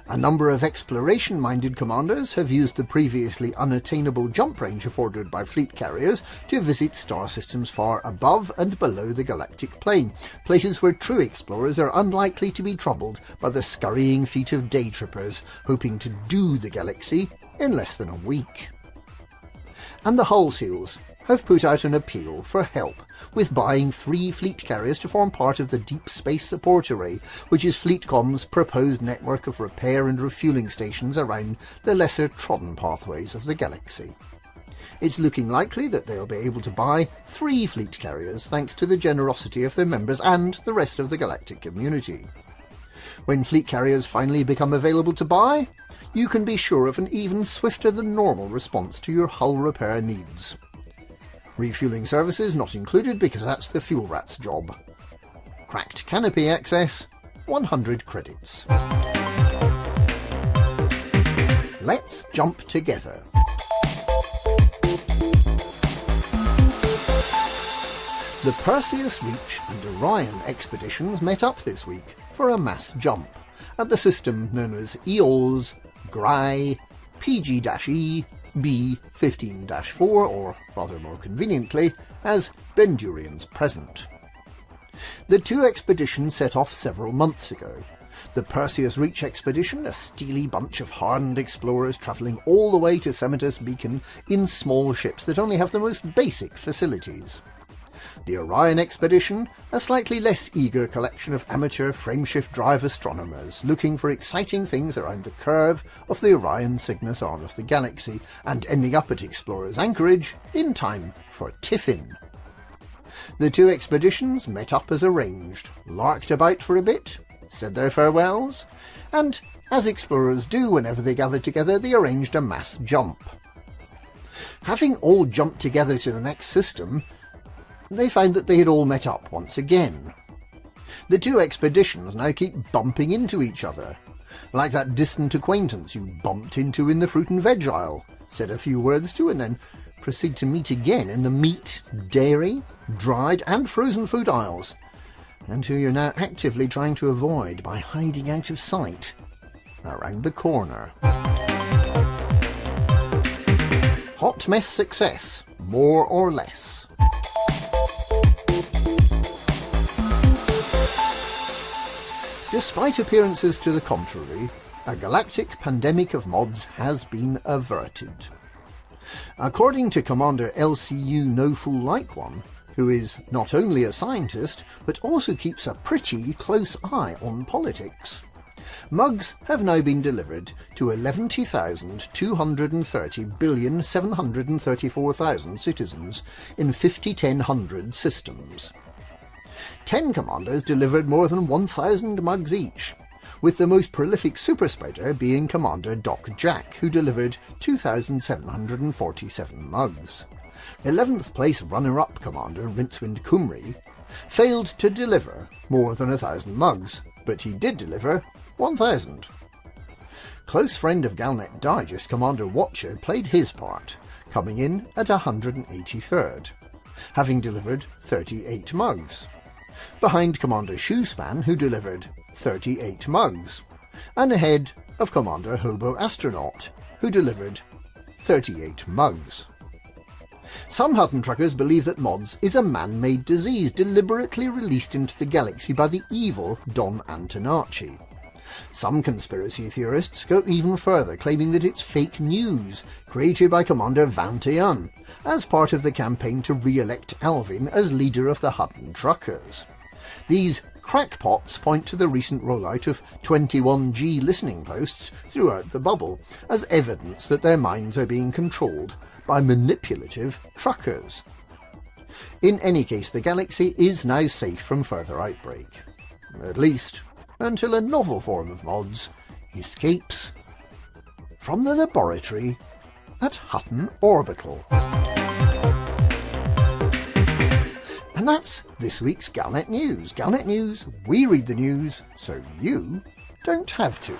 A number of exploration-minded commanders have used the previously unattainable jump range afforded by fleet carriers to visit star systems far above and below the galactic plane, places where true explorers are unlikely to be troubled by the scurrying feet of day trippers hoping to do the galaxy in less than a week. And the Hull Seals have put out an appeal for help with buying 3 fleet carriers to form part of the Deep Space Support Array, which is Fleetcom's proposed network of repair and refueling stations around the lesser trodden pathways of the galaxy. It's looking likely that they'll be able to buy 3 fleet carriers thanks to the generosity of their members and the rest of the galactic community. When fleet carriers finally become available to buy, you can be sure of an even swifter than normal response to your hull repair needs. Refueling services not included because that's the fuel rat's job. Cracked canopy access, 100 credits. Let's jump together. The Perseus Reach and Orion expeditions met up this week for a mass jump at the system known as EOL's Grai PG-E B15-4, or rather more conveniently, as Bendurian's Present. The 2 expeditions set off several months ago. The Perseus Reach expedition, a steely bunch of hardened explorers travelling all the way to Semitus Beacon in small ships that only have the most basic facilities. The Orion expedition, a slightly less eager collection of amateur frameshift drive astronomers looking for exciting things around the curve of the Orion Cygnus arm of the galaxy, and ending up at Explorer's Anchorage in time for Tiffin. The 2 expeditions met up as arranged, larked about for a bit, said their farewells, and, as explorers do whenever they gather together, they arranged a mass jump. Having all jumped together to the next system, they found that they had all met up once again. The 2 expeditions now keep bumping into each other, like that distant acquaintance you bumped into in the fruit and veg aisle, said a few words to, and then proceed to meet again in the meat, dairy, dried and frozen food aisles, and who you're now actively trying to avoid by hiding out of sight around the corner. Hot mess success, more or less. Despite appearances to the contrary, a galactic pandemic of mods has been averted. According to Commander LCU No Fool Like One, who is not only a scientist, but also keeps a pretty close eye on politics, mugs have now been delivered to 11,230,734,000 citizens in 50,1000 systems. 10 commanders delivered more than 1,000 mugs each, with the most prolific super spreader being Commander Doc Jack, who delivered 2,747 mugs. 11th place runner-up Commander Rincewind Kumri failed to deliver more than 1,000 mugs, but he did deliver 1,000. Close friend of Galnet Digest Commander Watcher played his part, coming in at 183rd, having delivered 38 mugs, behind Commander Shoespan, who delivered 38 mugs, and ahead of Commander Hobo Astronaut, who delivered 38 mugs. Some Hutton truckers believe that mods is a man-made disease deliberately released into the galaxy by the evil Don Antonacci. Some conspiracy theorists go even further, claiming that it's fake news, created by Commander Vingtetun, as part of the campaign to re-elect Alvin as leader of the Hutton truckers. These crackpots point to the recent rollout of 21G listening posts throughout the bubble as evidence that their minds are being controlled by manipulative truckers. In any case, the galaxy is now safe from further outbreak. At least, until a novel form of mods escapes from the laboratory at Hutton Orbital. And that's this week's Galnet News. Galnet News, we read the news so you don't have to.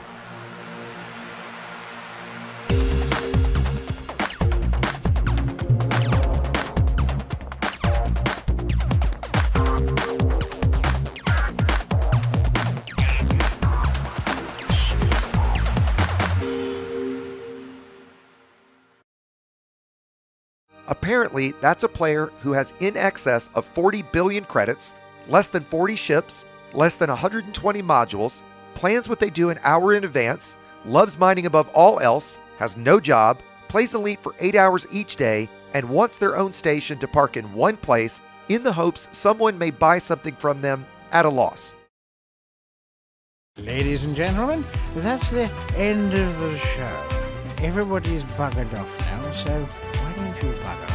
Apparently, that's a player who has in excess of 40 billion credits, less than 40 ships, less than 120 modules, plans what they do an hour in advance, loves mining above all else, has no job, plays Elite for 8 hours each day, and wants their own station to park in one place in the hopes someone may buy something from them at a loss. Ladies and gentlemen, that's the end of the show. Everybody's buggered off now, so why don't you bugger